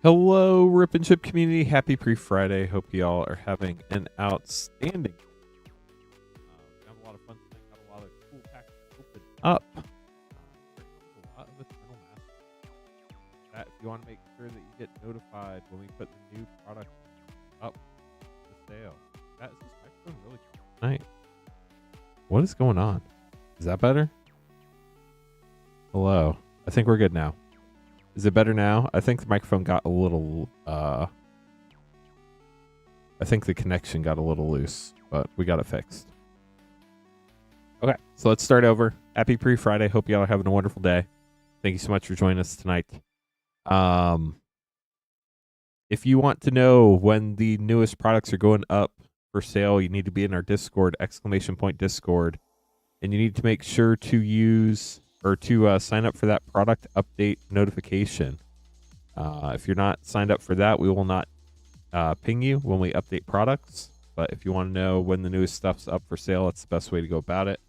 Hello, Rip and Chip community. Happy pre-Friday. Hope y'all are having an outstanding. Got a lot of fun today. Got a lot of cool packs open up. A lot of Eternal Master. If you want to make sure that you get notified when we put the new product up for sale. Is this microphone really tonight? What is going on? Is that better? Hello. I think we're good now. Is it better now? I think the microphone got a little, I think the connection got a little loose, but we got it fixed. Okay, so let's start over. Happy pre-Friday. Hope y'all are having a wonderful day. Thank you so much for joining us tonight. If you want to know when the newest products are going up for sale, you need to be in our Discord, !Discord, and you need to make sure to use or to sign up for that product update notification. If you're not signed up for that, we will not ping you when we update products. But if you want to know when the newest stuff's up for sale, that's the best way to go about it.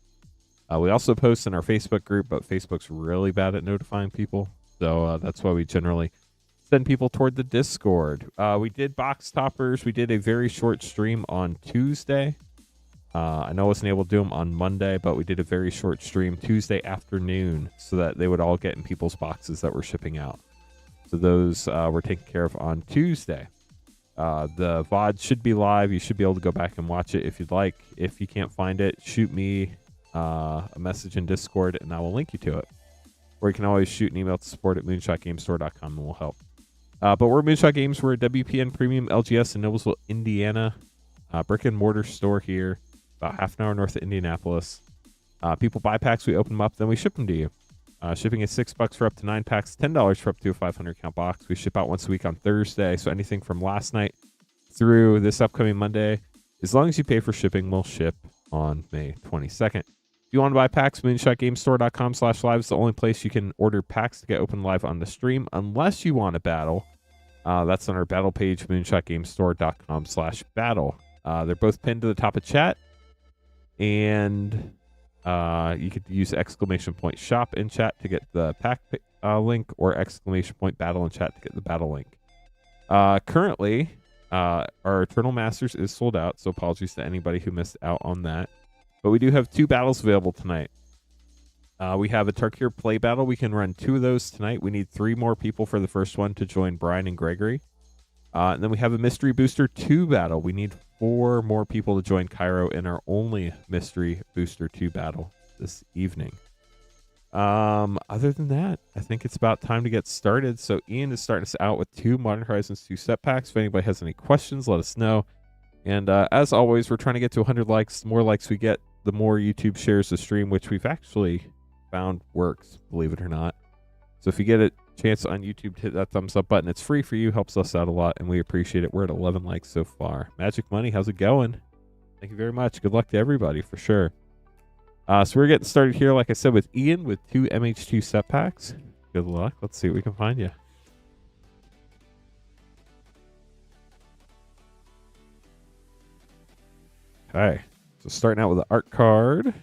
We also post in our Facebook group, but Facebook's really bad at notifying people. So that's why we generally send people toward the Discord. We did box toppers. We did a very short stream on Tuesday. I know I wasn't able to do them on Monday, but we did a very short stream Tuesday afternoon so that they would all get in people's boxes that we're shipping out. So those were taken care of on Tuesday. The VOD should be live. You should be able to go back and watch it if you'd like. If you can't find it, shoot me a message in Discord and I will link you to it. Or you can always shoot an email to support@moonshotgamestore.com and we'll help. But we're Moonshot Games. We're a WPN Premium LGS in Noblesville, Indiana. Brick and mortar store here. About half an hour north of Indianapolis. People buy packs, we open them up, then we ship them to you. Shipping is $6 for up to 9 packs, $10 for up to a 500 count box. We ship out once a week on Thursday, so anything from last night through this upcoming Monday, as long as you pay for shipping, we'll ship on May 22nd. If you want to buy packs, moonshotgamestore.com/live is the only place you can order packs to get open live on the stream, unless you want a battle. That's on our battle page, moonshotgamestore.com/battle. They're both pinned to the top of chat. And you could use !shop in chat to get the pack link, or !battle in chat to get the battle link. Currently, our Eternal Masters is sold out, so apologies to anybody who missed out on that. But we do have 2 battles available tonight. We have a Tarkir play battle. We can run 2 of those tonight. We need 3 more people for the first one to join Brian and Gregory. And then we have a Mystery Booster 2 battle. We need 4 more people to join Cairo in our only Mystery Booster 2 battle this evening. Other than that, I think it's about time to get started. So Ian is starting us out with 2 Modern Horizons 2 set packs. If anybody has any questions, let us know. And as always, we're trying to get to 100 likes. The more likes we get, the more YouTube shares the stream, which we've actually found works, believe it or not. So if you get a chance on YouTube to hit that thumbs up button, it's free for you, helps us out a lot, and we appreciate it. We're at 11 likes so far. Magic Money, how's it going? Thank you very much. Good luck to everybody for sure. So we're getting started here, like I said, with Ian with 2 MH2 set packs. Good luck. Let's see what we can find you. Okay, so starting out with the art card,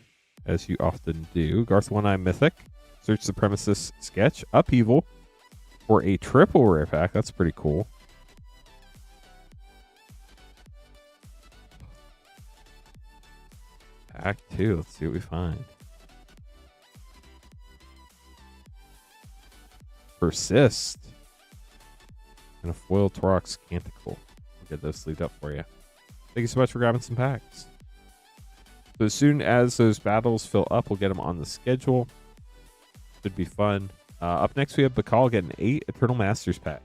as you often do. Garth One-Eye Mythic, Search Supremacist Sketch, Upheaval, for a triple rare pack. That's pretty cool. Pack 2. Let's see what we find. Persist. And a foil Torox Canticle. We'll get those sleeved up for you. Thank you so much for grabbing some packs. So as soon as those battles fill up, we'll get them on the schedule. Should be fun. Up next, we have Bakal getting 8 Eternal Masters pack.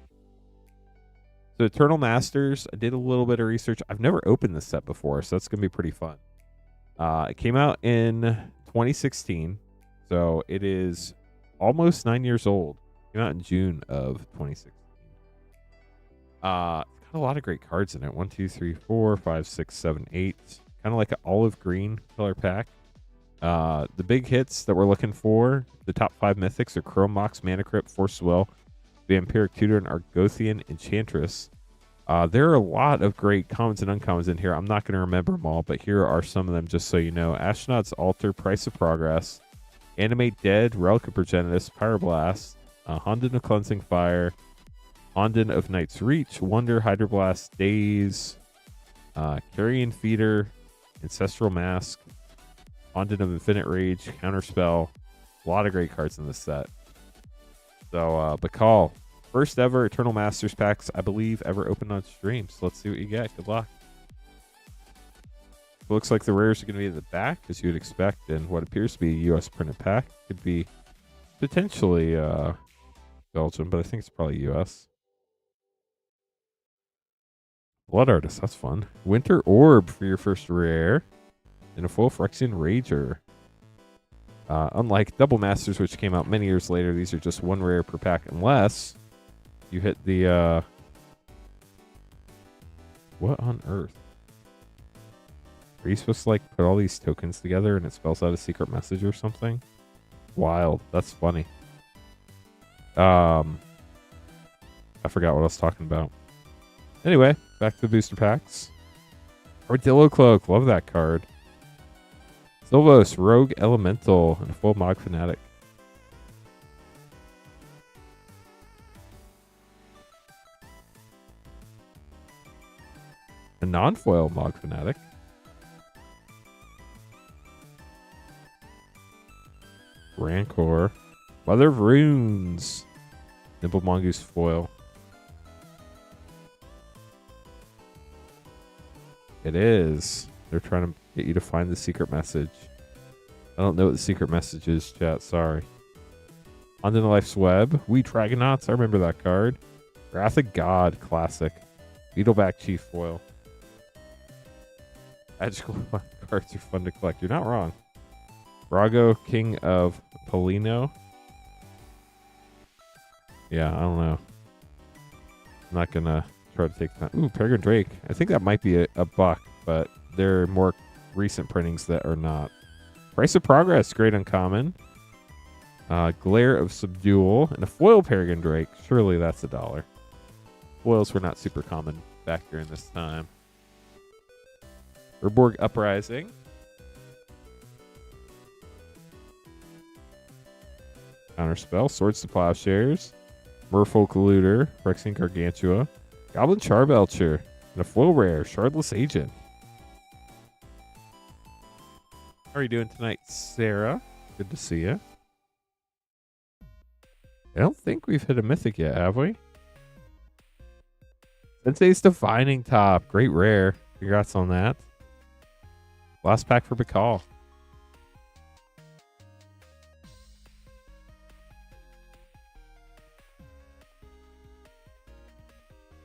So Eternal Masters, I did a little bit of research. I've never opened this set before, so that's going to be pretty fun. It came out in 2016, so it is almost 9 years old. It came out in June of 2016. It's got a lot of great cards in it. 1, 2, 3, 4, 5, 6, 7, 8. Kind of like an olive green color pack. The big hits that we're looking for, the top 5 mythics are Chrome Mox, Mana Crypt, Force Will, Vampiric Tutor, and Argothian Enchantress. There are a lot of great commons and uncommons in here. I'm not going to remember them all, but here are some of them just so you know. Astronaut's Altar, Price of Progress, Animate Dead, Relic of Progenitus, Pyroblast, Honden of Cleansing Fire, Ondin of Night's Reach, Wonder, Hydroblast, Daze, Carrion Feeder, Ancestral Mask, Ondin of Infinite Rage, Counterspell. A lot of great cards in this set. So, Bakal, first ever Eternal Masters packs, I believe, ever opened on stream. So let's see what you get. Good luck. It looks like the rares are going to be at the back, as you would expect, and what appears to be a U.S. printed pack. Could be potentially Belgium, but I think it's probably U.S. Blood Artist, that's fun. Winter Orb for your first rare. And a full Phyrexian Rager. Unlike Double Masters, which came out many years later, these are just one rare per pack, unless you hit the... What on earth? Are you supposed to, like, put all these tokens together and it spells out a secret message or something? Wild. That's funny. I forgot what I was talking about. Anyway, back to the booster packs. Armadillo Cloak. Love that card. Sylvos, Rogue Elemental, and a full Mog Fanatic. A non-foil Mog Fanatic. Rancor. Mother of Runes. Nimble Mongoose foil. It is. They're trying to get you to find the secret message. I don't know what the secret message is, chat. Sorry. On to the Life's Web. We Dragonauts. I remember that card. Wrath of God. Classic. Beetleback Chief foil. Magical cards are fun to collect. You're not wrong. Brago, King of Polino. Yeah, I don't know. I'm not going to try to take that. Ooh, Peregrine Drake. I think that might be a buck, but there are more recent printings that are not. Price of Progress, great uncommon. Glare of Subdual, and a foil Peregrine Drake. Surely that's $1. Foils were not super common back during this time. Urborg Uprising. Counterspell, Swords to Plowshares. Merfolk Looter, Phyrexian Gargantua. Goblin Charbelcher, and a foil rare, Shardless Agent. How are you doing tonight, Sarah? Good to see you. I don't think we've hit a mythic yet, have we? Sensei's Divining Top. Great rare. Congrats on that. Last pack for Bakal.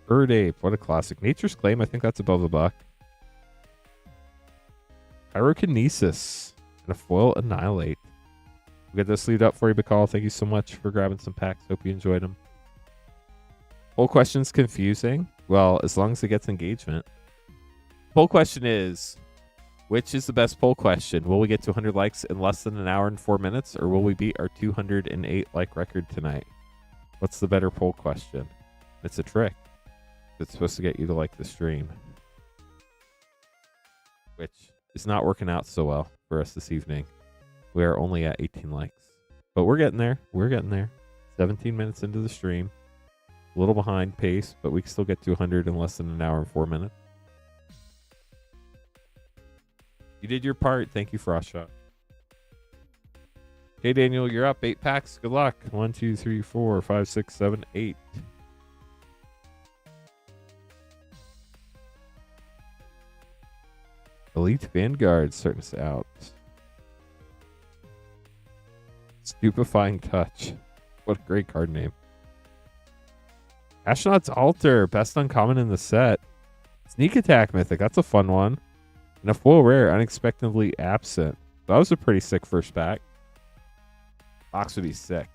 Bird Ape. What a classic. Nature's Claim. I think that's above the buck. Pyrokinesis. And a foil Annihilate. We'll get this sleeved up for you, Bakal. Thank you so much for grabbing some packs. Hope you enjoyed them. Poll question's confusing. Well, as long as it gets engagement. Poll question is, which is the best poll question? Will we get to 100 likes in less than an hour and 4 minutes, or will we beat our 208 like record tonight? What's the better poll question? It's a trick. It's supposed to get you to like the stream, which is not working out so well for us this evening. We are only at 18 likes, but we're getting there. We're getting there. 17 minutes into the stream. A little behind pace, but we can still get to 100 in less than an hour and 4 minutes. You did your part. Thank you, Frostshot. Okay, Daniel, you're up. 8 packs. Good luck. 1, 2, 3, 4, 5, 6, 7, 8. Elite Vanguard starting us out. Stupefying Touch. What a great card name. Astronaut's Altar. Best uncommon in the set. Sneak Attack Mythic. That's a fun one. And a full rare. Unexpectedly Absent. That was a pretty sick first pack. Box would be sick.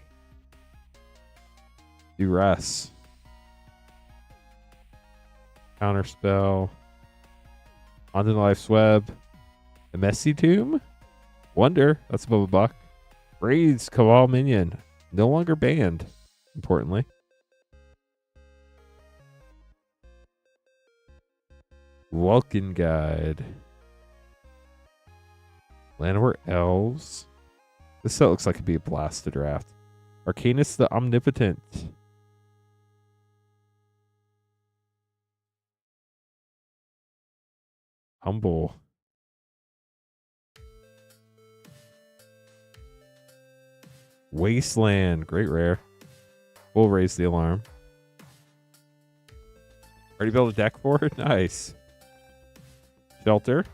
Duress. Counterspell. Onto the Life's Web. The Messy Tomb. Wonder. That's above a buck. Raids Cabal Minion. No longer banned. Importantly. Vulcan Guide. Llanowar Elves. This set looks like it'd be a blast to draft. Arcanus the Omnipotent. Humble. Wasteland. Great rare. We'll raise the alarm. Already built a deck for it? Nice. Shelter.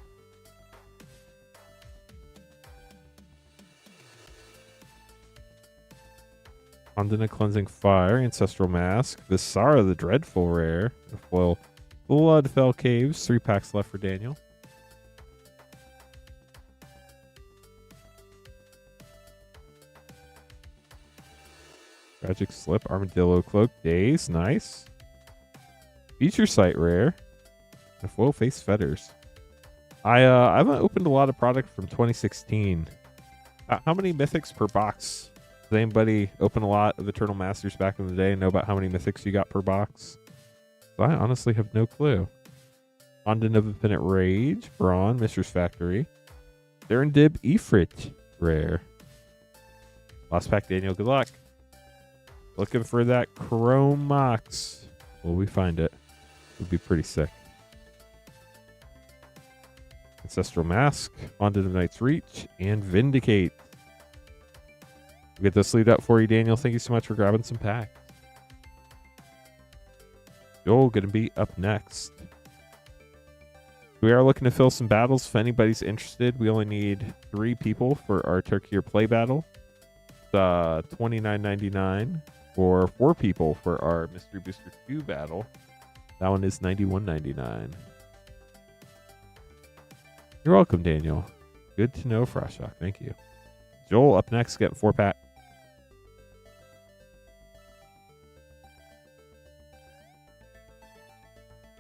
Condena Cleansing Fire. Ancestral Mask. Visara the Dreadful rare. The foil. Bloodfell Caves. 3 packs left for Daniel. Tragic Slip. Armadillo Cloak. Daze. Nice. Feature Site rare. And foil Face Fetters. I haven't opened a lot of product from 2016. How many mythics per box? Does anybody open a lot of Eternal Masters back in the day and know about how many mythics you got per box? So I honestly have no clue. Fondant of Infinite Rage, Brawn, Mishra's Factory. Serendib Ifrit, rare. Last pack, Daniel, good luck. Looking for that Chrome Mox. Will we find it? Would be pretty sick. Ancestral Mask, Fondant of Night's Reach, and Vindicate. We'll get this sleeved up for you, Daniel. Thank you so much for grabbing some packs. Joel going to be up next. We are looking to fill some battles. If anybody's interested, we only need 3 people for our Turkey or Play battle. It's $29.99. Or 4 people for our Mystery Booster 2 battle. That one is $91.99. You're welcome, Daniel. Good to know, Frostshock. Thank you. Joel up next, getting 4 pack.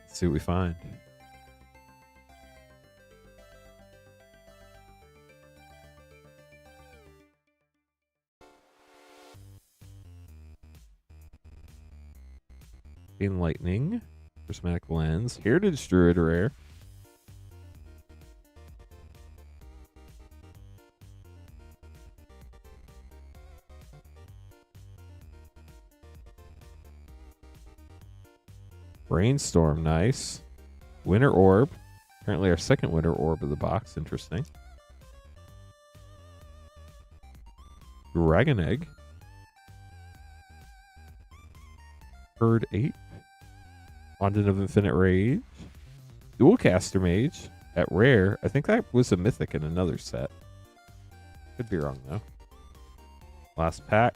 Let's see what we find. Chain Lightning, Prismatic Lens, Heritage Druid rare. Brainstorm, nice. Winter Orb. Apparently our second Winter Orb of the box. Interesting. Dragon Egg. Herd Ape. Fondant of Infinite Rage. Dualcaster Mage at rare. I think that was a mythic in another set. Could be wrong though. Last pack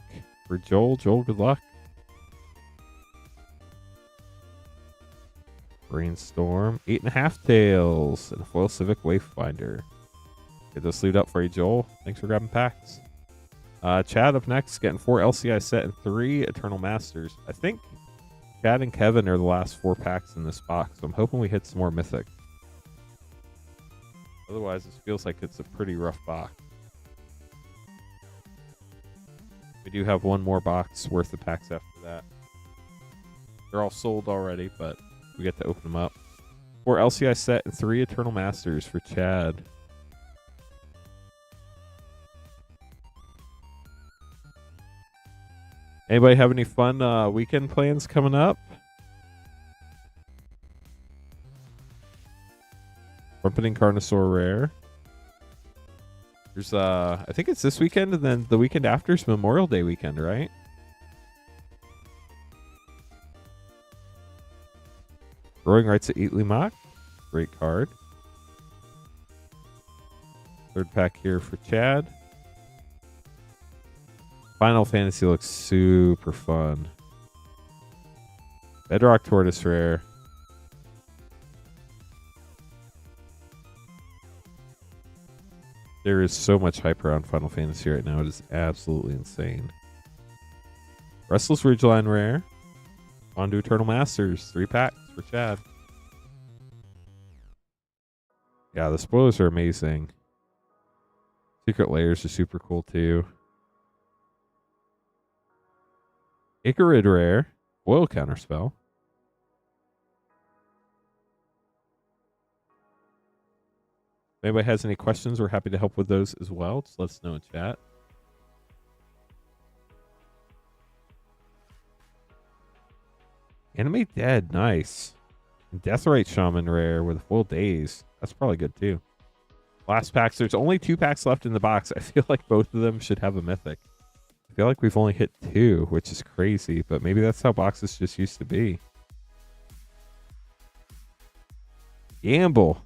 for Joel. Joel, good luck. Brainstorm, 8.5 Tails, and a foil Civic Wayfinder. Get those sleeved up for you, Joel. Thanks for grabbing packs. Chad up next, getting 4 LCI set and 3 Eternal Masters. I think Chad and Kevin are the last 4 packs in this box. So I'm hoping we hit some more Mythic. Otherwise, this feels like it's a pretty rough box. We do have 1 more box worth of packs after that. They're all sold already, but we get to open them up. 4 LCI set and 3 Eternal Masters for Chad. Anybody have any fun weekend plans coming up? Trumpeting Carnosaur rare. There's I think it's this weekend, and then the weekend after is Memorial Day weekend, right? Growing Rights at Eatly Great card. 3rd pack here for Chad. Final Fantasy looks super fun. Bedrock Tortoise rare. There is so much hype around Final Fantasy right now. It is absolutely insane. Restless Ridgeline rare. On to Eternal Masters. 3 packs for Chad. Yeah, the spoilers are amazing. Secret Layers are super cool too. Icarid rare. Foil Counterspell. If anybody has any questions, we're happy to help with those as well. Just let us know in chat. Animate Dead, nice. Deathrite Shaman rare with a full daze. That's probably good too. Last packs. There's only 2 packs left in the box. I feel like both of them should have a mythic. I feel like we've only hit 2, which is crazy, but maybe that's how boxes just used to be. Gamble.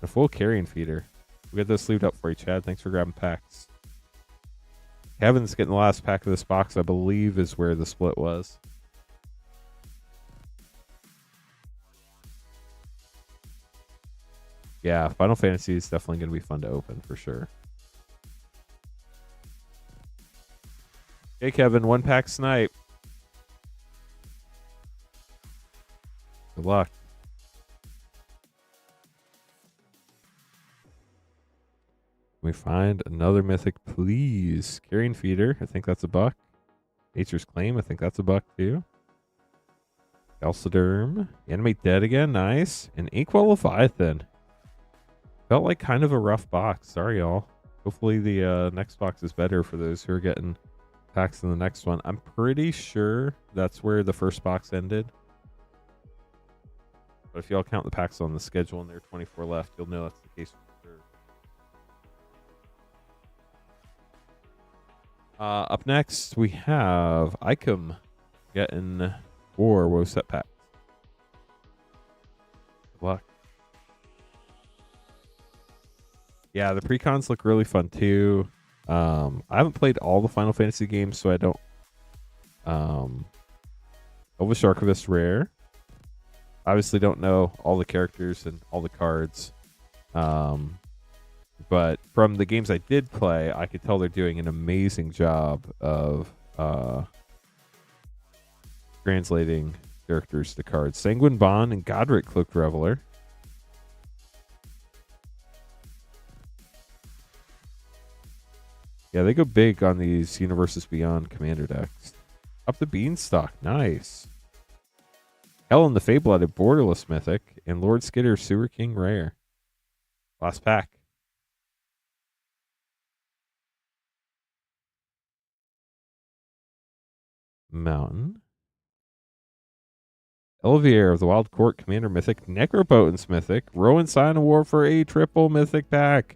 A full carrion feeder. We got this sleeved up for you, Chad. Thanks for grabbing packs. Kevin's getting the last pack of this box, I believe, is where the split was. Yeah, Final Fantasy is definitely going to be fun to open for sure. Hey, Kevin, 1 pack snipe. Good luck. Can we find another mythic, please? Carrion Feeder, I think that's a buck. Nature's Claim, I think that's a buck too. Calciderm. Animate Dead again, nice. And Inkwell Leviathan. Felt like kind of a rough box. Sorry, y'all. Hopefully the next box is better for those who are getting packs in the next one. I'm pretty sure that's where the first box ended. But if y'all count the packs on the schedule and there are 24 left, you'll know that's the case for sure. Up next, we have Icom getting 4 WoW set packs. Good luck. Yeah, the precons look really fun too. I haven't played all the Final Fantasy games, so I don't. Elvish Archivist rare. Obviously, don't know all the characters and all the cards. But from the games I did play, I could tell they're doing an amazing job of translating characters to cards. Sanguine Bond and Godric Cloaked Reveler. Yeah, they go big on these Universes Beyond commander decks. Up the Beanstalk, nice. Helen the Fey-Blooded Borderless Mythic and Lord Skitter Sewer King rare. Last pack. Mountain. Elvier of the Wild Court Commander Mythic, Necropotence Mythic, Rowan Sign of War for a triple Mythic pack,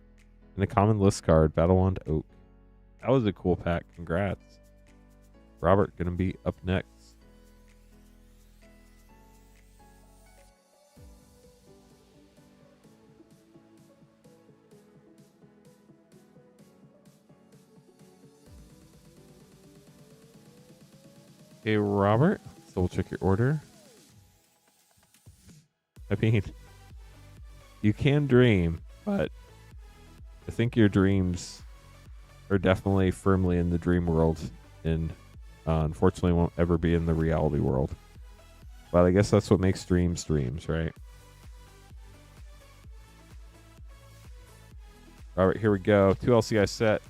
and a common list card, Battlewand Oak. That was a cool pack. Congrats. Robert gonna be up next. Okay, Robert. Let's double check your order. I mean, you can dream, but I think your dreams are definitely firmly in the dream world and unfortunately won't ever be in the reality world. But I guess that's what makes dreams dreams, right? Alright, here we go. 2 LCI set,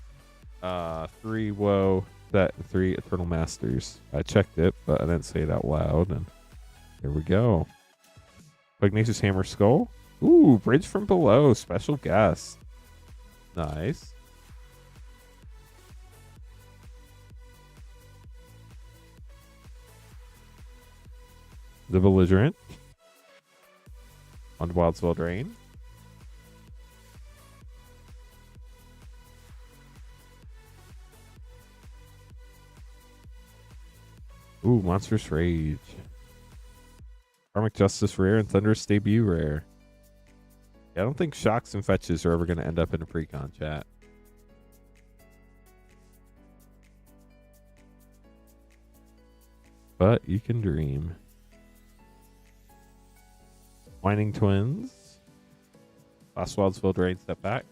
3 WoW set, and 3 Eternal Masters. I checked it, but I didn't say it out loud, and here we go. Pugnacious Hammer Skull. Ooh, Bridge from Below, special guest. Nice. The Belligerent. On Wildswell Drain. Ooh, Monstrous Rage. Karmic Justice rare and Thunderous Debut rare. Yeah, I don't think Shocks and Fetches are ever going to end up in a precon chat. But you can dream. Whining Twins. Last Wildsville Drain, step back.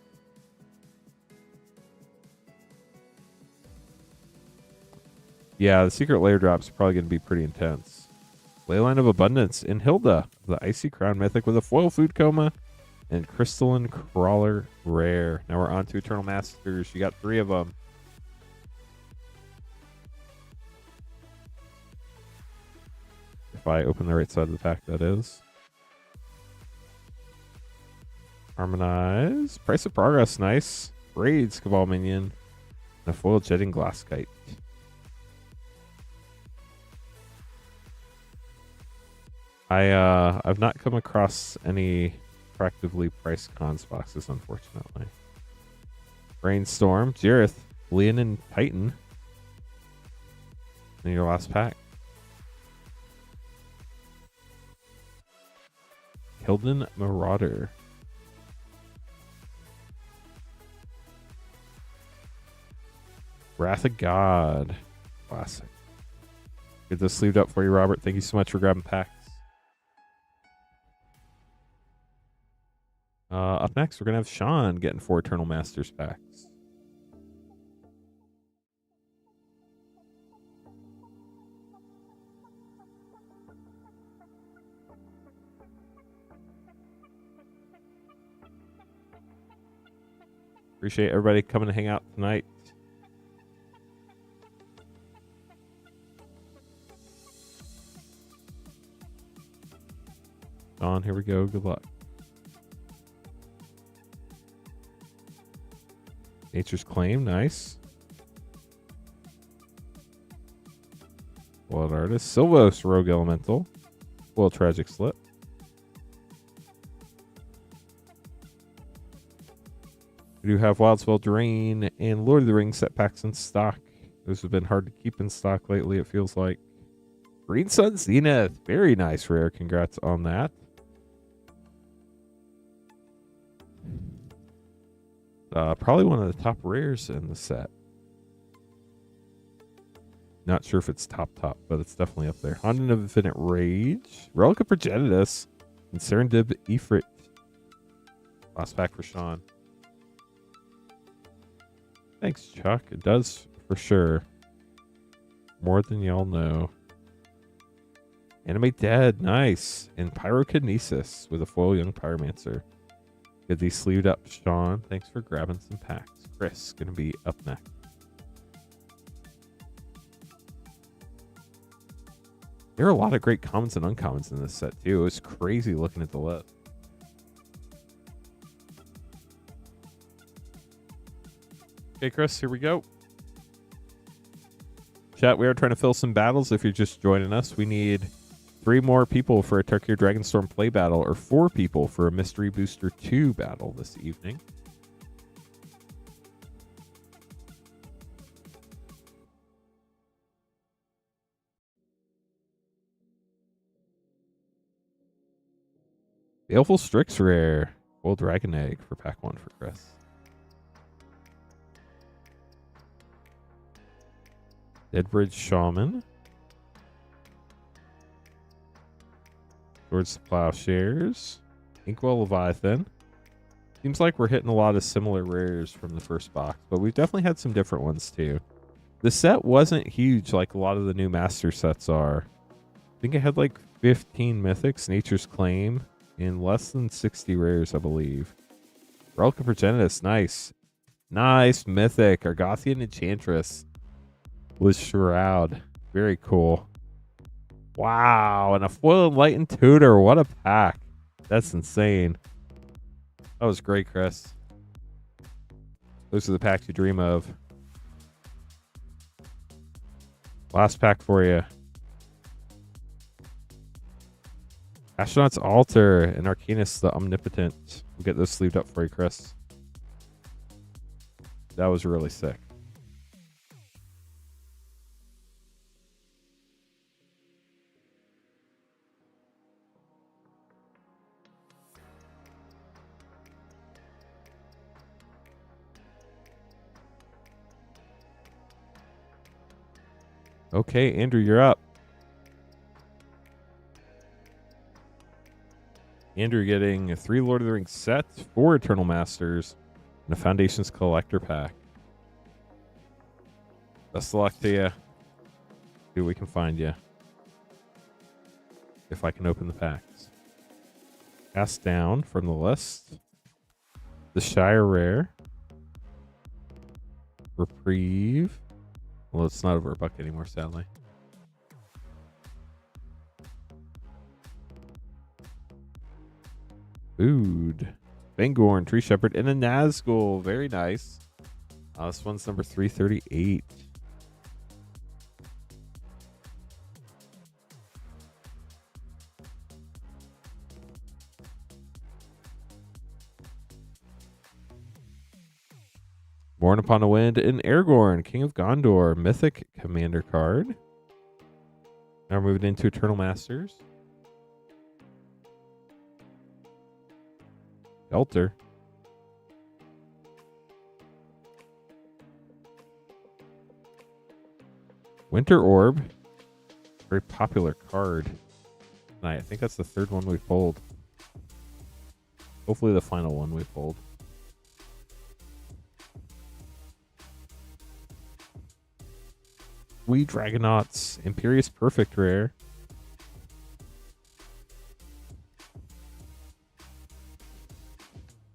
Yeah, the Secret Lair drops are probably going to be pretty intense. Leyline of Abundance in Hilda, the Icy Crown Mythic with a foil Food Coma and Crystalline Crawler rare. Now we're on to Eternal Masters. You got 3 of them. If I open the right side of the pack, that is. Harmonize. Price of Progress, nice. Raids, Cabal Minion. And a foil Jetting Glasskite. I've not come across any attractively priced cons boxes, unfortunately. Brainstorm, Jareth, Leon, and Titan. In your last pack. Hilden Marauder. Wrath of God. Classic. Get this sleeved up for you, Robert. Thank you so much for grabbing packs. Up next, we're going to have Sean getting 4 Eternal Masters packs. Appreciate everybody coming to hang out tonight. Sean, here we go. Good luck. Nature's Claim, nice. Wild Artist, Sylvos, Rogue Elemental, Well Tragic Slip. We do have Wildspell Drain and Lord of the Rings set packs in stock. Those have been hard to keep in stock lately, it feels like. Green Sun Zenith, very nice rare. Congrats on that. Probably one of the top rares in the set. Not sure if it's top, but it's definitely up there. Honden of Infinite Rage, Relic of Progenitus, and Serendib Ifrit. Last pack for Sean. Thanks, Chuck. It does for sure. More than y'all know. Animate Dead, nice. And Pyrokinesis with a foil Young Pyromancer. Get these sleeved up, Sean. Thanks for grabbing some packs. Chris gonna be up next. There are a lot of great commons and uncommons in this set too. It was crazy looking at the list. Okay, Chris, here we go. Chat, we are trying to fill some battles. If you're just joining us, we need 3 more people for a Tarkir Dragonstorm play battle, or 4 people for a Mystery Booster 2 battle this evening. Baleful Strix rare. Full Dragon Egg for pack 1 for Chris. Deadbridge Shaman. Swords to Plowshares. Inkwell Leviathan. Seems like we're hitting a lot of similar rares from the first box, but we've definitely had some different ones too. The set wasn't huge like a lot of the new master sets are. I think it had like 15 mythics, Nature's Claim, and less than 60 rares, I believe. Relic of Progenitus, nice. Nice mythic. Argothian Enchantress with Shroud. Very cool. Wow, and a foil Enlightened Tutor. What a pack. That's insane. That was great, Chris. Those are the packs you dream of. Last pack for you. Astronaut's Altar and Arcanus the Omnipotent. We'll get those sleeved up for you, Chris. That was really sick. Okay, Andrew, you're up. Andrew getting 3 Lord of the Rings sets, 4 Eternal Masters, and a Foundations Collector pack. Best of luck to you. See what we can find you. If I can open the packs. Pass down from the list. The Shire Rare. Reprieve. Well, it's not over $1 anymore, sadly. Food. Fangorn, Tree Shepherd, and a Nazgul. Very nice. This one's number 338. Born Upon a Wind, and Aragorn, King of Gondor, Mythic Commander card. Now we're moving into Eternal Masters. Shelter. Winter Orb. Very popular card tonight. I think that's the third one we pulled. Hopefully the final one we pulled. We Dragonauts, Imperious Perfect Rare.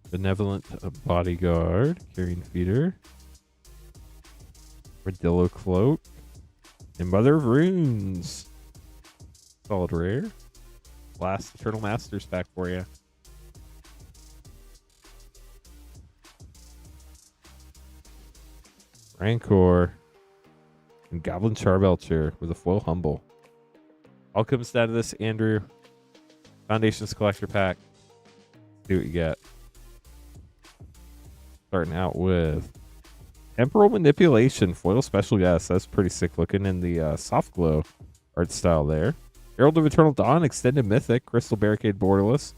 Benevolent Bodyguard, Carrying Feeder. Radillo Cloak. And Mother of Runes. Solid rare. Last Eternal Masters pack for you. Rancor. And Goblin Charbelcher with a foil humble. All comes down to this, Andrew. Foundations Collector Pack. See what you get. Starting out with Temporal Manipulation, foil special guest. That's pretty sick looking in the soft glow art style there. Herald of Eternal Dawn, Extended Mythic, Crystal Barricade Borderless,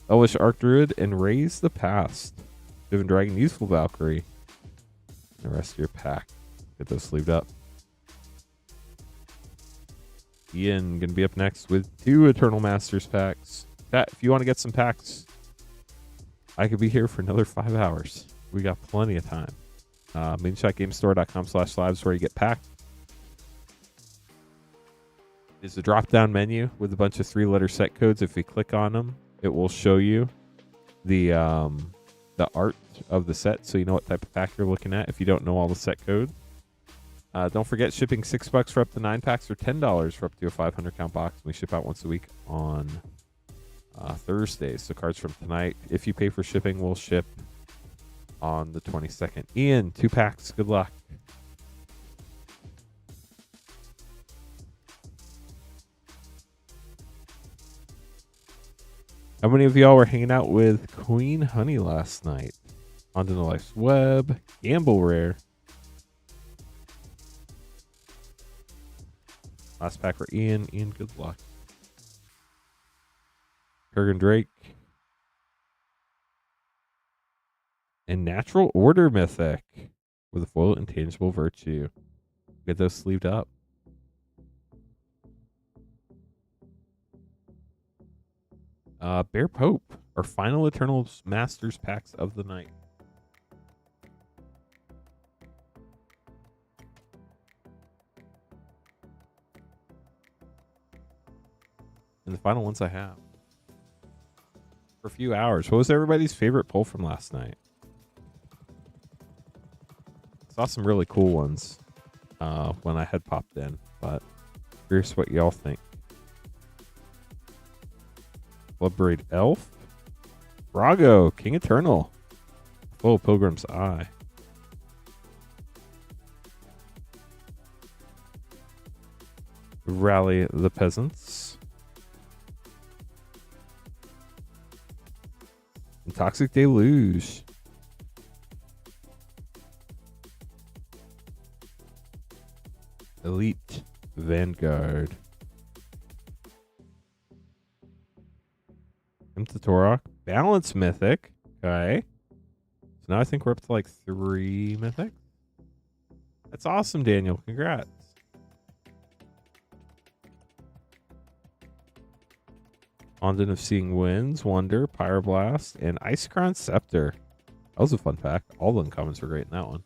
Elvish Archdruid, and Raise the Past. Divine Dragon, Useful Valkyrie. And the rest of your pack. Get those sleeved up. Ian gonna be up next with 2 Eternal Masters packs. Pat, if you want to get some packs, I could be here for another 5 hours. We got plenty of time. Moonshotgamestore.com/live is where you get packed. There's a drop-down menu with a bunch of 3-letter set codes. If you click on them, it will show you the art of the set, so you know what type of pack you're looking at if you don't know all the set codes. Don't forget, shipping $6 for up to 9 packs or $10 for up to a 500 count box. We ship out once a week on Thursdays. So cards from tonight, if you pay for shipping, will ship on the 22nd. Ian, 2 packs. Good luck. How many of y'all were hanging out with Queen Honey last night? On to the Life's Web. Gamble Rare. Last pack for Ian. Ian, good luck. Kurgan Drake. And Natural Order Mythic with a foil Intangible Virtue. Get those sleeved up. Bear Pope, our final Eternal Masters packs of the night. And the final ones I have. For a few hours. What was everybody's favorite pull from last night? Saw some really cool ones when I had popped in, but curious what y'all think. Bloodbraid Elf. Brago, King Eternal. Full Pilgrim's Eye. Rally the Peasants. And Toxic Deluge. Elite Vanguard. Into Torok. Balance Mythic. Okay. So now I think we're up to like 3 Mythic. That's awesome, Daniel. Congrats. Fondant of Seeing Winds, Wonder, Pyroblast, and Icecrown Scepter. That was a fun pack. All the uncommons were great in that one.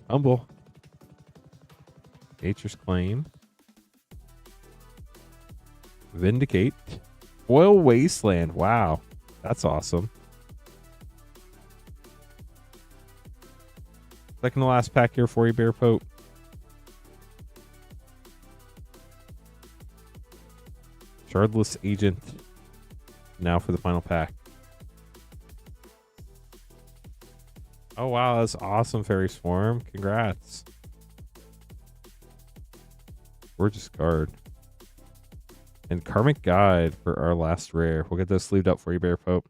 Humble. Nature's Claim. Vindicate. Foil Wasteland. Wow. That's awesome. Second to last pack here for you, Bear Pope. Shardless Agent. Now for the final pack. Oh, wow. That's awesome, Fairy Swarm. Congrats. Gorgeous card. And Karmic Guide for our last rare. We'll get those sleeved up for you, Bear Pope.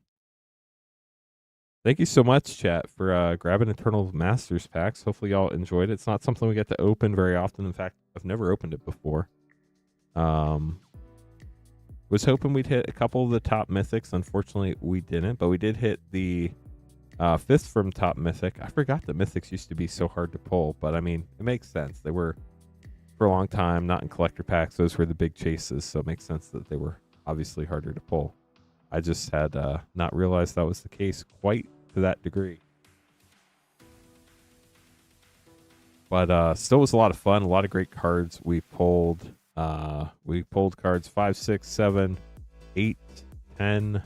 Thank you so much, chat, for grabbing Eternal Masters packs. Hopefully y'all enjoyed it. It's not something we get to open very often. In fact, I've never opened it before. Was hoping we'd hit a couple of the top mythics. Unfortunately, we didn't, but we did hit the 5th from top mythic. I forgot that mythics used to be so hard to pull, but I mean, it makes sense. They were, for a long time, not in collector packs. Those were the big chases, so it makes sense that they were obviously harder to pull. I just had not realized that was the case quite to that degree. But still was a lot of fun. A lot of great cards we pulled. We pulled cards 5, 6, 7, 8, 10,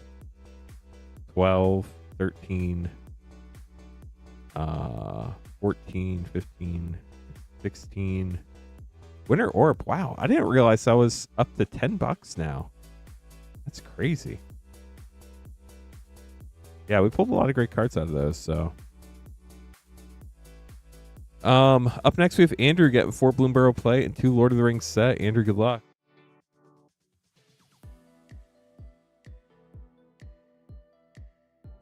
12, 13, 14, 15, 16. Winter Orb. Wow, I didn't realize that was up to $10 now. That's crazy. Yeah, we pulled a lot of great cards out of those, so. Up next we have Andrew getting 4 Bloomburrow play and 2 Lord of the Rings set. Andrew, good luck.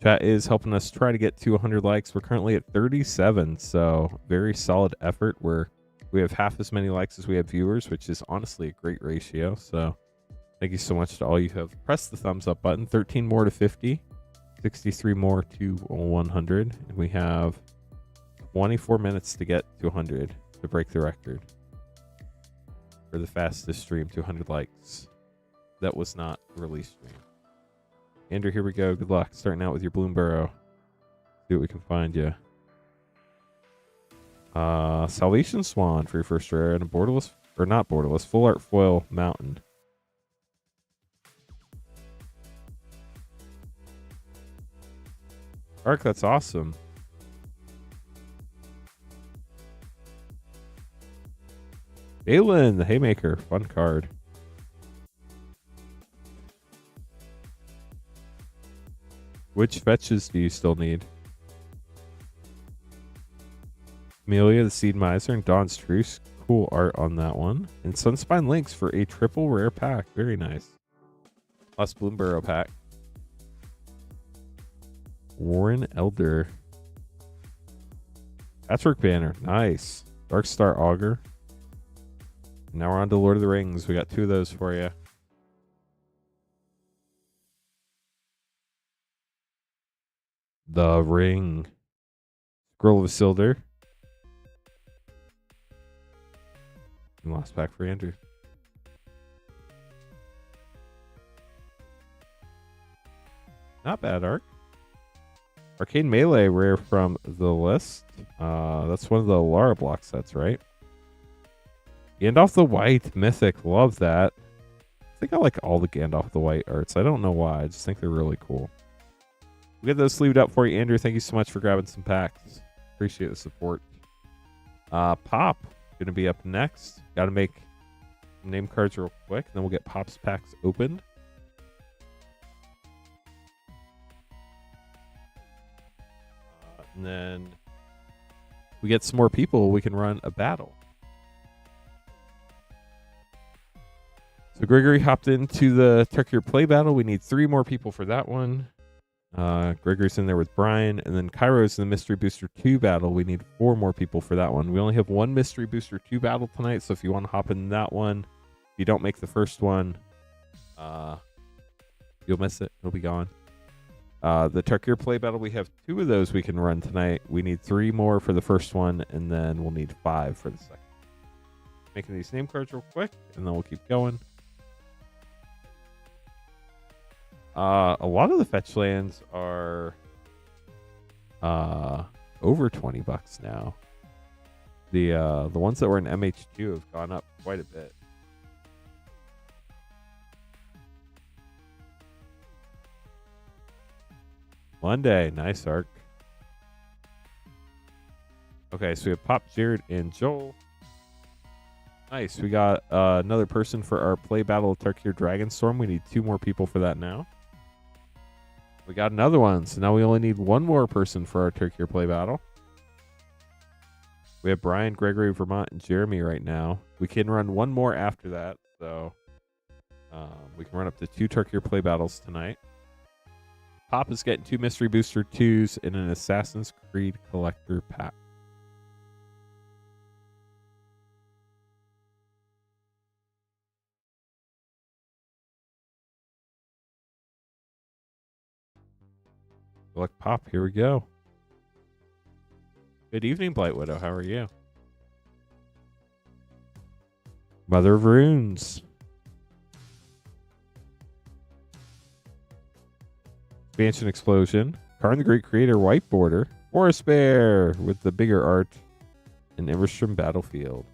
Chat is helping us try to get to 100 likes. We're currently at 37, so very solid effort. We have half as many likes as we have viewers, which is honestly a great ratio. So thank you so much to all you who have pressed the thumbs up button. 13 more to 50, 63 more to 100, and we have 24 minutes to get to 100 to break the record for the fastest stream to 100 likes. That was not a release stream. Andrew, here we go. Good luck. Starting out with your Bloomburrow. See what we can find you. Salvation Swan for your first rare and a borderless, or not borderless, full art foil mountain. Arc, that's awesome. Balin, the Haymaker, fun card. Which fetches do you still need? Amelia, the Seed Miser, and Dawn's Truce. Cool art on that one. And Sunspine Links for a triple rare pack. Very nice. Plus Bloomburrow pack. Warren Elder. Patchwork Banner. Nice. Darkstar Augur. Now we're on to Lord of the Rings. We got 2 of those for you. The Ring. Scroll of Isildur. And last pack for Andrew. Not bad, Arc. Arcane Melee rare from the list. That's one of the Lara block sets, right? Gandalf the White Mythic. Love that. I think I like all the Gandalf the White arts. I don't know why. I just think they're really cool. We'll get those sleeved up for you, Andrew. Thank you so much for grabbing some packs. Appreciate the support. Pop. Going to be up next. Got to make name cards real quick. Then we'll get Pop's packs opened. And then we get some more people. We can run a battle. So Gregory hopped into the Turkey Play battle. We need 3 more people for that one. Gregory's in there with Brian. And then Cairo's in the Mystery Booster 2 battle. We need 4 more people for that one. We only have 1 Mystery Booster 2 battle tonight. So if you want to hop in that one, if you don't make the first one, you'll miss it. It'll be gone. The Turkey Play battle, we have 2 of those we can run tonight. We need 3 more for the first one. And then we'll need 5 for the second. Making these name cards real quick. And then we'll keep going. A lot of the fetch lands are over $20 now. The ones that were in MH2 have gone up quite a bit. Monday, nice Arc. Okay, so we have Pop, Jared, and Joel. Nice. We got another person for our play battle of Tarkir Dragonstorm. We need 2 more people for that now. We got another one, so now we only need 1 more person for our Turkey play battle. We have Brian, Gregory, Vermont, and Jeremy right now. We can run 1 more after that, so We can run up to 2 Turkey play battles tonight. Pop is getting 2 Mystery Booster 2s in an Assassin's Creed Collector pack. Select Pop, here we go. Good evening, Blight Widow. How are you? Mother of Runes. Expansion Explosion. Karn the Great Creator White Border. Forest Bear with the bigger art. And Everstrom Battlefield.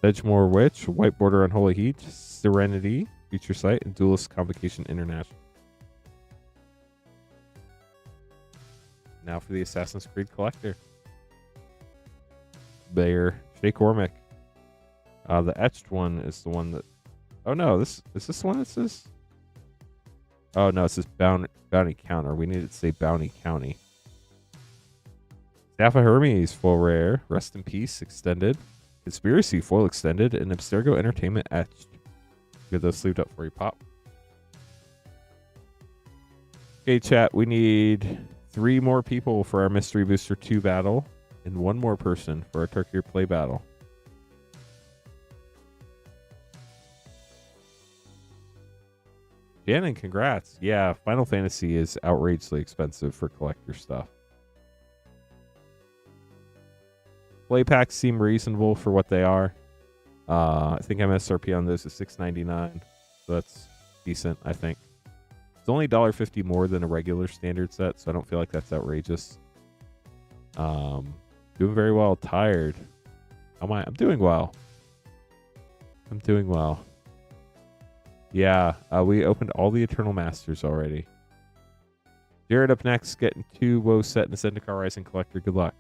Sedgemoor Witch, White Border Unholy Heat, Serenity, Future Sight, and Duelist Convocation International. Now for the Assassin's Creed Collector. Bear, Shay Cormac. The etched one is the one that... Oh no, is this one that says... Oh no, it says Bounty Counter. We need it to say Bounty County. Staff of Hermes, full rare. Rest in Peace, extended. Conspiracy, foil extended. And Abstergo Entertainment, etched. Get those sleeved up for you, Pop. Okay, chat, we need 3 more people for our Mystery Booster 2 battle. And 1 more person for our Turkey play battle. Shannon, congrats. Yeah, Final Fantasy is outrageously expensive for collector stuff. Play packs seem reasonable for what they are. I think MSRP on this is $6.99. So that's decent, I think. It's only $1.50 more than a regular standard set, so I don't feel like that's outrageous. Doing very well. Tired. I'm doing well. I'm doing well. Yeah, we opened all the Eternal Masters already. Jared up next, getting 2 Woe Set and a Zendikar Rising Collector. Good luck.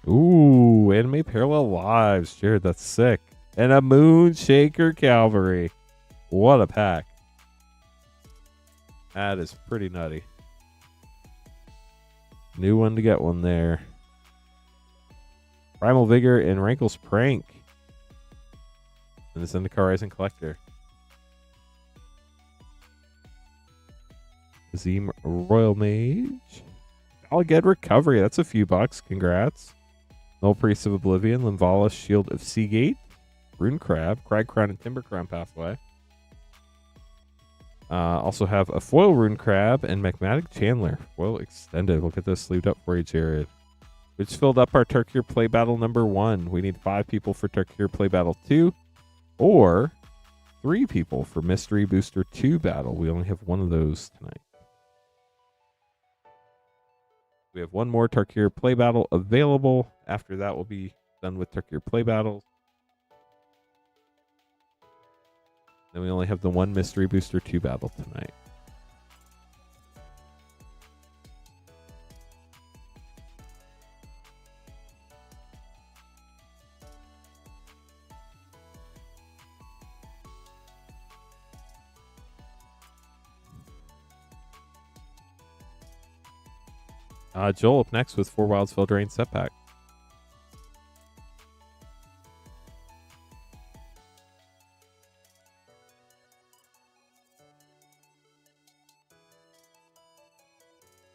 Ooh, Anime Parallel Lives. Jared, that's sick. And a Moonshaker Cavalry. What a pack. That is pretty nutty. New one to get one there. Primal Vigor and Rankle's Prank. And the Zendikar Rising Collector. Zim Royal Mage. Alged Recovery. That's a few bucks. Congrats. Null Priest of Oblivion. Limvala Shield of Seagate. Rune Crab. Crag Crown and Timber Crown Pathway. Also have a foil Rune Crab and Magmatic Chandler. Foil extended. We'll get this sleeved up for you, Jared. We just filled up our Turkey Play Battle number 1. We need 5 people for Turkey Play Battle 2. Or 3 people for Mystery Booster 2 Battle. We only have 1 of those tonight. We have 1 more Turkey Play Battle available. After that, we'll be done with Turkey Play Battles. Then we only have the 1 Mystery Booster 2 battle tonight. Joel up next with 4 Wildsfell Drain Setback.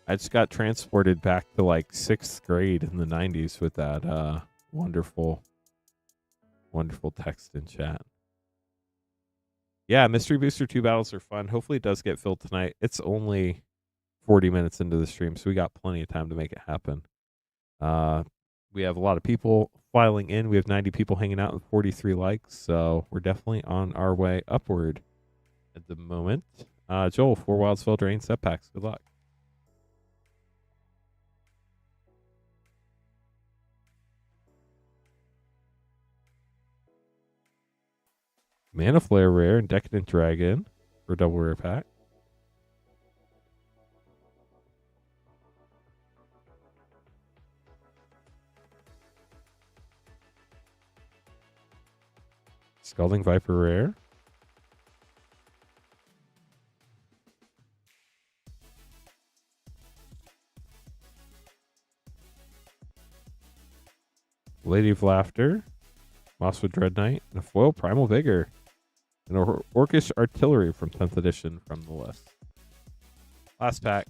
I just got transported back to like 6th grade in the 90s with that wonderful text in chat. Yeah, Mystery Booster 2 battles are fun. Hopefully it does get filled tonight. It's only 40 minutes into the stream, so we got plenty of time to make it happen. We have a lot of people filing in. We have 90 people hanging out and 43 likes, so we're definitely on our way upward at the moment. Joel, 4 Wildsfell Drain Setbacks. Good luck. Mana Flare rare and Decadent Dragon for a double rare pack. Scalding Viper rare. Lady of Laughter. Mosswood Dread Knight. And a foil Primal Vigor. And Orcish Artillery from 10th edition from the list. Last pack.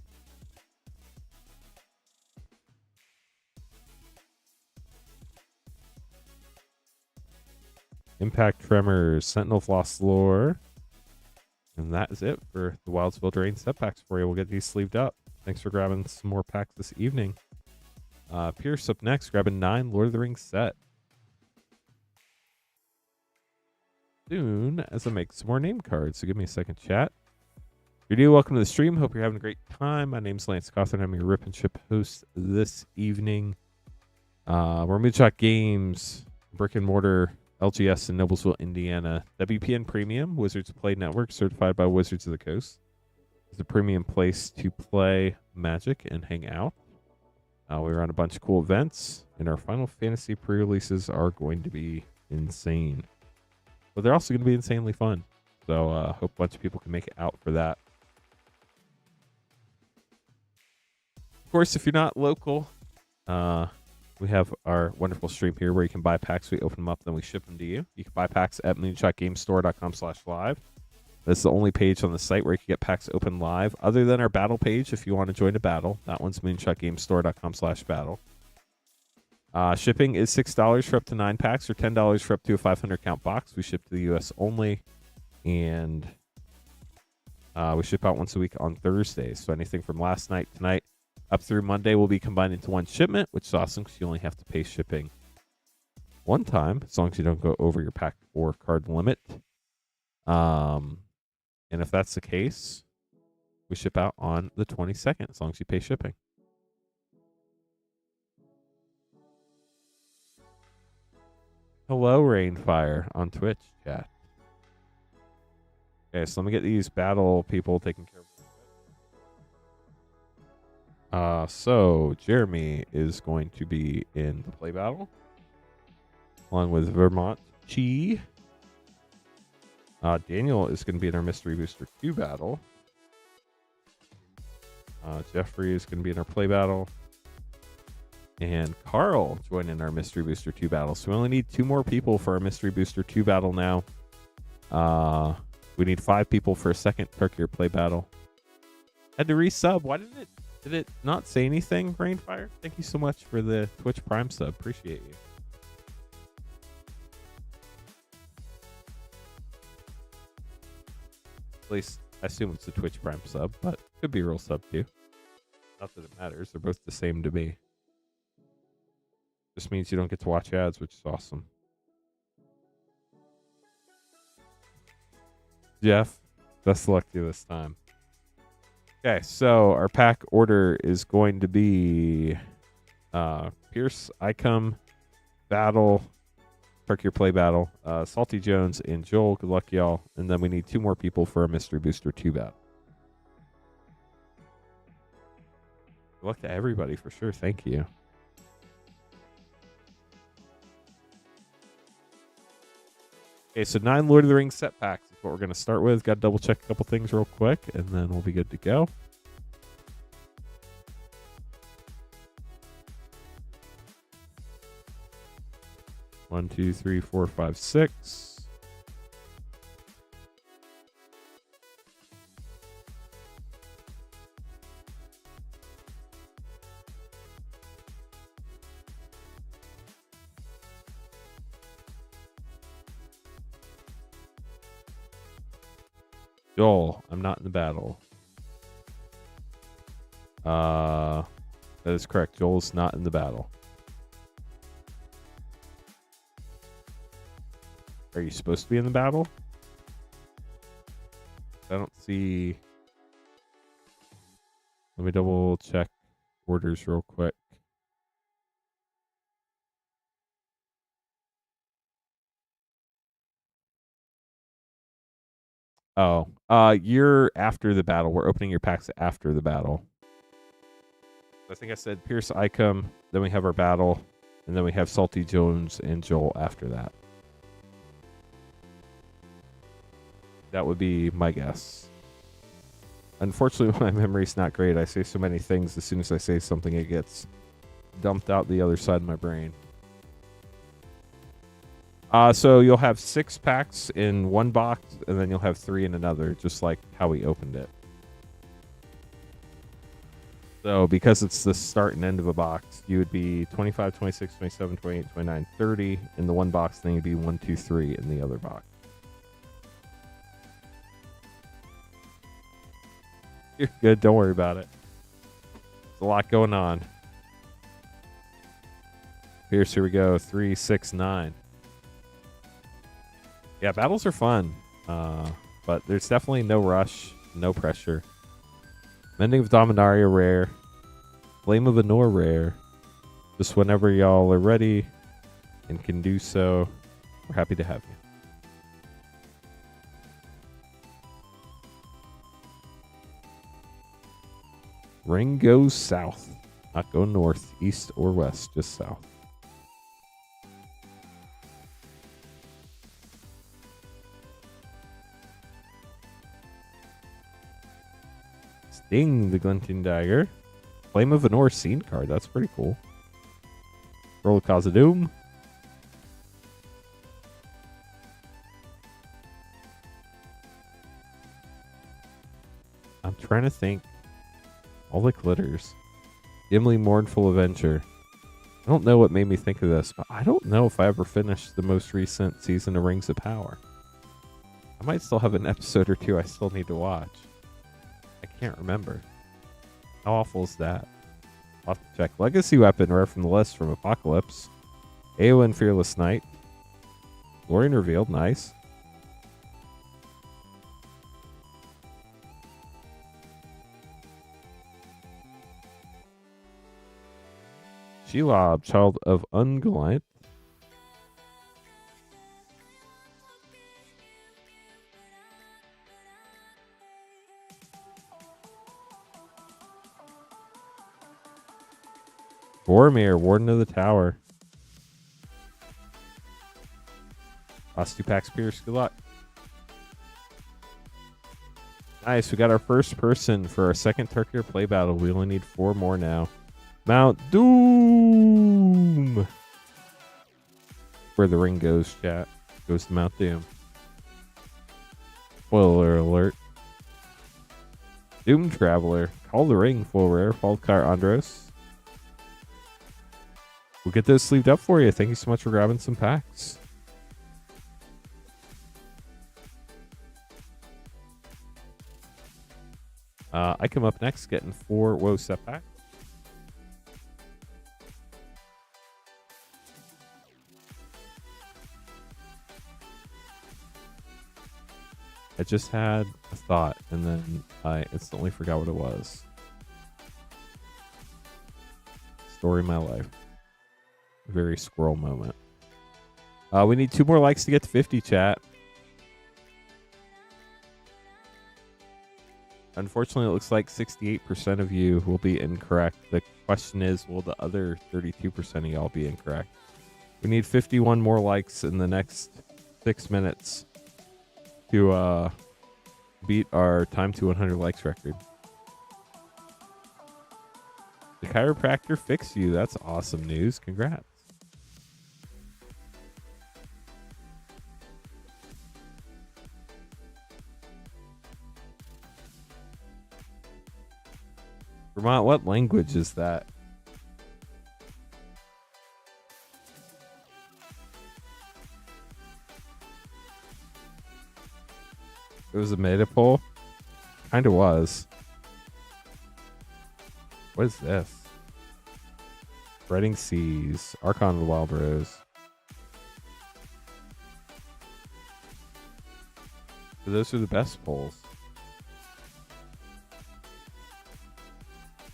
Impact Tremors, Sentinel of Lost Lore. And that is it for the Wildsville Drain set packs for you. We'll get these sleeved up. Thanks for grabbing some more packs this evening. Pierce up next, grabbing 9 Lord of the Rings set. Soon as I make some more name cards. So give me a second, chat. If you're new, welcome to the stream. Hope you're having a great time. My name's Lance Cawthon. I'm your Rip and Ship host this evening. We're Moonshot Games, brick and mortar, LGS in Noblesville, Indiana. WPN Premium, Wizards Play Network, certified by Wizards of the Coast. It's a premium place to play Magic and hang out. We run a bunch of cool events, and our Final Fantasy pre-releases are going to be insane. But they're also going to be insanely fun. So hope a bunch of people can make it out for that. Of course, if you're not local, we have our wonderful stream here where you can buy packs. We open them up, then we ship them to you. You can buy packs at moonshotgamestore.com/live. That's the only page on the site where you can get packs open live, other than our battle page if you want to join a battle. That one's moonshotgamestore.com/battle. Shipping is $6 for up to 9 packs or $10 for up to a 500 count box. We ship to the U.S. only, and we ship out once a week on Thursdays. So anything from last night, tonight, up through Monday will be combined into one shipment, which is awesome because you only have to pay shipping one time, as long as you don't go over your pack or card limit. And if that's the case, we ship out on the 22nd, as long as you pay shipping. Hello, Rainfire on Twitch chat. Okay, so let me get these battle people taken care of. So Jeremy is going to be in the play battle, along with Vermont Chi. Daniel is going to be in our Mystery Booster 2 battle. Jeffrey is going to be in our play battle. And Carl joined in our Mystery Booster 2 battle. So we only need 2 more people for our Mystery Booster 2 battle now. We need 5 people for a second Turkey play battle. Had to resub. Why did it not say anything, Rainfire? Thank you so much for the Twitch Prime sub. Appreciate you. At least I assume it's a Twitch Prime sub, but could be a real sub too. Not that it matters. They're both the same to me. Just means you don't get to watch ads, which is awesome. Jeff, best of luck to you this time. Okay, so our pack order is going to be Pierce, Icum, Battle, Turkey Play Battle, Salty Jones, and Joel. Good luck, y'all. And then we need 2 more people for a Mystery Booster 2 battle. Good luck to everybody for sure. Thank you. Okay, so 9 Lord of the Rings set packs is what we're going to start with. Got to double check a couple things real quick, and then we'll be good to go. One, two, three, four, five, six. Joel, I'm not in the battle. That is correct. Joel's not in the battle. Are you supposed to be in the battle? I don't see. Let me double check orders real quick. Oh, you're after the battle. We're opening your packs after the battle. I think I said Pierce Icum, then we have our battle, and then we have Salty Jones and Joel after that. That would be my guess. Unfortunately, my memory's not great. I say so many things. As soon as I say something, it gets dumped out the other side of my brain. So you'll have 6 packs in one box, and then you'll have 3 in another, just like how we opened it. So because it's the start and end of a box, you would be 25, 26, 27, 28, 29, 30 in the one box, then you'd be 1, 2, 3 in the other box. You're good. Don't worry about it. There's a lot going on. Pierce, here we go. 3, 6, 9. Yeah, battles are fun, but there's definitely no rush, no pressure. Mending of Dominaria rare. Flame of Anor rare. Just whenever y'all are ready and can do so, we're happy to have you. Ring goes south. Not go north, east, or west, just south. Sting the Glinting Dagger. Flame of Anor scene card. That's pretty cool. Roll of Khazad-dûm. I'm trying to think. All the glitters. Gimli Mournful Avenger. I don't know what made me think of this, but I don't know if I ever finished the most recent season of Rings of Power. I might still have an episode or two I still need to watch. I can't remember. How awful is that? I'll have to check. Legacy Weapon, rare from the list from Apocalypse. Eowyn Fearless Knight. Glorian Revealed, nice. Shelob, Child of Ungoliath. Boromir, Warden of the Tower. Last 2 packs, Pierce. Good luck. Nice. We got our first person for our second Turkey play battle. We only need 4 more now. Mount Doom. Where the ring goes, chat. Goes to Mount Doom. Spoiler alert. Doom Traveler. Call the Ring. Full rare. Falkar Andros. We'll get those sleeved up for you. Thank you so much for grabbing some packs. I come up next getting 4 WoW set packs. I just had a thought, and then I instantly forgot what it was. Story of my life. Very squirrel moment. We need 2 more likes to get to 50, chat. Unfortunately, it looks like 68% of you will be incorrect. The question is, will the other 32% of y'all be incorrect? We need 51 more likes in the next 6 minutes to beat our time to 100 likes record. The chiropractor fixed you. That's awesome news. Congrats. Vermont, what language is that? It was a meta poll? Kinda was. What is this? Spreading Seas. Archon of the Wild Rose. So those are the best polls.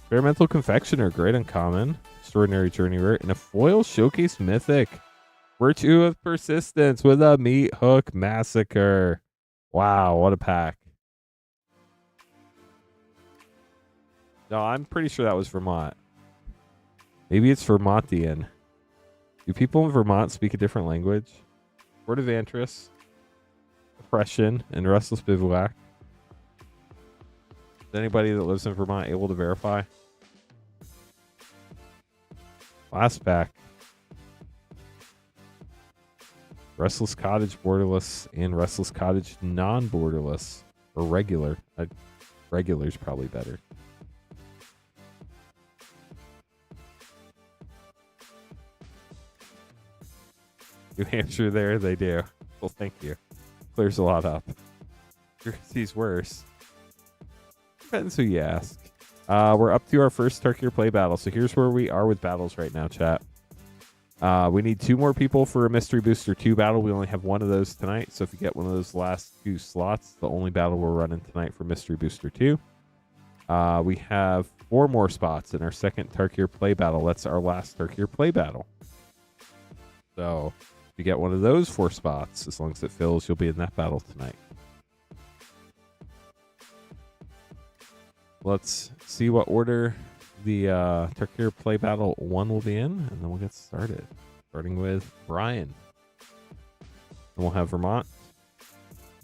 Experimental Confectioner, great uncommon. Extraordinary Journey rare. And a foil showcase mythic. Virtue of Persistence with a Meat Hook Massacre. Wow, what a pack. No, I'm pretty sure that was Vermont. Maybe it's Vermontian. Do people in Vermont speak a different language? Word of Antris, Oppression, and Restless Bivouac. Is anybody that lives in Vermont able to verify? Last pack. Restless Cottage borderless and Restless Cottage non-borderless. Or regular. Regular's probably better. New Hampshire there, they do. Well, thank you. Clears a lot up. Jersey's worse. Depends who you ask. We're up to our first Turkey or Play battle. So here's where we are with battles right now, chat. We need 2 more people for a Mystery Booster 2 battle. We only have 1 of those tonight. So if you get one of those last 2 slots, the only battle we're running tonight for Mystery Booster 2. We have 4 more spots in our second Turkey or Play battle. That's our last Turkey or Play battle. So if you get one of those 4 spots, as long as it fills, you'll be in that battle tonight. Let's see what order the Turkey or Play battle 1 will be in, and then we'll get started. Starting with Brian. And we'll have Vermont,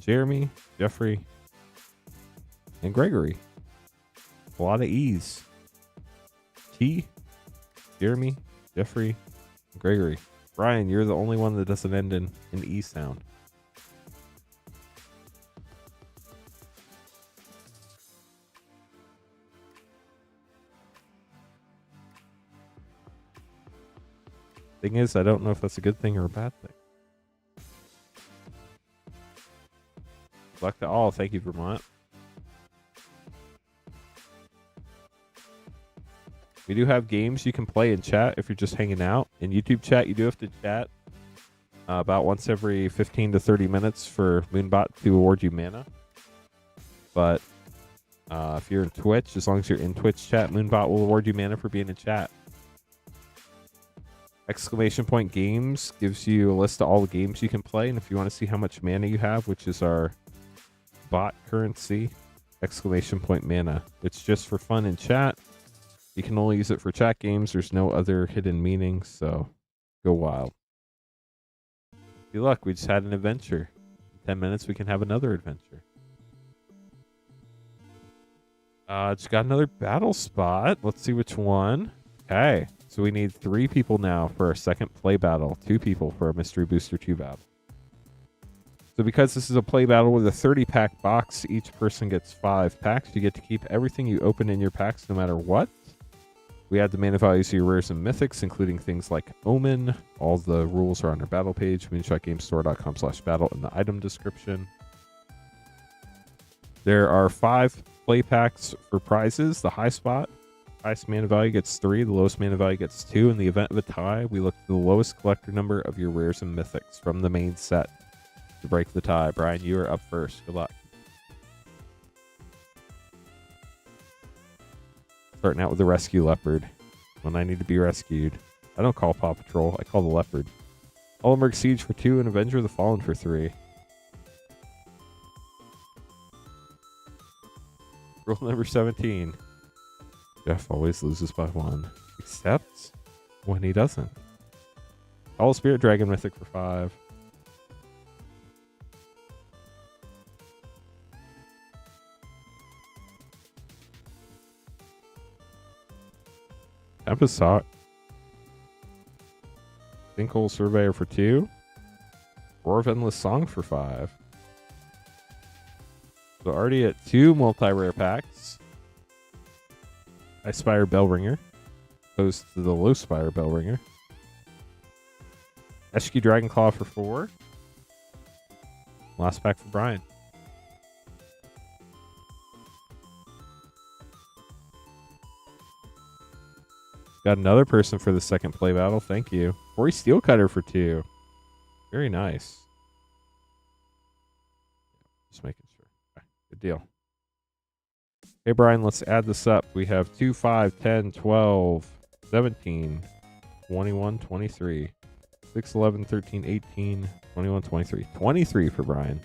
Jeremy, Jeffrey, and Gregory. A lot of E's. T, Jeremy, Jeffrey, and Gregory. Brian, you're the only one that doesn't end in an E sound. Thing is, I don't know if that's a good thing or a bad thing. Good luck to all. Thank you, Vermont. We do have games you can play in chat if you're just hanging out. In YouTube chat, you do have to chat about once every 15 to 30 minutes for Moonbot to award you mana. But if you're in Twitch, as long as you're in Twitch chat, Moonbot will award you mana for being in chat. Exclamation point games gives you a list of all the games you can play, and if you want to see how much mana you have, which is our bot currency, exclamation point mana. It's just for fun in chat. You can only use it for chat games. There's no other hidden meanings, so go wild. Good luck. We just had an adventure. In 10 minutes, we can have another adventure. Just got another battle spot. Let's see which one. Okay. So we need 3 people now for our second play battle. 2 people for a Mystery Booster 2 battle. So because this is a play battle with a 30-pack box, each person gets 5 packs. You get to keep everything you open in your packs no matter what. We add the mana values to your rares and mythics, including things like Omen. All the rules are on our battle page, moonshotgamestore.com/battle in the item description. There are 5 play packs for prizes. The high spot. Highest mana value gets 3. The lowest mana value gets 2. In the event of a tie, we look to the lowest collector number of your rares and mythics from the main set to break the tie. Brian, you are up first. Good luck. Starting out with the Rescue Leopard. When I need to be rescued. I don't call Paw Patrol. I call the Leopard. Oldenburg Siege for 2 and Avenger of the Fallen for 3. Rule number 17. Jeff always loses by 1. Except when he doesn't. All Spirit Dragon Mythic for 5. Tempest Hawk. Sinkhole Surveyor for 2. Roar of Endless Song for 5. So already at 2 multi-rare packs. High Spire Bellringer. Opposed to the Low Spire Bellringer. Eshki Dragonclaw for 4. Last pack for Brian. Got another person for the second play battle. Thank you. Ori Steelcutter for 2. Very nice. Just making sure. Okay, good deal. Hey, Brian, let's add this up. We have 2, 5, 10, 12, 17, 21, 23, 6, 11, 13, 18, 21, 23. 23 for Brian.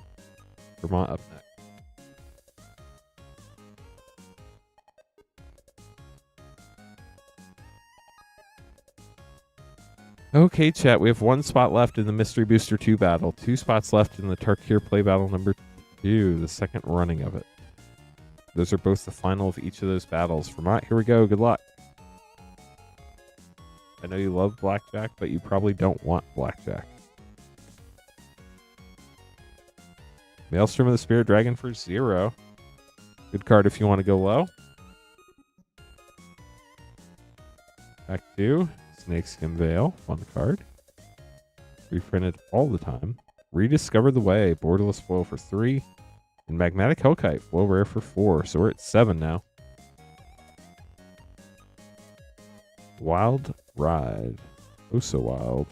Vermont up next. Okay, chat. We have one spot left in the Mystery Booster 2 battle. 2 spots left in the Tarkir Play Battle number 2, the second running of it. Those are both the final of each of those battles. Vermont, here we go. Good luck. I know you love blackjack, but you probably don't want blackjack. Maelstrom of the Spirit Dragon for 0. Good card if you want to go low. Back 2. Snakeskin Veil, 1 card. Reprinted all the time. Rediscover the Way, Borderless Foil for 3. And Magmatic Hellkite, Foil Rare for 4. So we're at 7 now. Wild Ride. Oh, so wild.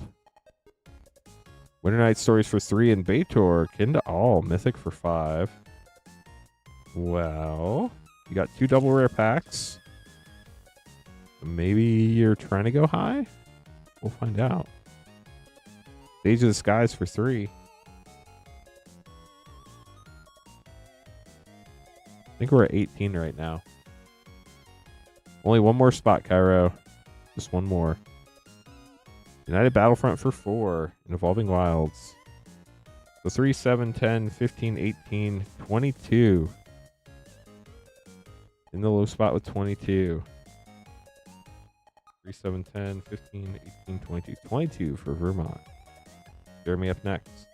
Winter Night Stories for 3. And Baitor, Kin to All, Mythic for 5. Well, you got 2 double rare packs. Maybe you're trying to go high? We'll find out. Stage of the Skies for 3. I think we're at 18 right now. Only one more spot, Cairo. Just one more. United Battlefront for 4. And Evolving Wilds. So 3, 7, 10, 15, 18, 22. In the low spot with 22. 3, 7, 10, 15, 18, 22. 22 for Vermont. Jeremy up next.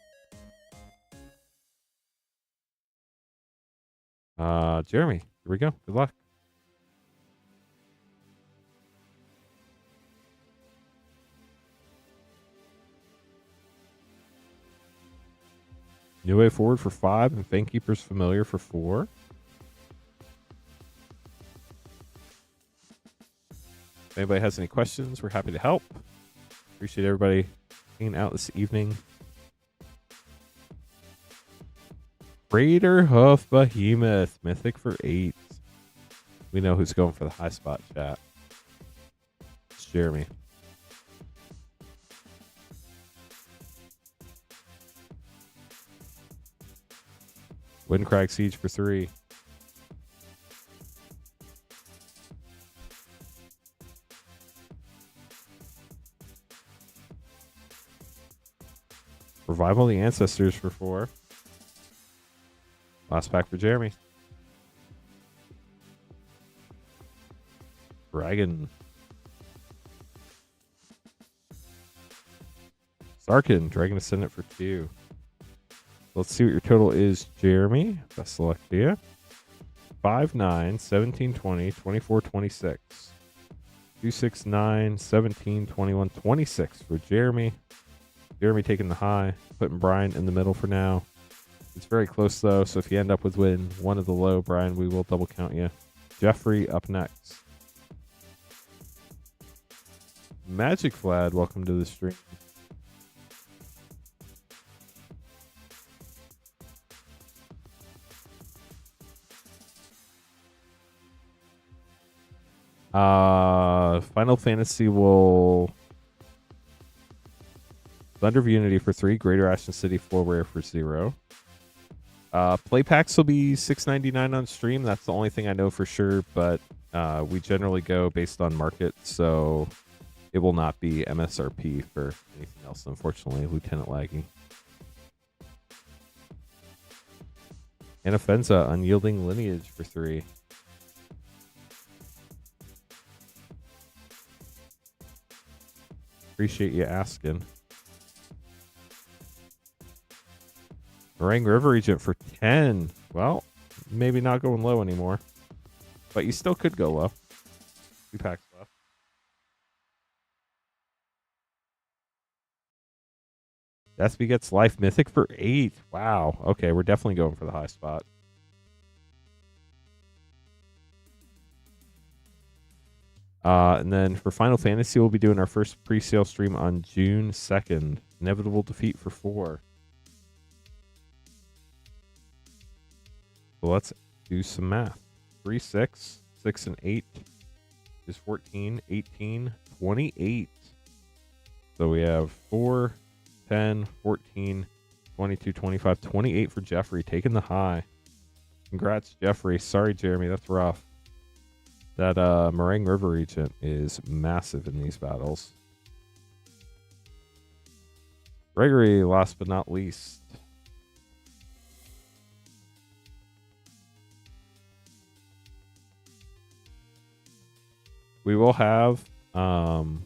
Jeremy, here we go. Good luck. New Way Forward for 5 and Fanekeeper's Familiar for 4. If anybody has any questions, we're happy to help. Appreciate everybody hanging out this evening. Raider Hoof Behemoth, Mythic for 8. We know who's going for the high spot, chat. It's Jeremy. Windcrag Siege for 3. Revival of the Ancestors for 4. Last pack for Jeremy. Dragon. Sarkin, Dragon Ascendant for 2. Let's see what your total is, Jeremy. Best of luck to you. 5, 9, 17, 20, 24, 26. 2, 6, 9, 17, 21, 26 for Jeremy. Jeremy taking the high, putting Brian in the middle for now. It's very close, though, so if you end up with win one of the low, Brian, we will double count you. Jeffrey up next. Magic Vlad, welcome to the stream. Final Fantasy will... Thunder of Unity for 3. Greater Ashen City 4 rare for 0. Play packs will be $6.99 on stream. That's the only thing I know for sure, but we generally go based on market, so it will not be MSRP for anything else, unfortunately, Lieutenant Laggy. Anafenza, Unyielding Lineage for 3. Appreciate you asking. Meringue River Regent for 10. Well, maybe not going low anymore. But you still could go low. 2 packs left. Death Begets Life Mythic for 8. Wow. Okay, we're definitely going for the high spot. And then for Final Fantasy, we'll be doing our first pre-sale stream on June 2nd. Inevitable Defeat for 4. So let's do some math. 3, 6, 6, and 8 is 14, 18, 28. So we have 4, 10, 14, 22, 25, 28 for Jeffrey, taking the high. Congrats, Jeffrey. Sorry, Jeremy, that's rough. That Meringue River Regent is massive in these battles. Gregory, last but not least. We will have, I've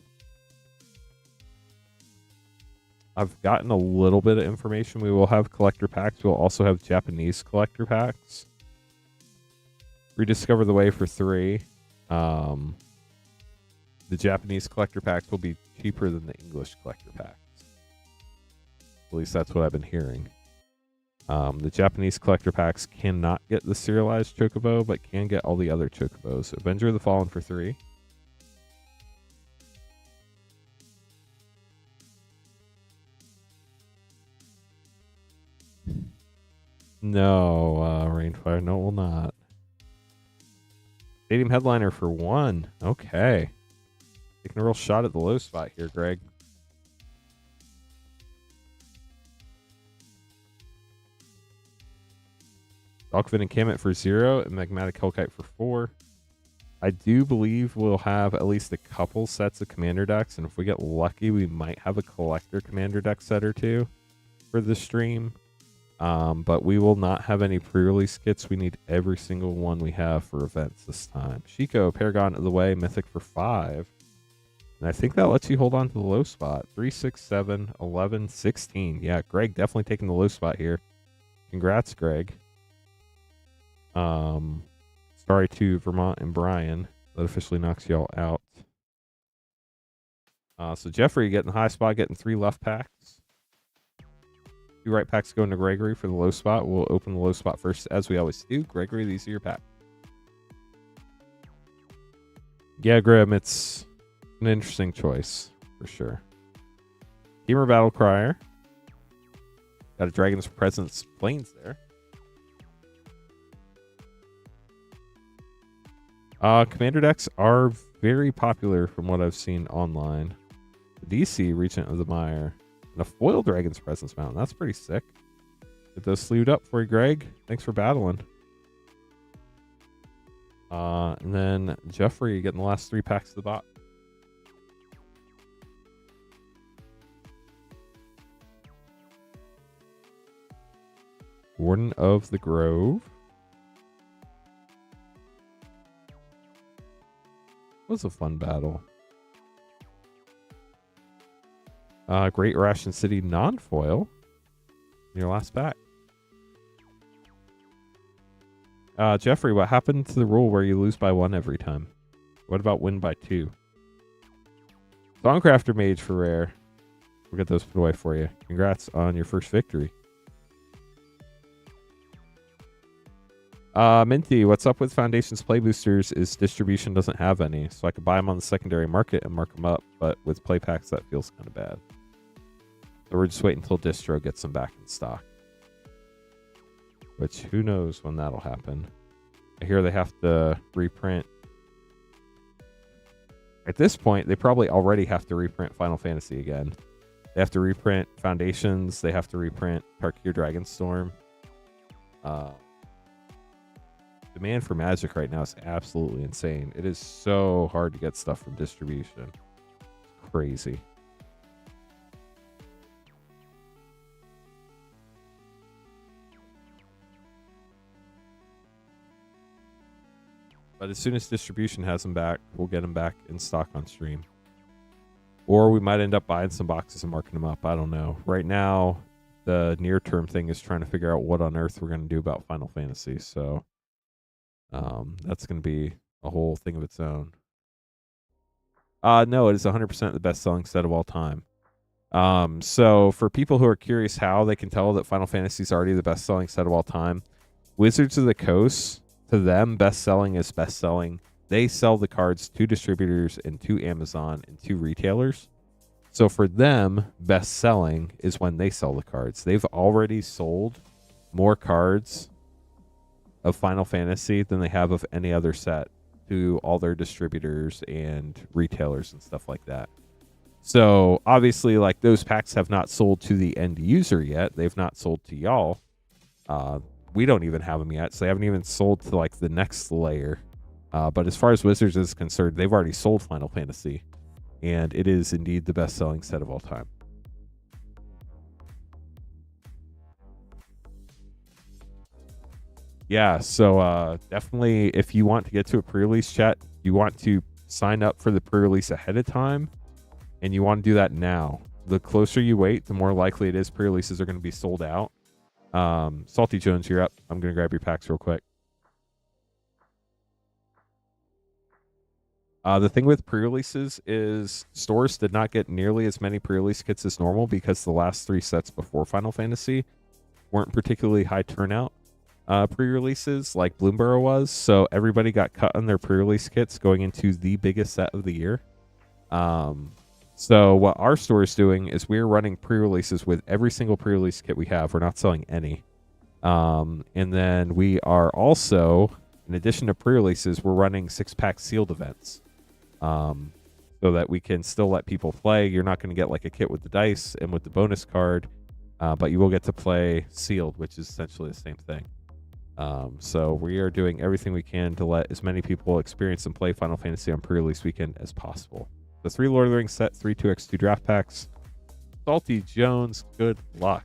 gotten a little bit of information. We will have collector packs. We'll also have Japanese collector packs. Rediscover the Way for 3. The Japanese collector packs will be cheaper than the English collector packs. At least that's what I've been hearing. The Japanese collector packs cannot get the serialized Chocobo, but can get all the other Chocobos. Avenger of the Fallen for 3. No, Rainfire. No, it will not. Stadium Headliner for 1. Okay. Taking a real shot at the low spot here, Greg. Alkvin and Kamet for 0, and Magmatic Hellkite for 4. I do believe we'll have at least a couple sets of commander decks, and if we get lucky, we might have a collector commander deck set or 2 for the stream. But we will not have any pre-release kits. We need every single one we have for events this time. Shiko, Paragon of the Way, Mythic for 5. And I think that lets you hold on to the low spot. 3, 6, 7, 11, 16. Yeah, Greg definitely taking the low spot here. Congrats, Greg. Sorry to Vermont and Brian. That officially knocks y'all out. So Jeffrey getting the high spot, getting 3 left packs. 2 right packs going to Gregory for the low spot. We'll open the low spot first, as we always do. Gregory, these are your packs. Yeah, Grim, it's an interesting choice, for sure. Gamer Battle Crier. Got a Dragon's Presence Plains there. Commander decks are very popular from what I've seen online. The DC, Regent of the Mire. And a foil Dragon's Presence Mountain. That's pretty sick. Get those sleeved up for you, Greg. Thanks for battling. And then Jeffrey getting the last 3 packs of the bot. Warden of the Grove. Was a fun battle. Great Ration City non-foil. Your last pack. Jeffrey, what happened to the rule where you lose by 1 every time? What about win by 2? Songcrafter Mage for rare. We'll get those put away for you. Congrats on your first victory. Minty, what's up with Foundation's play boosters is distribution doesn't have any, so I could buy them on the secondary market and mark them up, but with play packs that feels kind of bad. So we're just waiting until distro gets them back in stock. Which, who knows when that'll happen. I hear they have to reprint. At this point, they probably already have to reprint Final Fantasy again. They have to reprint Foundations. They have to reprint Tarkir Dragonstorm. Demand for Magic right now is absolutely insane. It is so hard to get stuff from distribution. It's crazy. But as soon as distribution has them back, we'll get them back in stock on stream. Or we might end up buying some boxes and marking them up. I don't know. Right now, the near-term thing is trying to figure out what on earth we're going to do about Final Fantasy. So that's going to be a whole thing of its own. No, it is 100% the best-selling set of all time. So for people who are curious how they can tell that Final Fantasy is already the best-selling set of all time, Wizards of the Coast, to them, best-selling is best-selling. They sell the cards to distributors and to Amazon and to retailers. So for them, best-selling is when they sell the cards. They've already sold more cards of Final Fantasy than they have of any other set to all their distributors and retailers and stuff like that. So obviously, like, those packs have not sold to the end user yet. They've not sold to y'all. We don't even have them yet, so they haven't even sold to like the next layer. But as far as Wizards is concerned, they've already sold Final Fantasy, and it is indeed the best-selling set of all time. Yeah, so definitely, if you want to get to a pre-release chat, you want to sign up for the pre-release ahead of time, and you want to do that now. The closer you wait, the more likely it is pre-releases are going to be sold out. Salty Jones, you're up. I'm going to grab your packs real quick. The thing with pre-releases is stores did not get nearly as many pre-release kits as normal because the last 3 sets before Final Fantasy weren't particularly high turnout pre-releases like Bloomborough was. So everybody got cut on their pre-release kits going into the biggest set of the year. So what our store is doing is we're running pre-releases with every single pre-release kit we have. We're not selling any. And then we are also, in addition to pre-releases, we're running 6-pack sealed events. So that we can still let people play. You're not going to get like a kit with the dice and with the bonus card, but you will get to play sealed, which is essentially the same thing. So we are doing everything we can to let as many people experience and play Final Fantasy on pre-release weekend as possible. The 3 Lord of the Rings set, 3 2x2 draft packs. Salty Jones, good luck.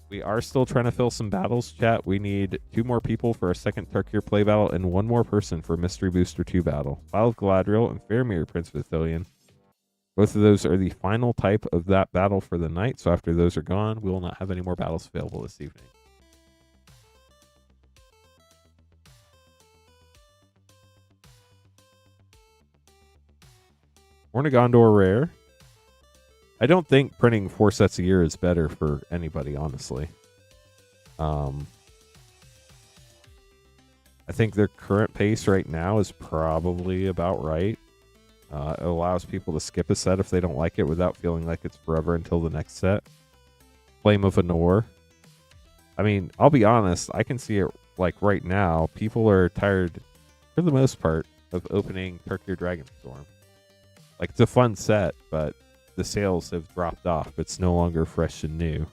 We are still trying to fill some battles, chat. We need 2 more people for a second Tarkir play battle and 1 more person for Mystery Booster 2 battle. Vial of Galadriel and Faramir Prince of Ithilien. Both of those are the final type of that battle for the night, so after those are gone, we will not have any more battles available this evening. Horn of Gondor rare. I don't think printing 4 sets a year is better for anybody, honestly. I think their current pace right now is probably about right. It allows people to skip a set if they don't like it without feeling like it's forever until the next set. Flame of Anor. I mean, I'll be honest, I can see it like right now. People are tired, for the most part, of opening Tarkir Dragonstorm. Like, it's a fun set, but the sales have dropped off. It's no longer fresh and new.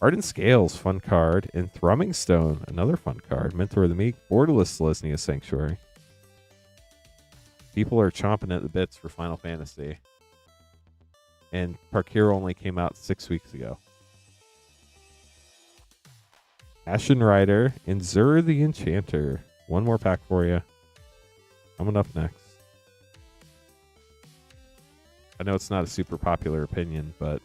Ardent Scales, fun card. And Thrumming Stone, another fun card. Mentor of the Meek, Borderless Selesnya Sanctuary. People are chomping at the bits for Final Fantasy. And Tarkir only came out 6 weeks ago. Ashen Rider and Zur the Enchanter. 1 more pack for you. Coming up next. I know it's not a super popular opinion, but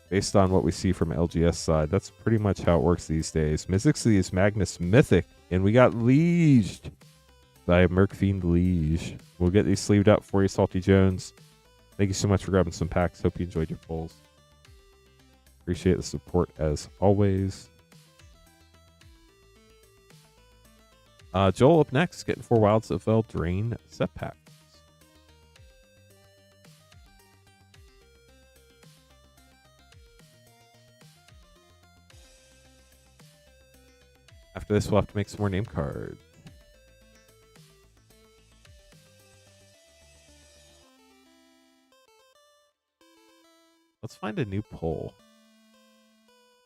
based on what we see from LGS side, that's pretty much how it works these days. Mythically is Magnus Mythic, and we got Lieged by Mercfiend Liege. We'll get these sleeved up for you, Salty Jones. Thank you so much for grabbing some packs. Hope you enjoyed your pulls. Appreciate the support as always. Joel up next, getting 4 Wilds of Eldraine set pack. After this, we'll have to make some more name cards. Let's find a new poll.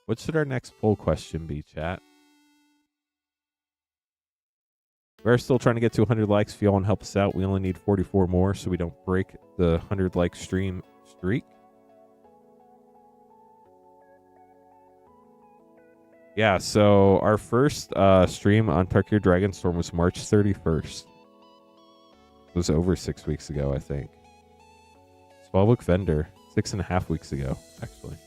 What should our next poll question be, chat? We're still trying to get to 100 likes. If you all want to help us out, we only need 44 more so we don't break the 100 like stream streak. Yeah, so our first stream on Tarkir Dragonstorm was March 31st. It was over 6 weeks ago, I think. Spellbook Vendor, 6.5 weeks ago, actually.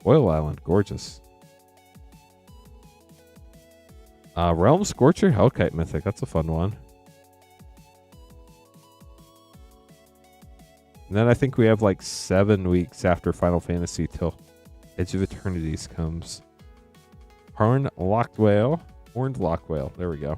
Oil Island, gorgeous. Realm Scorcher, Hellkite Mythic, that's a fun one. And then I think we have like 7 weeks after Final Fantasy till Edge of Eternities comes. Horned Lockwhale. There we go.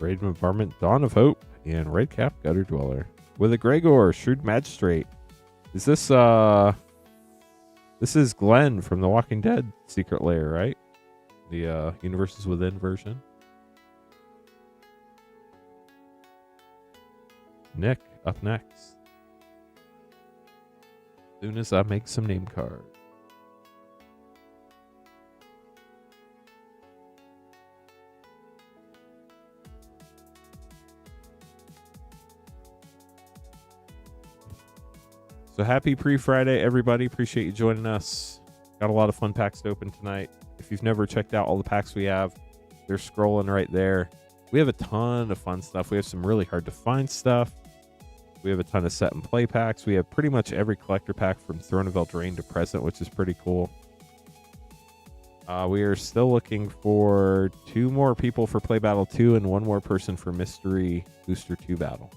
Raid Bombardment, Dawn of Hope, And Redcap Gutter Dweller. With a Gregor, Shrewd Magistrate. Is this, this is Glenn from The Walking Dead Secret Lair, right? The Universes Within version. Nick, up next. Soon as I make some name cards. So happy pre-Friday, everybody. Appreciate you joining us. Got a lot of fun packs to open tonight. If you've never checked out all the packs we have, they're scrolling right there. We have a ton of fun stuff. We have some really hard to find stuff. We have a ton of set and play packs. We have pretty much every collector pack from Throne of Eldraine to present, which is pretty cool. We are still looking for 2 more people for Play Battle 2 and 1 more person for Mystery Booster 2 Battle.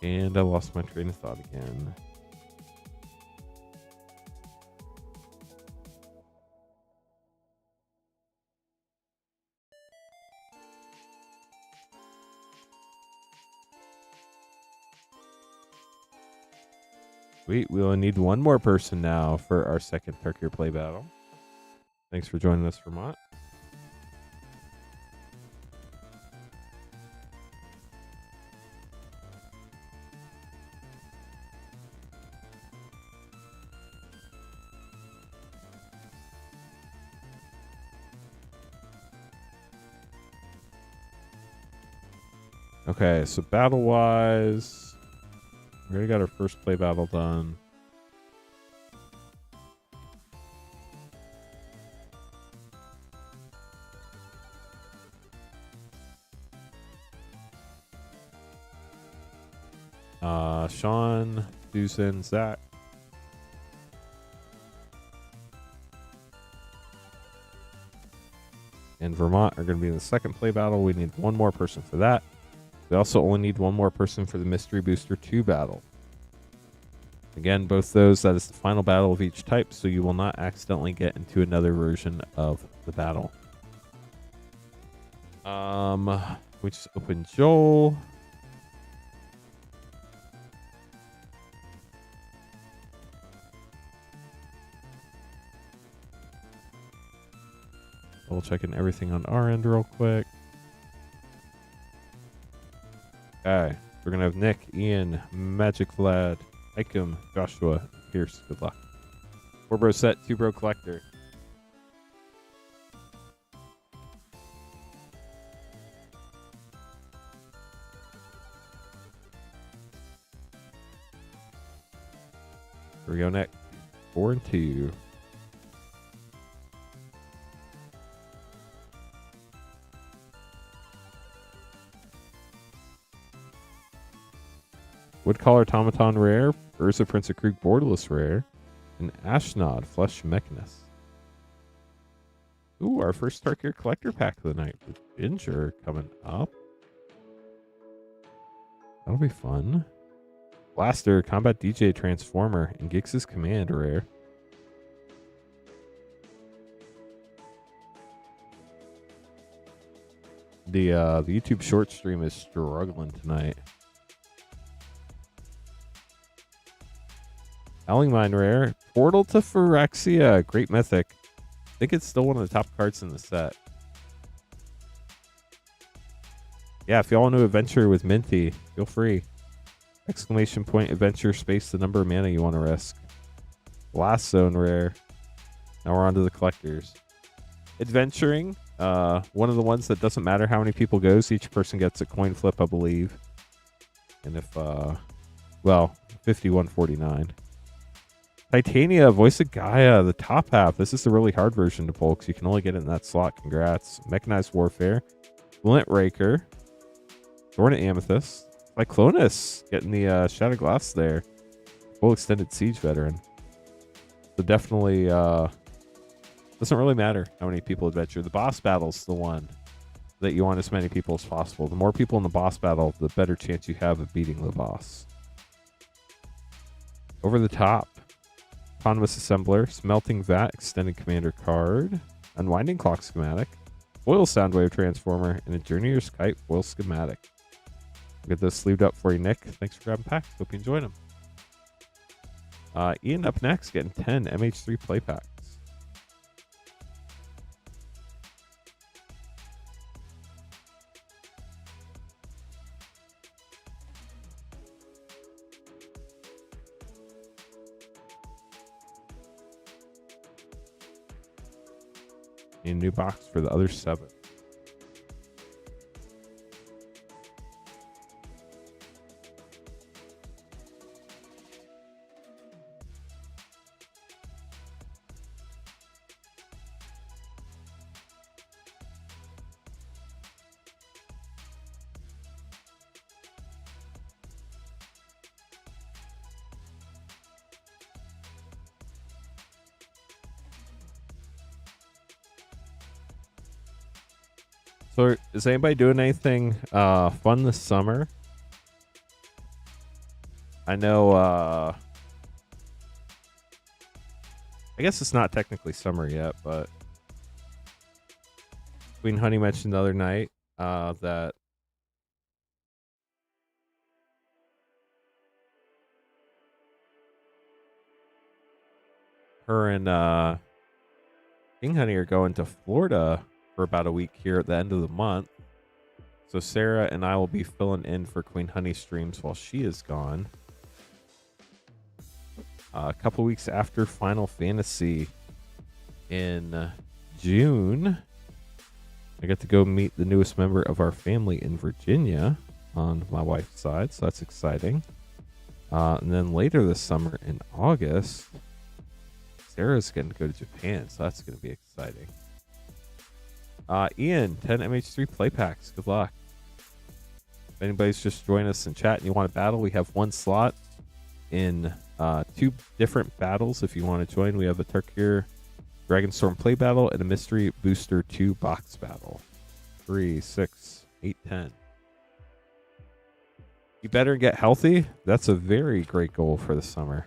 And I lost my train of thought again. Sweet, we only need 1 more person now for our second Tarkir Play Battle. Thanks for joining us, Vermont. Okay, so battle-wise, we already got our first play battle done. Sean, Susan, Zach. And Vermont are going to be in the second play battle. We need 1 more person for that. We also only need 1 more person for the Mystery Booster 2 battle. Again, both those, that is the final battle of each type, so you will not accidentally get into another version of the battle. We just opened Joel. Double checking everything on our end real quick. Okay, we're going to have Nick, Ian, Magic Vlad, Ikem, Joshua, Pierce. Good luck. 4 bro set, 2 bro collector. Here we go, Nick. 4 and 2. Woodcaller Automaton rare, Urza Prince of Krug borderless rare, and Ashnod Flesh Mechanist. Ooh, our first Tarkir collector pack of the night with Ginger coming up. That'll be fun. Blaster, Combat DJ Transformer, and Gix's Command rare. The YouTube short stream is struggling tonight. Howling Mine rare. Portal to Phyrexia. Great mythic. I think it's still one of the top cards in the set. Yeah, if y'all want to adventure with Minty, feel free. Exclamation point adventure space the number of mana you want to risk. Blast Zone rare. Now we're on to the collectors. Adventuring. One of the ones that doesn't matter how many people goes. Each person gets a coin flip, I believe. And if, well, 51.49. Titania, Voice of Gaia, the top half. This is the really hard version to pull because you can only get it in that slot. Congrats. Mechanized Warfare. Flint Raker. Thorn Amethyst. Cyclonus getting the Shattered Glass there. Full Extended Siege Veteran. So definitely doesn't really matter how many people adventure. The boss battle's the one that you want as many people as possible. The more people in the boss battle, the better chance you have of beating the boss. Over the top. Autonomous Assembler, Smelting Vat, Extended Commander card. Unwinding Clock schematic, Foil Soundwave Transformer, and a Journeyer's Kite foil schematic. We'll get those sleeved up for you, Nick. Thanks for grabbing packs. Hope you enjoyed them. Ian up next, getting 10 MH3 play packs. A new box for the other 7. So, is anybody doing anything fun this summer? I know, I guess it's not technically summer yet, but Queen Honey mentioned the other night that her and King Honey are going to Florida for about a week here at the end of the month. So Sarah and I will be filling in for Queen Honey streams while she is gone. A couple weeks after Final Fantasy in June, I get to go meet the newest member of our family in Virginia on my wife's side, so that's exciting. And then later this summer in August, Sarah's going to go to Japan, so that's going to be exciting. Ian, 10 MH3 play packs. Good luck. If anybody's just joined us in chat and you want to battle, we have one slot in 2 different battles. If you want to join, we have a Tarkir Dragonstorm play battle and a Mystery Booster 2 box battle. 3, 6, 8, 10. You better get healthy. That's a very great goal for the summer.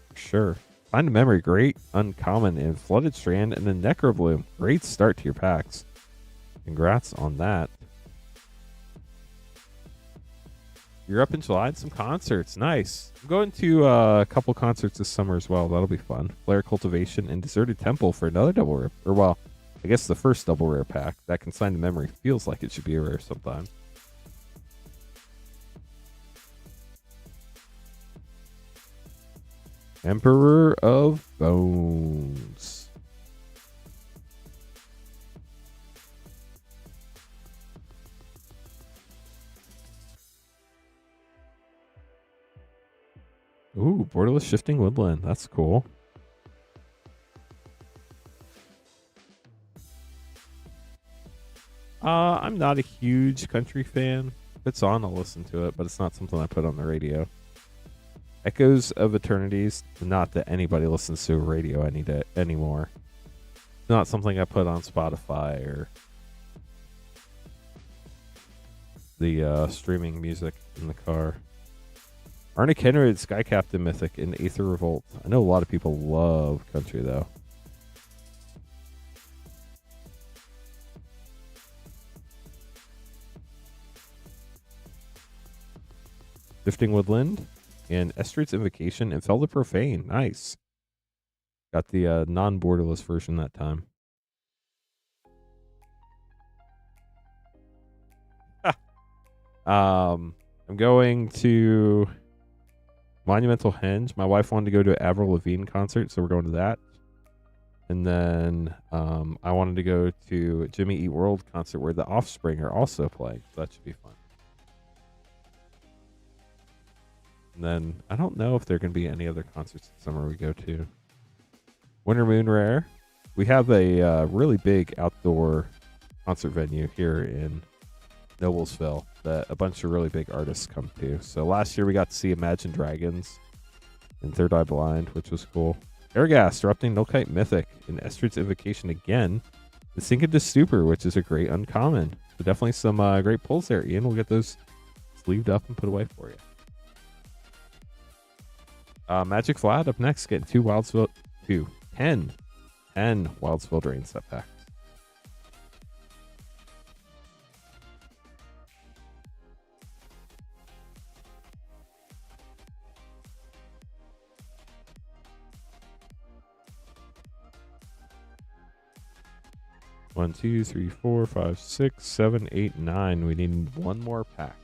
For sure. Find a Memory, great uncommon in Flooded Strand, and then Necrobloom. Great start to your packs. Congrats on that. You're up in July and some concerts. Nice. I'm going to a couple concerts this summer as well. That'll be fun. Flare Cultivation and Deserted Temple for another double rare. Or, well, I guess the first double rare pack. That Consigned to Memory feels like it should be a rare sometime. Emperor of Bones. Ooh, Borderless Shifting Woodland. That's cool. I'm not a huge country fan. If it's on, I'll listen to it, but it's not something I put on the radio. Echoes of Eternities, not that anybody listens to radio anymore. It's not something I put on Spotify or the streaming music in the car. Arna Kenred, Sky Captain Mythic, and Aether Revolt. I know a lot of people love country, though. Shifting Woodland. And Estrid's Invocation and Fell the Profane. Nice. Got the non-borderless version that time. I'm going to Monumental Henge. My wife wanted to go to an Avril Lavigne concert, so we're going to that. And then I wanted to go to a Jimmy Eat World concert where the Offspring are also playing. So that should be fun. And then I don't know if there are going to be any other concerts this summer we go to. Winter Moon Rare. We have a really big outdoor concert venue here in Noblesville that a bunch of really big artists come to. So last year we got to see Imagine Dragons and Third Eye Blind, which was cool. Airgas, Erupting Nullkite Mythic, and Estrid's Invocation again. The Sink into Stupor, which is a great uncommon. So definitely some great pulls there, Ian. We'll get those sleeved up and put away for you. Magic Vlad up next, getting 10 10 Wildsville Drain set packs. One, two, three, four, five, 6, 7, 8, 9. We need one more pack.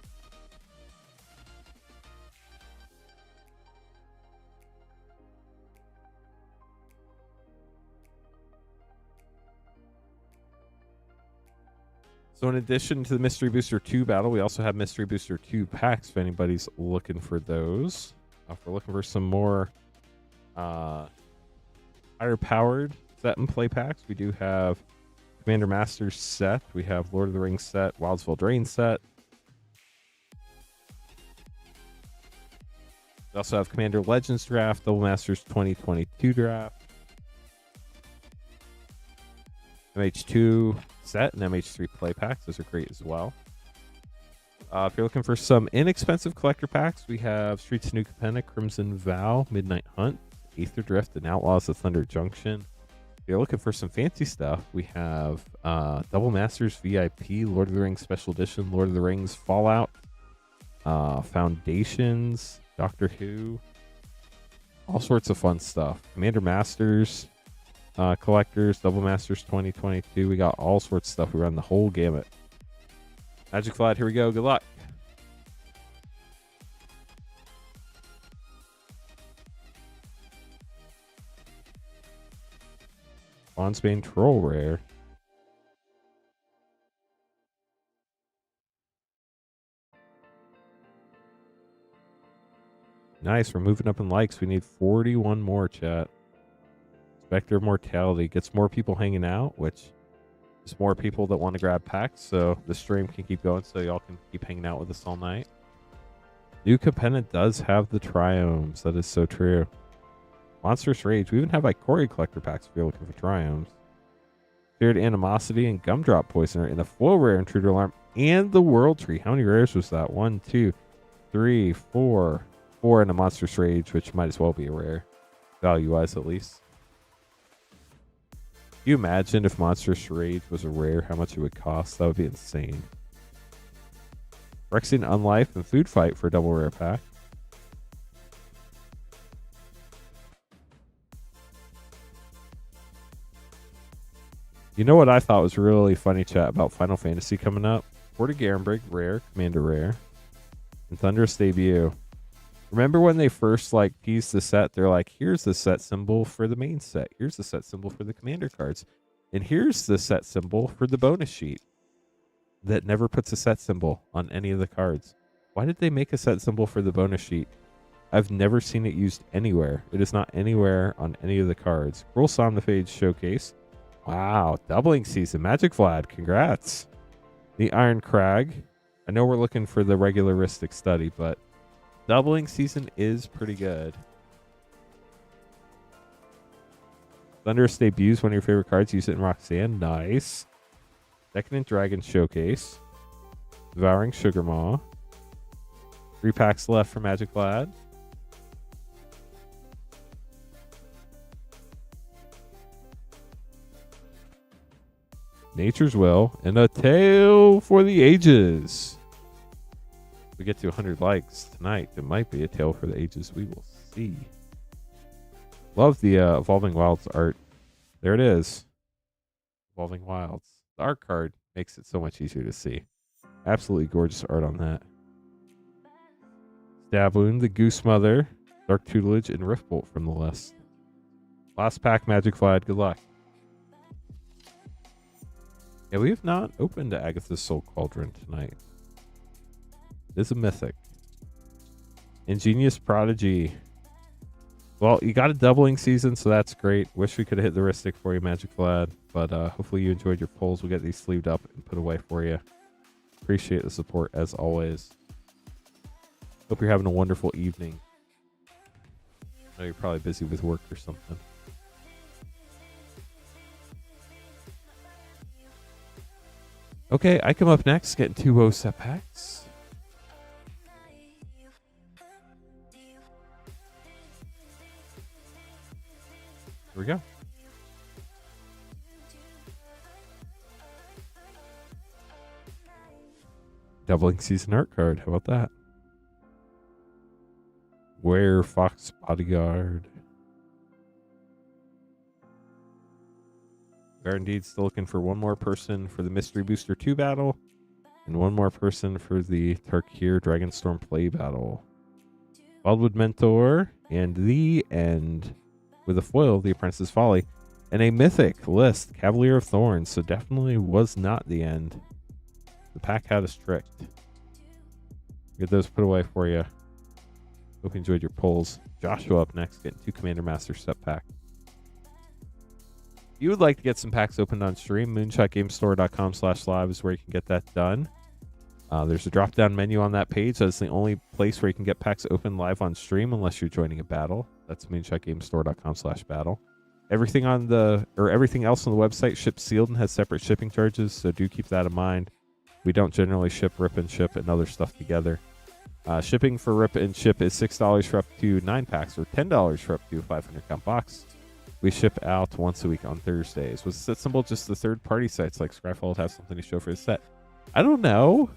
So in addition to the Mystery Booster 2 battle, we also have Mystery Booster 2 packs if anybody's looking for those. If we're looking for some more higher powered set and play packs, we do have Commander Masters set. We have Lord of the Rings set, Wildsville Drain set. We also have Commander Legends draft, Double Masters 2022 draft, MH2 set, and MH3 play packs. Those are great as well. If you're looking for some inexpensive collector packs, we have Streets of New Capenna, Crimson Vow, Midnight Hunt, Aether Drift, and Outlaws of Thunder Junction. If you're looking for some fancy stuff, we have Double Masters VIP, Lord of the Rings Special Edition, Lord of the Rings Fallout, Foundations, Doctor Who, all sorts of fun stuff. Commander Masters collectors, Double Masters 2022. We got all sorts of stuff. We run the whole gamut. Magic Vlad, here we go. Good luck. Bonsbane Troll rare. Nice. We're moving up in likes. We need 41 more, chat. Spectre of Mortality gets more people hanging out, which is more people that want to grab packs, so the stream can keep going so y'all can keep hanging out with us all night. New Capenna does have the Triomes. That is so true. Monstrous Rage. We even have Ikoria collector packs if you're looking for Triomes. Feared Animosity and Gumdrop Poisoner in the full rare Intruder Alarm and the World Tree. How many rares was that? 1, 2, 3, 4. 4 in a Monstrous Rage, which might as well be a rare, value-wise at least. Can you imagine if Monstrous Rage was a rare, how much it would cost? That would be insane. Phyrexian Unlife and Food Fight for a double rare pack. You know what I thought was really funny, chat, about Final Fantasy coming up? Port of Garenbrig, rare, Commander rare, and Thunderous Debut. Remember when they first teased the set? They're like, here's the set symbol for the main set. Here's the set symbol for the commander cards. And here's the set symbol for the bonus sheet. That never puts a set symbol on any of the cards. Why did they make a set symbol for the bonus sheet? I've never seen it used anywhere. It is not anywhere on any of the cards. Cruel Somniphage Showcase. Wow, doubling season. Magic Vlad, congrats. The Iron Crag. I know we're looking for the regularistic study, but doubling season is pretty good. Thunderous Debuts, one of your favorite cards. Use it in Roxanne. Nice. Decadent Dragon Showcase. Devouring Sugar Maw. 3 packs left for Magic Vlad. Nature's Will. And a Tale for the Ages. If we get to 100 likes tonight, it might be a Tale for the Ages. We will see. Love the Evolving Wilds art. There it is. Evolving Wilds. The art card makes it so much easier to see. Absolutely gorgeous art on that. Stab Wound, the Goose Mother, Dark Tutelage, and Riftbolt from the list. Last pack, Magic Vlad. Good luck. Yeah, we have not opened Agatha's Soul Cauldron tonight. It is a mythic. Ingenious Prodigy. Well, you got a doubling season, so that's great. Wish we could have hit the Ristic for you, Magic Vlad. But hopefully you enjoyed your pulls. We'll get these sleeved up and put away for you. Appreciate the support as always. Hope you're having a wonderful evening. I know you're probably busy with work or something. Okay, I come up next, getting 2 set packs. Here we go. Doubling season art card. How about that? Where Fox Bodyguard. We are indeed still looking for one more person for the Mystery Booster 2 battle, and one more person for the Tarkir Dragonstorm play battle. Wildwood Mentor, and the end with a foil, the Apprentice's Folly, and a mythic list, Cavalier of Thorns. So definitely was not the end. The pack had us tricked. Get those put away for you. Hope you enjoyed your pulls. Joshua up next, getting 2 Commander Master set pack. If you would like to get some packs opened on stream, moonshotgamestore.com/live is where you can get that done. There's a drop-down menu on that page. That's the only place where you can get packs open live on stream unless you're joining a battle. That's moonshotgamestore.com/battle. Everything else on the website ships sealed and has separate shipping charges, so do keep that in mind. We don't generally ship Rip and Ship and other stuff together. Shipping for Rip and Ship is $6 for up to 9 packs or $10 for up to a 500 count box. We ship out once a week on Thursdays. Was Set Symbol just the third-party sites like Scryfall have something to show for the set? I don't know.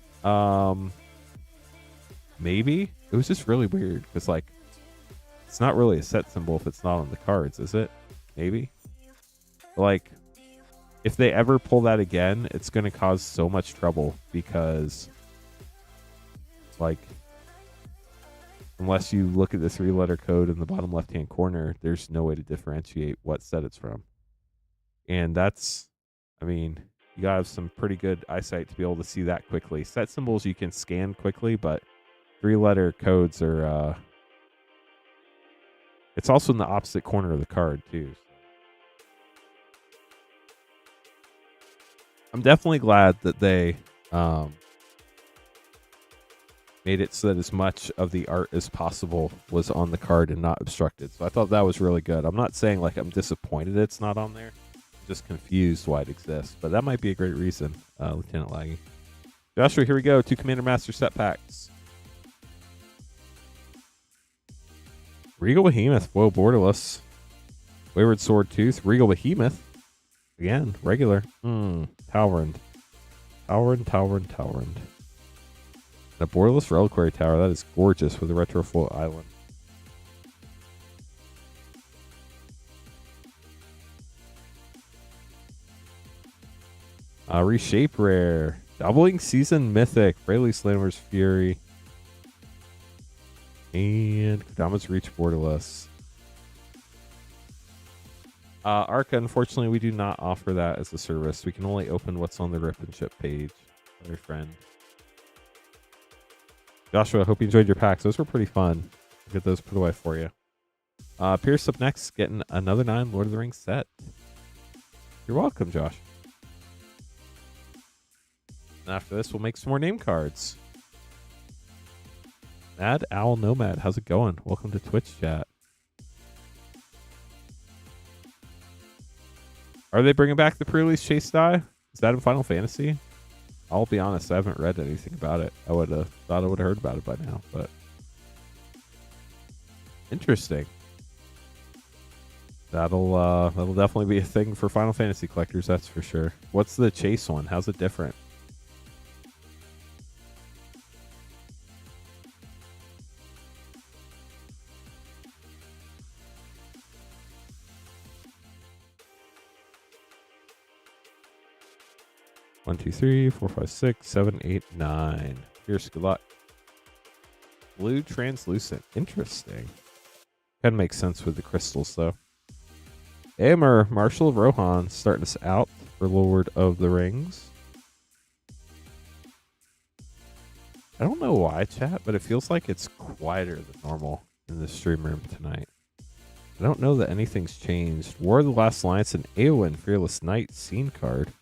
Maybe. It was just really weird because, like, it's not really a set symbol if it's not on the cards, is it? Maybe. Like, if they ever pull that again, it's going to cause so much trouble because, like, unless you look at the 3-letter code in the bottom left-hand corner, there's no way to differentiate what set it's from. And that's, I mean, you gotta have some pretty good eyesight to be able to see that quickly. Set symbols you can scan quickly, but 3-letter codes are, it's also in the opposite corner of the card, too. I'm definitely glad that they made it so that as much of the art as possible was on the card and not obstructed. So I thought that was really good. I'm not saying like I'm disappointed it's not on there. I'm just confused why it exists. But that might be a great reason, Lieutenant Laggy. Joshua, here we go. 2 Commander Master set packs. Regal Behemoth, foil borderless. Wayward Sword Tooth, Regal Behemoth. Again, regular. Talrand. A borderless reliquary tower. That is gorgeous with a retro foil island. Reshape rare. Doubling season mythic. Rayleigh Slammer's Fury. And Kodama's Reach borderless. Arca, unfortunately, we do not offer that as a service. We can only open what's on the Rip and Ship page. Sorry, friend. Joshua, I hope you enjoyed your packs. Those were pretty fun. I'll get those put away for you. Pierce up next, getting another 9 Lord of the Rings set. You're welcome, Josh. And after this, we'll make some more name cards. Mad Owl Nomad, how's it going? Welcome to Twitch chat. Are they bringing back the pre-release chase die? Is that in Final Fantasy? I'll be honest, I haven't read anything about it. I would have thought I would have heard about it by now, but interesting. That'll definitely be a thing for Final Fantasy collectors, that's for sure. What's the chase one? How's it different? One, two, three, 4, 5, 6, 7, 8, 9. Here's good luck. Blue translucent. Interesting. Kind of makes sense with the crystals, though. Aemir, Marshal of Rohan, starting us out for Lord of the Rings. I don't know why, chat, but it feels like it's quieter than normal in the stream room tonight. I don't know that anything's changed. War of the Last Alliance and Eowyn, Fearless Knight, scene card.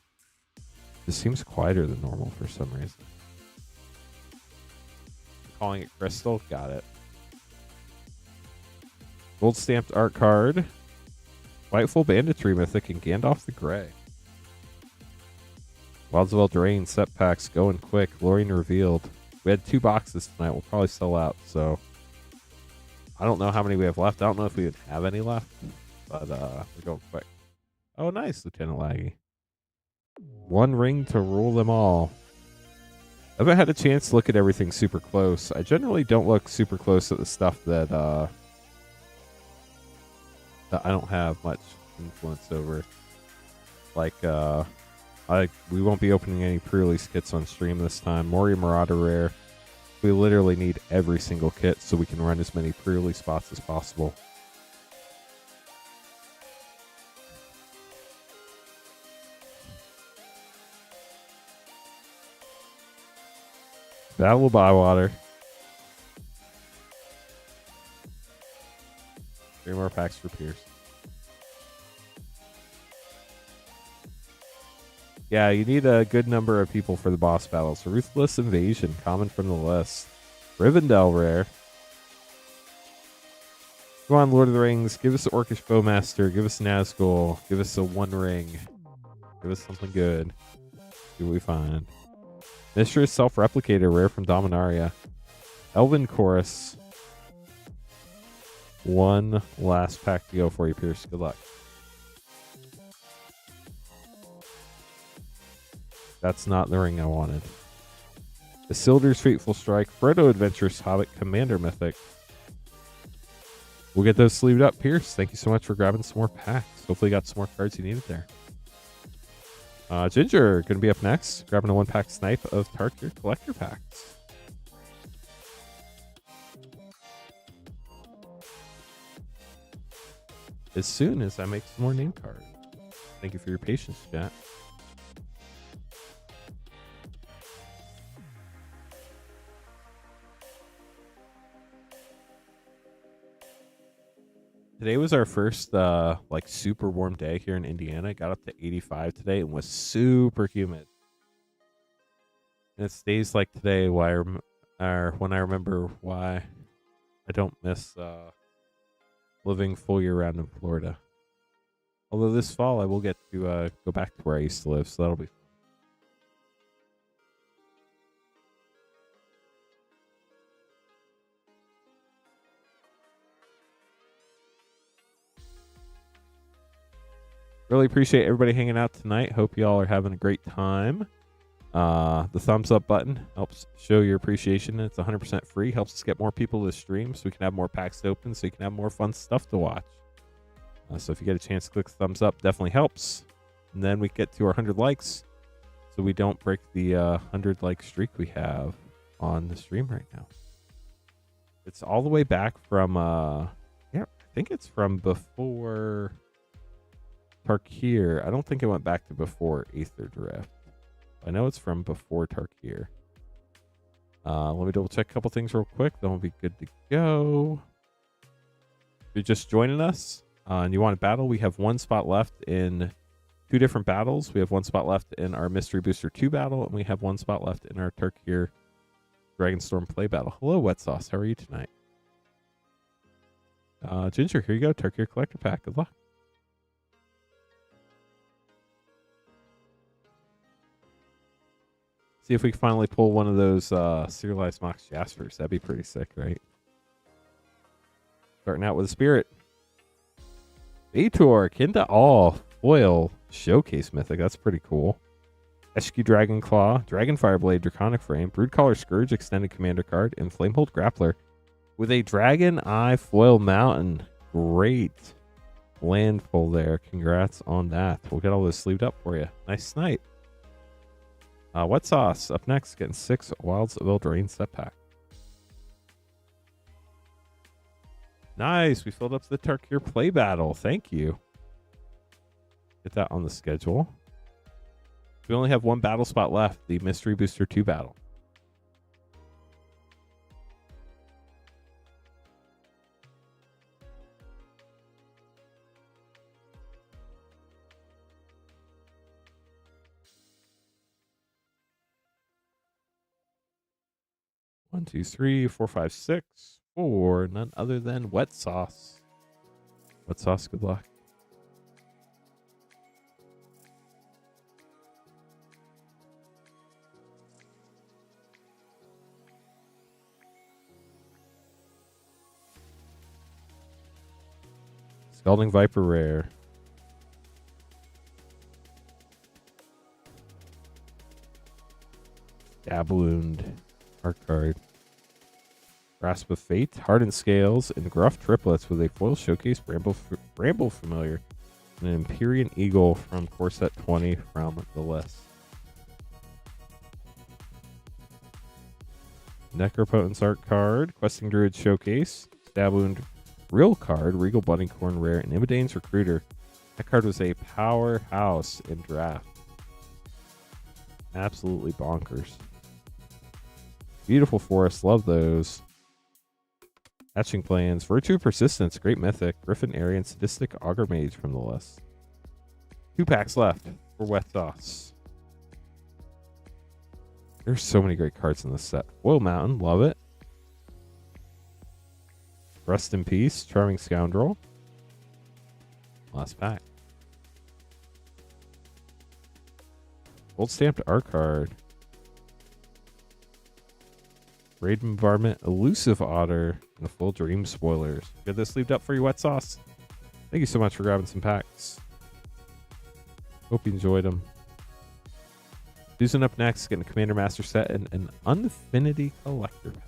This seems quieter than normal for some reason. Calling it crystal. Got it. Gold stamped art card. Whiteful Banditry Mythic and Gandalf the Grey. Wilds of Eldraine set packs going quick. Lorien revealed. We had 2 boxes tonight. We'll probably sell out. So I don't know how many we have left. I don't know if we would have any left. But we're going quick. Oh, nice, Lieutenant Laggy. 1 ring to rule them all. I haven't had a chance to look at everything super close. I generally don't look super close at the stuff that I don't have much influence over. Like, we won't be opening any pre-release kits on stream this time. Mori Marauder Rare. We literally need every single kit so we can run as many pre-release spots as possible. Battle of Bywater. 3 more packs for Pierce. Yeah, you need a good number of people for the boss battles. Ruthless Invasion, common from the list. Rivendell Rare. Come on, Lord of the Rings. Give us an Orcish Bowmaster. Give us Nazgul. Give us a One Ring. Give us something good. See what we find. Mistress Self-Replicator Rare from Dominaria. Elven Chorus. One last pack to go for you, Pierce. Good luck. That's not the ring I wanted. Isildur's Fateful Strike. Frodo Adventurous Hobbit Commander Mythic. We'll get those sleeved up, Pierce. Thank you so much for grabbing some more packs. Hopefully you got some more cards you needed there. Ginger, going to be up next. Grabbing a 1-pack snipe of Tarkir Collector Packs. As soon as I make some more name cards. Thank you for your patience, chat. Today was our first like super warm day here in Indiana. It got up to 85 today and was super humid. And it stays like today when I remember why I don't miss living full year round in Florida. Although this fall I will get to go back to where I used to live, so that'll be fun. Really appreciate everybody hanging out tonight. Hope y'all are having a great time. The thumbs up button helps show your appreciation. It's 100% free. Helps us get more people to the stream so we can have more packs to open, so you can have more fun stuff to watch. So if you get a chance to click the thumbs up, definitely helps. And then we get to our 100 likes so we don't break the 100 like streak we have on the stream right now. It's all the way back from, yeah, I think it's from before Tarkir. I don't think it went back to before Aether Drift. I know it's from before Tarkir. Let me double check a couple things real quick, then we'll be good to go. If you're just joining us and you want to battle, we have 1 spot left in 2 different battles. We have 1 spot left in our Mystery Booster 2 battle, and we have 1 spot left in our Tarkir Dragonstorm play battle. Hello, Wet Sauce. How are you tonight? Ginger, here you go. Tarkir Collector Pack. Good luck. See if we can finally pull one of those serialized Mox Jaspers. That'd be pretty sick, right? Starting out with a Spirit. Ator, Kinda All, Foil, Showcase Mythic. That's pretty cool. SQ Dragon Claw, Dragonfire Blade, Draconic Frame, Broodcaller Scourge, Extended Commander card, and Flamehold Grappler with a Dragon Eye Foil Mountain. Great landful there. Congrats on that. We'll get all those sleeved up for you. Nice snipe. Wet Sauce up next, getting 6 Wilds of Eldraine set pack. Nice. We filled up the Tarkir play battle. Thank you. Get that on the schedule. We only have 1 battle spot left, the Mystery Booster 2 battle. One, two, three, 4, 5, 6, 4. None other than Wet Sauce. Wet Sauce, good luck. Scalding Viper Rare. Dablooned. Art card. Grasp of Fate, Hardened Scales, and Gruff Triplets with a foil showcase Bramble Familiar and an Empyrean Eagle from core set 20 from the list. Necropotence art card, Questing Druid Showcase, Stabwound Real card, Regal Buddingcorn Rare, and Imidane's Recruiter. That card was a powerhouse in draft. Absolutely bonkers. Beautiful Forest, love those. Hatching Plans, Virtue of Persistence, Great Mythic, Griffin Aryan, Sadistic Augur Mage from the list. 2 packs left for Wet Sauce. There's so many great cards in this set. Foil Mountain, love it. Rest in Peace, Charming Scoundrel. Last pack. Gold stamped art card. Raid Bombardment, Elusive Otter, and the Full Dream Spoilers. Get this sleeved up for you, Wet Sauce. Thank you so much for grabbing some packs. Hope you enjoyed them. Susan up next, getting a Commander Master set and an Unfinity Collector pack.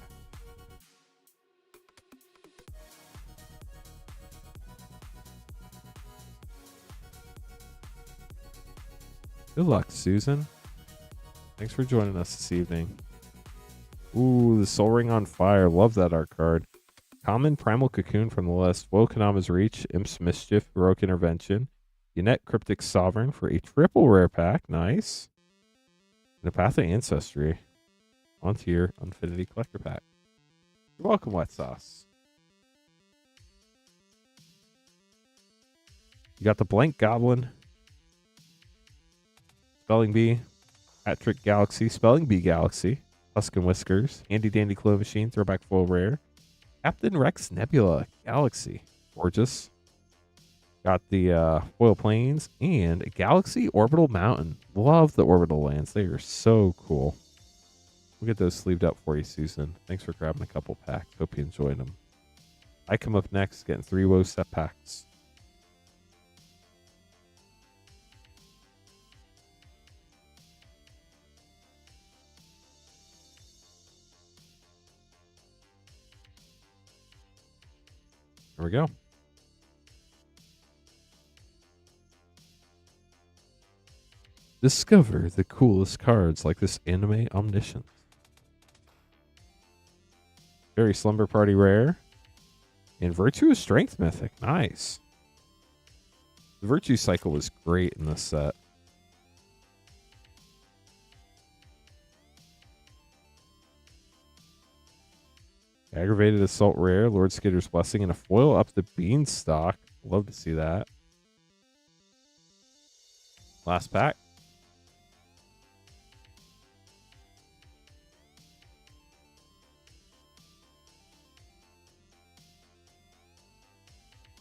Good luck, Susan. Thanks for joining us this evening. Ooh, the Soul Ring on Fire. Love that art card. Common Primal Cocoon from the list. Wokanama's Reach, Imp's Mischief, Heroic Intervention. Yannette Cryptic Sovereign for a triple rare pack. Nice. And a Path of Ancestry. Onto your Infinity Collector pack. You're welcome, Wet Sauce. You got the Blank Goblin. Spelling Bee. Hat-Trick Galaxy. Spelling Bee Galaxy. Tuscan Whiskers, Handy Dandy Claw Machine, Throwback Full Rare, Captain Rex Nebula Galaxy, gorgeous. Got the Foil Plains and a Galaxy Orbital Mountain. Love the Orbital Lands, they are so cool. We'll get those sleeved up for you, Susan. Thanks for grabbing a couple packs. Hope you enjoyed them. I come up next, getting 3 WoW set packs. There we go. Discover the coolest cards like this Anime Omniscience. Very Slumber Party Rare. And Virtue of Strength Mythic. Nice. The Virtue Cycle was great in this set. Aggravated Assault Rare, Lord Skitter's Blessing, and a foil up the Beanstalk. Love to see that. Last pack.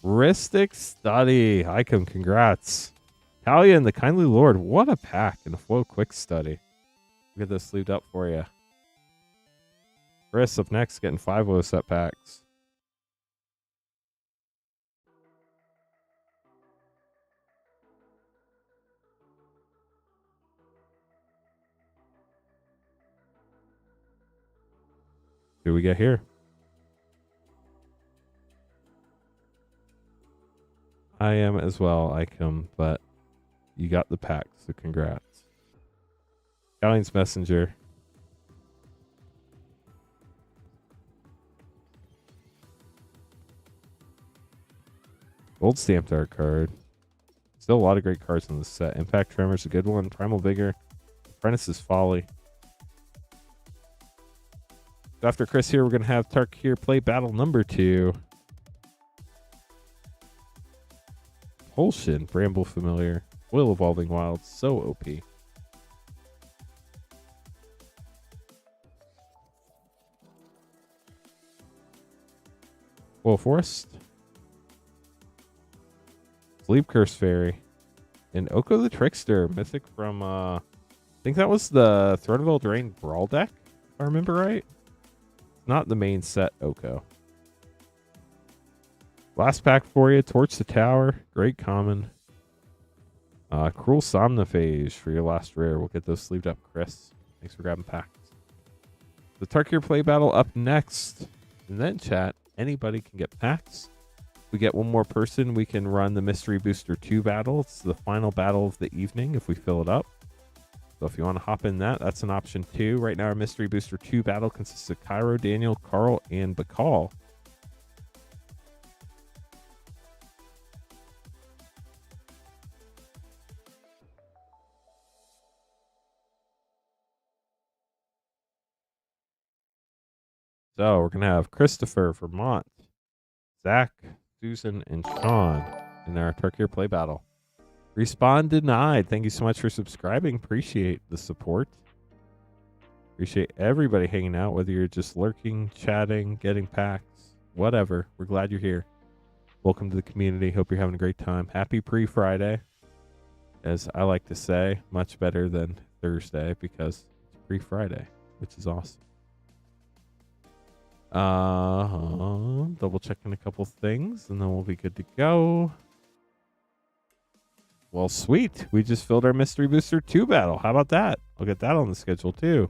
Ristic Study. Icon, congrats. Talia and the Kindly Lord. What a pack. And a foil Quick Study. We'll get this sleeved up for you. Chris up next, getting 5 WoW set packs. Who we get here? I am as well, Icom, but you got the pack, so congrats. Galleon's Messenger. Gold stamped art card. Still a lot of great cards in this set. Impact Tremor's a good one. Primal Vigor. Apprentice's Folly. So after Chris here, we're going to have Tark here play battle number 2. Propulsion, Bramble Familiar. Will Evolving Wilds, so OP. Will Forest. Sleep Curse Fairy. And Oko the Trickster, mythic from, I think that was the Throne of Eldraine Brawl deck, if I remember right. Not the main set Oko. Last pack for you, Torch the Tower, great common. Cruel Somnophage for your last rare. We'll get those sleeved up, Chris. Thanks for grabbing packs. The Turkey Play Battle up next. And then, chat, anybody can get packs. If we get one more person, we can run the Mystery Booster 2 battle. It's the final battle of the evening if we fill it up. So if you want to hop in that, that's an option too. Right now, our Mystery Booster 2 battle consists of Cairo, Daniel, Carl, and Bakal. So we're going to have Christopher, Vermont, Zach, Susan, and Sean in our Turkey Play Battle. Respawn denied. Thank you so much for subscribing. Appreciate the support. Appreciate everybody hanging out, whether you're just lurking, chatting, getting packs, whatever. We're glad you're here. Welcome to the community. Hope you're having a great time. Happy pre-Friday, as I like to say, much better than Thursday because it's pre-Friday, which is awesome. Double checking a couple things, and then we'll be good to go. Well, sweet. We just filled our Mystery Booster 2 battle. How about that? I'll get that on the schedule, too.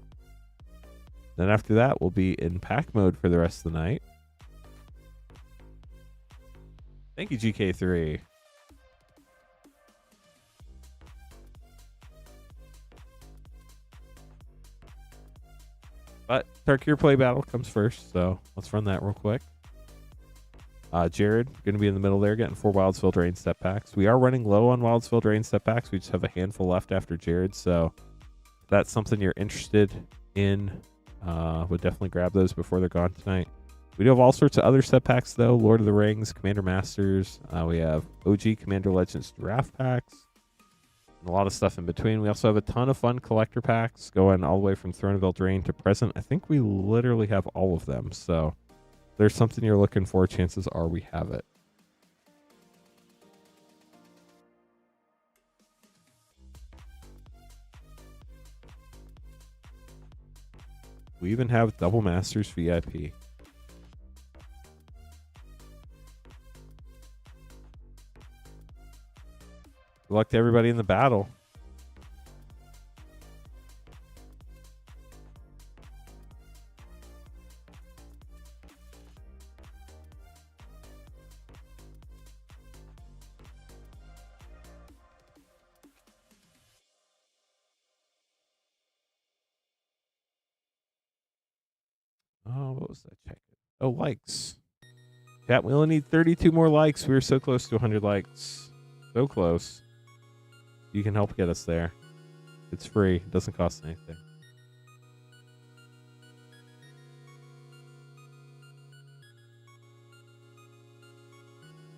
Then after that, we'll be in pack mode for the rest of the night. Thank you, GK3. But Turkey Play Battle comes first, so let's run that real quick. Jared, going to be in the middle there, getting 4 Wildsville Drain Step Packs. We are running low on Wildsville Drain Step Packs. We just have a handful left after Jared, so if that's something you're interested in, would definitely grab those before they're gone tonight. We do have all sorts of other Step Packs, though. Lord of the Rings, Commander Masters. We have OG Commander Legends Draft Packs. And a lot of stuff in between. We also have a ton of fun collector packs going all the way from Throne of Eldraine to present. I think we literally have all of them, so if there's something you're looking for, chances are we have it. We even have Double Masters VIP. Good luck to everybody in the battle. Oh, what was that check? Oh, likes. Yeah, we only need 32 more likes. We were so close to 100 likes. So close. You can help get us there. It's free. It doesn't cost anything.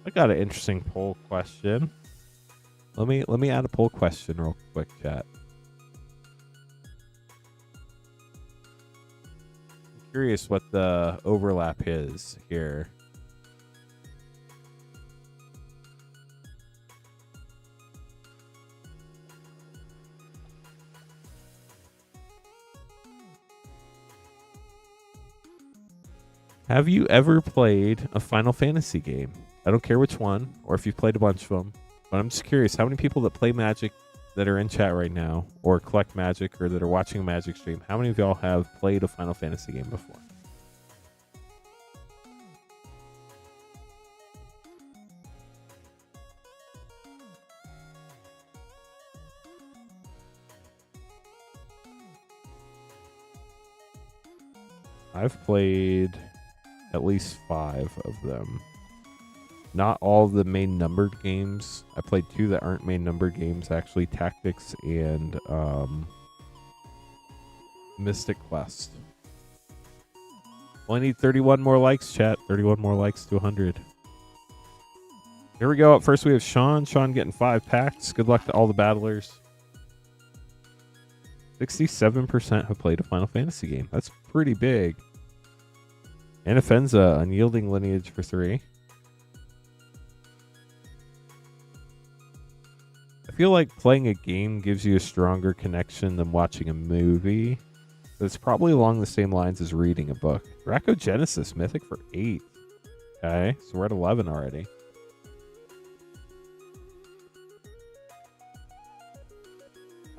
I got an interesting poll question. Let me add a poll question real quick, chat. I'm curious what the overlap is here. Have you ever played a Final Fantasy game? I don't care which one, or if you've played a bunch of them, but I'm just curious, how many people that play Magic that are in chat right now, or collect Magic, or that are watching a Magic stream, how many of y'all have played a Final Fantasy game before? I've played at least 5 of them. Not all the main numbered games. I played 2 that aren't main numbered games, actually. Tactics and Mystic Quest. Only need 31 more likes, chat. 31 more likes to 100. Here we go. Up first we have Sean. Sean getting 5 packs. Good luck to all the battlers. 67% have played a Final Fantasy game. That's pretty big. Anafenza, Unyielding Lineage for 3. I feel like playing a game gives you a stronger connection than watching a movie. But it's probably along the same lines as reading a book. Dracogenesis, Mythic for 8. Okay, so we're at 11 already.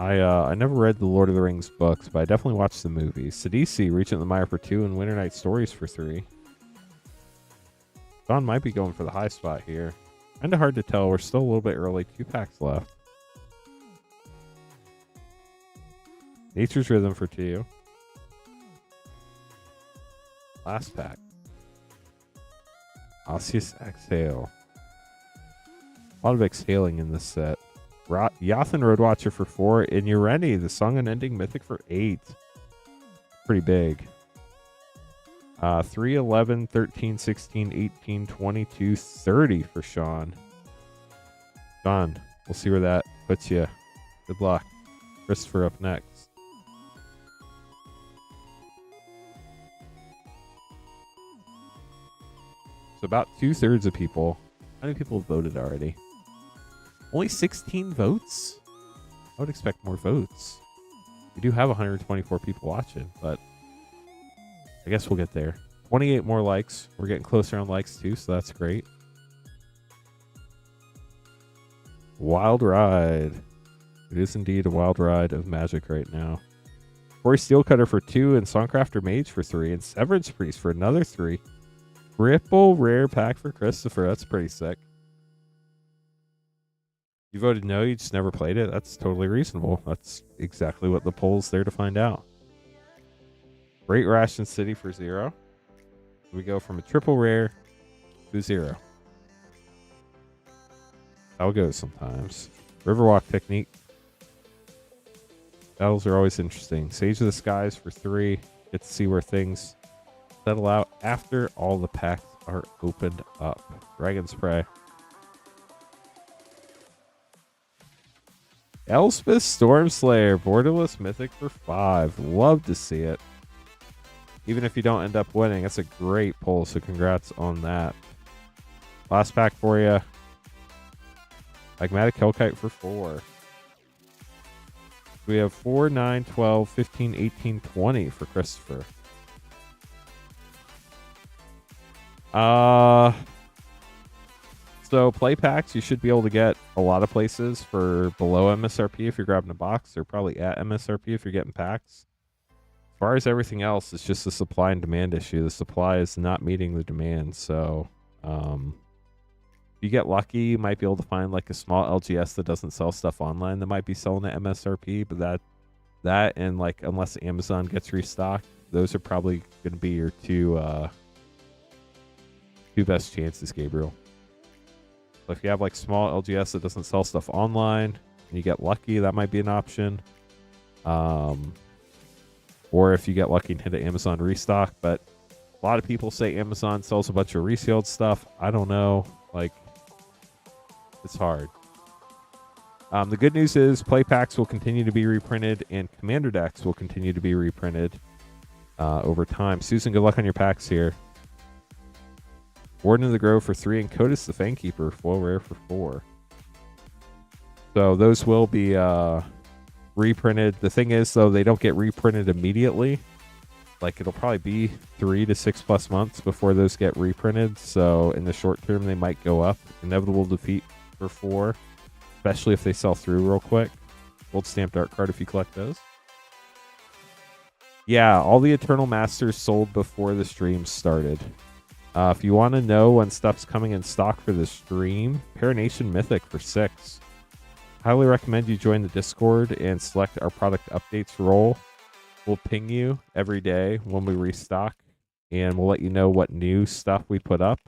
I never read the Lord of the Rings books, but I definitely watched the movies. Sidisi, Regent of the Mire for 2, and Winter Night Stories for 3. Don might be going for the high spot here. Kind of hard to tell. We're still a little bit early. 2 packs left. Nature's Rhythm for 2. Last pack. Osseous Exhale. A lot of exhaling in this set. Yathan Roadwatcher for 4. And Ureni, the Song Unending Mythic for 8. Pretty big. 3, 11, 13, 16, 18, 22, 30 for Sean. Sean, we'll see where that puts you. Good luck. Christopher up next. So about 2/3 of people. How many people voted already? Only 16 votes? I would expect more votes. We do have 124 people watching, but I guess we'll get there. 28 more likes. We're getting closer on likes too, so that's great. Wild ride. It is indeed a wild ride of magic right now. Corey Steelcutter for 2 and Songcrafter Mage for 3 and Severance Priest for another 3. Triple rare pack for Christopher. That's pretty sick. You voted no, you just never played it. That's totally reasonable. That's exactly what the poll's there to find out. Great Ration City for 0. We go from a triple rare to 0. How it goes sometimes. Riverwalk Technique. Battles are always interesting. Sage of the Skies for 3. Get to see where things settle out after all the packs are opened up. Dragon Spray. Elspeth Stormslayer, Borderless Mythic for 5. Love to see it. Even if you don't end up winning, that's a great pull, so congrats on that. Last pack for you. Magmatic Hellkite for 4. We have 4, 9, 12, 15, 18, 20 for Christopher. So play packs, you should be able to get a lot of places for below MSRP if you're grabbing a box, or probably at MSRP if you're getting packs. As far as everything else, it's just a supply and demand issue. The supply is not meeting the demand. So if you get lucky, you might be able to find like a small LGS that doesn't sell stuff online that might be selling at MSRP, but that and like unless Amazon gets restocked, those are probably going to be your two best chances, Gabriel. So if you have like small LGS that doesn't sell stuff online and you get lucky, that might be an option. Or if you get lucky and hit an Amazon restock, but a lot of people say Amazon sells a bunch of resealed stuff. I don't know. Like, it's hard. The good news is play packs will continue to be reprinted and commander decks will continue to be reprinted over time. Susan, good luck on your packs here. Warden of the Grove for 3 and Codis the Fangkeeper, foil rare for 4. So those will be reprinted. The thing is, though, they don't get reprinted immediately. Like, it'll probably be 3 to 6 plus months before those get reprinted. So in the short term, they might go up. Inevitable Defeat for 4, especially if they sell through real quick. Gold Stamped Art Card if you collect those. Yeah, all the Eternal Masters sold before the stream started. If you want to know when stuff's coming in stock for the stream, Paranation Mythic for 6. Highly recommend you join the Discord and select our product updates role. We'll ping you every day when we restock, and we'll let you know what new stuff we put up,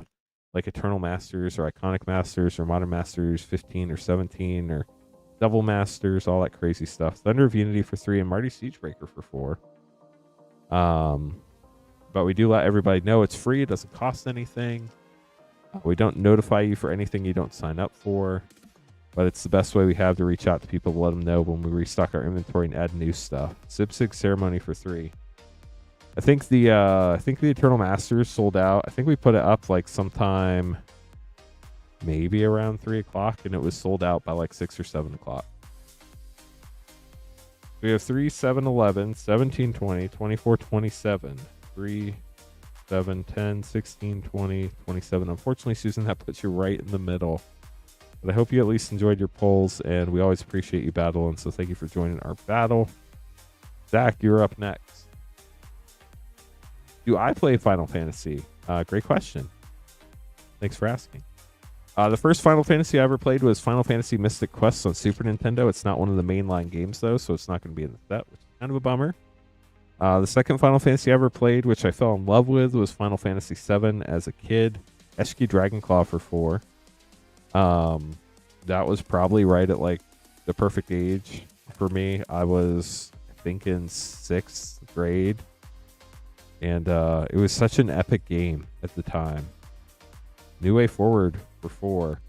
like Eternal Masters or Iconic Masters or Modern Masters 15 or 17 or Devil Masters, all that crazy stuff. Thunder of Unity for 3 and Marty Siegebreaker for 4. But we do let everybody know it's free. It doesn't cost anything. We don't notify you for anything you don't sign up for. But it's the best way we have to reach out to people to let them know when we restock our inventory and add new stuff. Sipsig Ceremony for 3. I think the Eternal Masters sold out. I think we put it up like sometime maybe around 3 o'clock, and it was sold out by like 6 or 7 o'clock. We have 3, 7, 11, 17, 20, 24, 27. 3, 7, 10, 16, 20, 27. Unfortunately, Susan, that puts you right in the middle. But I hope you at least enjoyed your polls, and we always appreciate you battling. So thank you for joining our battle. Zach, you're up next. Do I play Final Fantasy? Great question. Thanks for asking. The first Final Fantasy I ever played was Final Fantasy Mystic Quest on Super Nintendo. It's not one of the mainline games, though, so it's not going to be in the set, which is kind of a bummer. The second Final Fantasy I ever played, which I fell in love with, was Final Fantasy VII as a kid. SQ Dragonclaw for 4. That was probably right at like the perfect age for me. I was, I think, in 6th grade. And it was such an epic game at the time. New Way Forward for 4.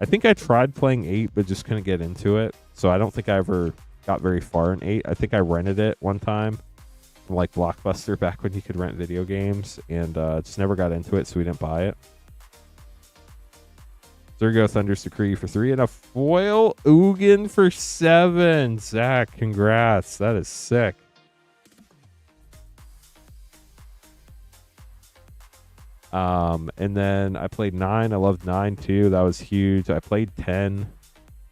I think I tried playing 8, but just couldn't get into it. So I don't think I ever got very far in 8. I think I rented it one time from like Blockbuster back when you could rent video games. And just never got into it, so we didn't buy it. Zergo Thunder's Decree for 3. And a foil Ugin for 7. Zach, congrats. That is sick. And then I played 9. I loved 9 too. That was huge. I played 10.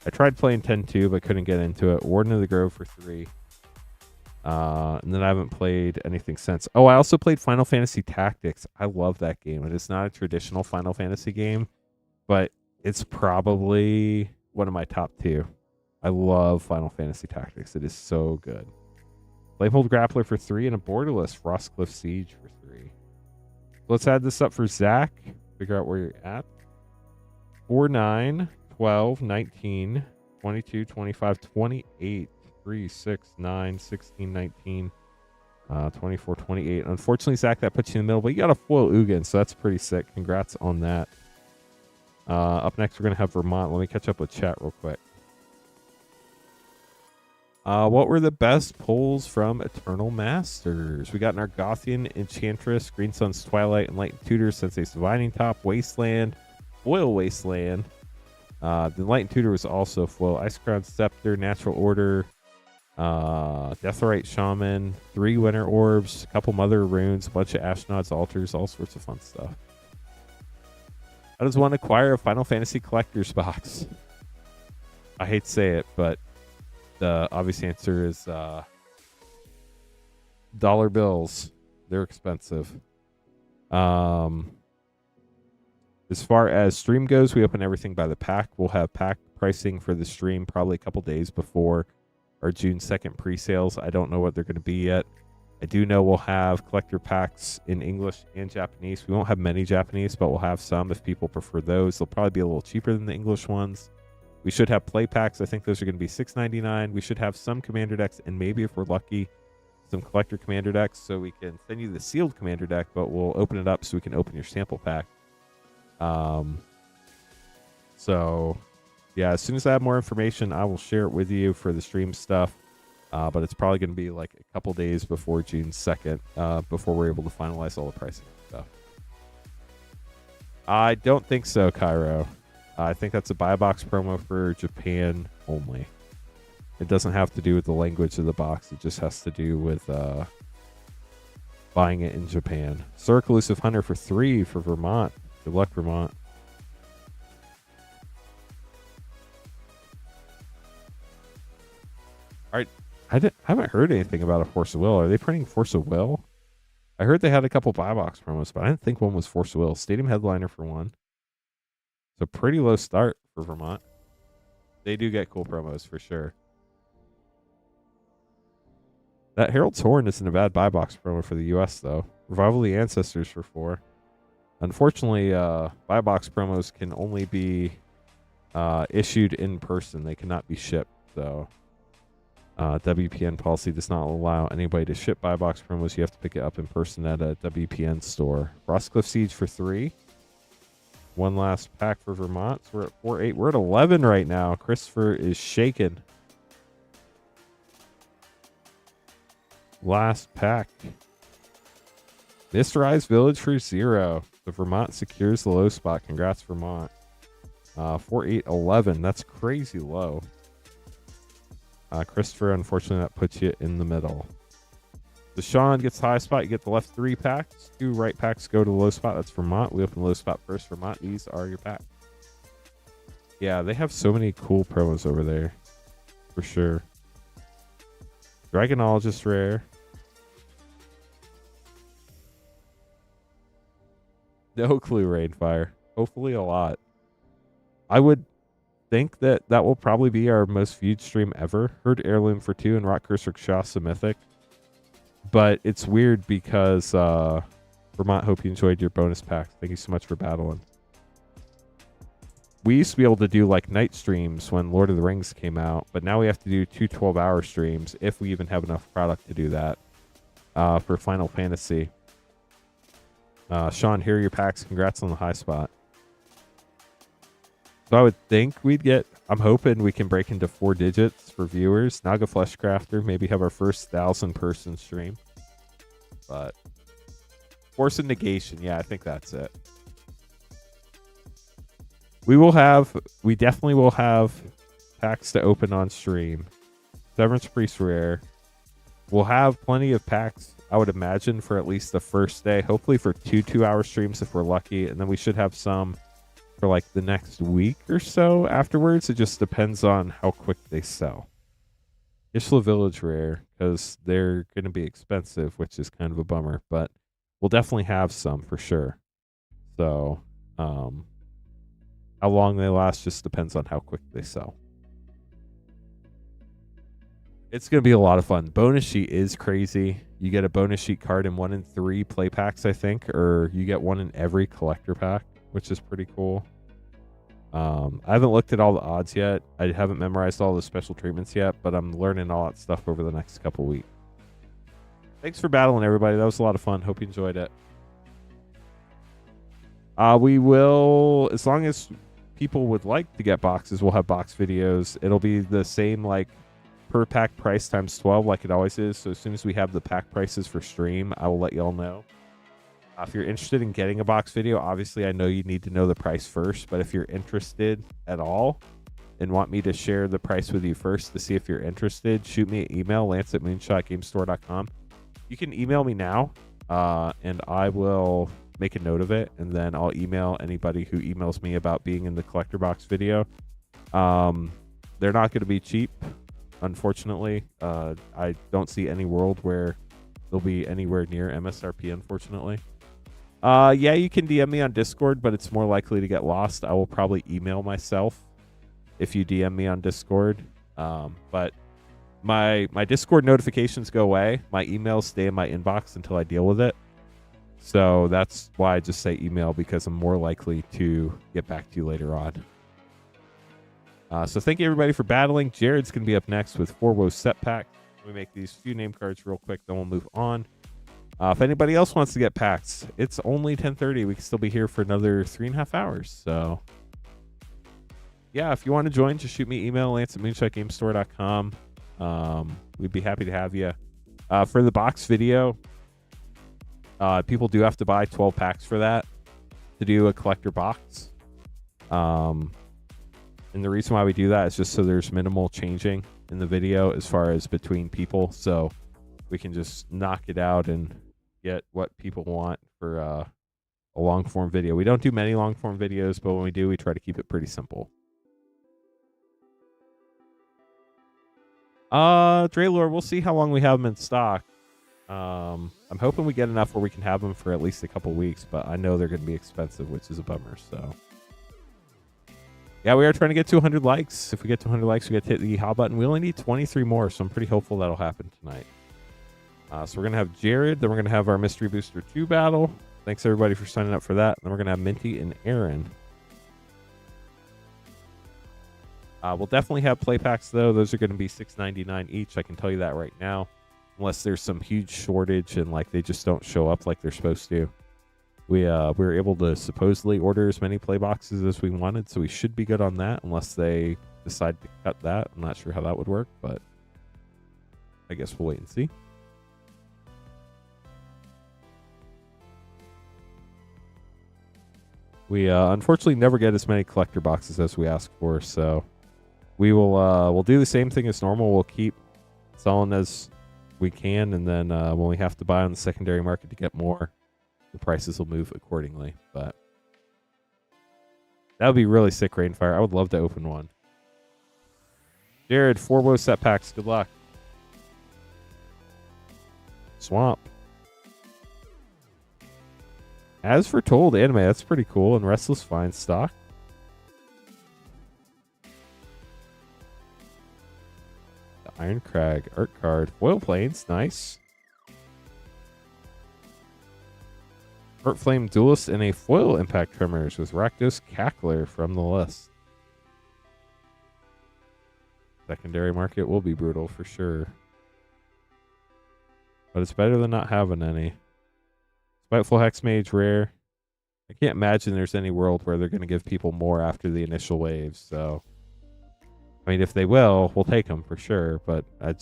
I tried playing 10 too, but couldn't get into it. Warden of the Grove for 3. And then I haven't played anything since. Oh, I also played Final Fantasy Tactics. I love that game. It is not a traditional Final Fantasy game, but it's probably one of my top 2. I love Final Fantasy Tactics. It is so good. Flamehold Grappler for 3 and a borderless Frostcliff Siege for 3. Let's add this up for Zach. Figure out where you're at. 4, 9, 12, 19, 22, 25, 28, 3, 6, 9, 16, 19, 24, 28. Unfortunately, Zach, that puts you in the middle, but you got a foil Ugin, so that's pretty sick. Congrats on that. Up next, we're going to have Vermont. Let me catch up with chat real quick. What were the best pulls from Eternal Masters? We got an Argothian, Enchantress, Green Sun's Twilight, Enlightened Tutor, Sensei's Divining Top, Wasteland, Foil Wasteland. The Enlightened Tutor was also foil. Icecrown Scepter, Natural Order, Deathrite Shaman, 3 Winter Orbs, a couple Mother Runes, a bunch of Ashnod's Altars, all sorts of fun stuff. How does one acquire a Final Fantasy Collector's Box? I hate to say it, but the obvious answer is dollar bills. They're expensive. As far as stream goes, we open everything by the pack. We'll have pack pricing for the stream probably a couple days before our June 2nd pre-sales. I don't know what they're going to be yet. I do know we'll have collector packs in English and Japanese. We won't have many Japanese, but we'll have some if people prefer those. They'll probably be a little cheaper than the English ones. We should have play packs. I think those are going to be $6.99. We should have some commander decks, and maybe if we're lucky, some collector commander decks, so we can send you the sealed commander deck, but we'll open it up so we can open your sample pack. So yeah, as soon as I have more information, I will share it with you for the stream stuff. But it's probably going to be like a couple days before June 2nd, before we're able to finalize all the pricing stuff. I don't think so, Cairo. I think that's a buy box promo for Japan only. It doesn't have to do with the language of the box. It just has to do with buying it in Japan. Cirque Elusive Hunter for 3 for Vermont. Good luck, Vermont. All right. I haven't heard anything about a Force of Will. Are they printing Force of Will? I heard they had a couple buy box promos, but I didn't think one was Force of Will. Stadium Headliner for 1. So pretty low start for Vermont. They do get cool promos for sure. That Herald's Horn isn't a bad buy box promo for the US though. Revival of the Ancestors for 4. Unfortunately, buy box promos can only be issued in person. They cannot be shipped. So WPN policy does not allow anybody to ship buy box promos. You have to pick it up in person at a WPN store. Frostcliff Siege for 3. One last pack for Vermont. So we're at 4-8. We're at 11 right now. Christopher is shaken. Last pack. Mysterized Village for 0. The Vermont secures the low spot. Congrats, Vermont. 4-8-11. That's crazy low. Christopher, unfortunately, that puts you in the middle. Deshaun gets the high spot. You get the left 3 packs. 2 right packs go to the low spot. That's Vermont. We open the low spot first. Vermont, these are your packs. Yeah, they have so many cool promos over there. For sure. Dragonologist rare. No clue, Rainfire. Hopefully a lot. I would think that will probably be our most viewed stream ever. Heard Heirloom for 2 and Rock Curse Rakshasa Mythic. But it's weird because Vermont, hope you enjoyed your bonus pack. Thank you so much for battling. We used to be able to do like night streams when Lord of the Rings came out, but now we have to do 2 12-hour streams if we even have enough product to do that for Final Fantasy. Sean, here are your packs. Congrats on the high spot. So I would think we'd get, I'm hoping we can break into 4 digits for viewers. Naga Fleshcrafter, maybe have our first 1,000-person stream. But Force of Negation, yeah, I think that's it. We definitely will have packs to open on stream. Severance Priest rare. We'll have plenty of packs, I would imagine, for at least the first day. Hopefully for 2 2-hour streams if we're lucky. And then we should have some for like the next week or so afterwards. It just depends on how quick they sell. Ishla Village rare, because they're going to be expensive, which is kind of a bummer. But we'll definitely have some for sure. So, how long they last just depends on how quick they sell. It's going to be a lot of fun. Bonus sheet is crazy. You get a bonus sheet card in 1 in 3 play packs, I think, or you get 1 in every collector pack, which is pretty cool. I haven't looked at all the odds yet. I haven't memorized all the special treatments yet, but I'm learning all that stuff over the next couple weeks. Thanks for battling, everybody. That was a lot of fun. Hope you enjoyed it. We will, as long as people would like to get boxes, we'll have box videos. It'll be the same like per pack price times 12 like it always is. So as soon as we have the pack prices for stream, I will let y'all know. If you're interested in getting a box video, obviously I know you need to know the price first, but if you're interested at all and want me to share the price with you first to see if you're interested, shoot me an email, lance@moonshotgamestore.com. You can email me now, and I will make a note of it, and then I'll email anybody who emails me about being in the collector box video. They're not going to be cheap, unfortunately. I don't see any world where they'll be anywhere near MSRP, unfortunately. Yeah, you can DM me on Discord, but it's more likely to get lost. I will probably email myself if you DM me on Discord. But my Discord notifications go away. My emails stay in my inbox until I deal with it. So that's why I just say email, because I'm more likely to get back to you later on. So thank you, everybody, for battling. Jared's going to be up next with 4 Woe set pack. We make these few name cards real quick, then we'll move on. If anybody else wants to get packs, it's only 10:30. We can still be here for another 3.5 hours. So yeah, if you want to join, just shoot me email, lance@moonshotgamestore.com. We'd be happy to have you. For the box video, people do have to buy 12 packs for that to do a collector box. And the reason why we do that is just so there's minimal changing in the video as far as between people, so we can just knock it out and get what people want for a long form video. We don't do many long form videos, but when we do, we try to keep it pretty simple. Draylord, we'll see how long we have them in stock. I'm hoping we get enough where we can have them for at least a couple weeks, but I know they're going to be expensive, which is a bummer. So yeah, we are trying to get to 100 likes. If we get to 100 likes, we get to hit the hot button. We only need 23 more, so I'm pretty hopeful that'll happen tonight. So we're going to have Jared, then we're going to have our Mystery Booster 2 battle. Thanks, everybody, for signing up for that. Then we're going to have Minty and Aaron. We'll definitely have play packs, though. Those are going to be $6.99 each. I can tell you that right now. Unless there's some huge shortage and like they just don't show up like they're supposed to. We were able to supposedly order as many play boxes as we wanted, so we should be good on that unless they decide to cut that. I'm not sure how that would work, but I guess we'll wait and see. We unfortunately never get as many collector boxes as we ask for, so we will we'll do the same thing as normal. We'll keep selling as we can, and then when we have to buy on the secondary market to get more, the prices will move accordingly. But That would be really sick, Rainfire. I would love to open one. Jared, 4 woe set packs. Good luck. Swamp. As foretold anime, that's pretty cool. And Restless Fine stock. The Iron Crag art card. Foil Planes, nice. Heart Flame Duelist and a foil Impact Tremors with Rakdos Cackler from the list. Secondary market will be brutal for sure. But it's better than not having any. Spiteful Hexmage rare. I can't imagine there's any world where they're going to give people more after the initial waves. So, I mean, if they will, we'll take them for sure. But I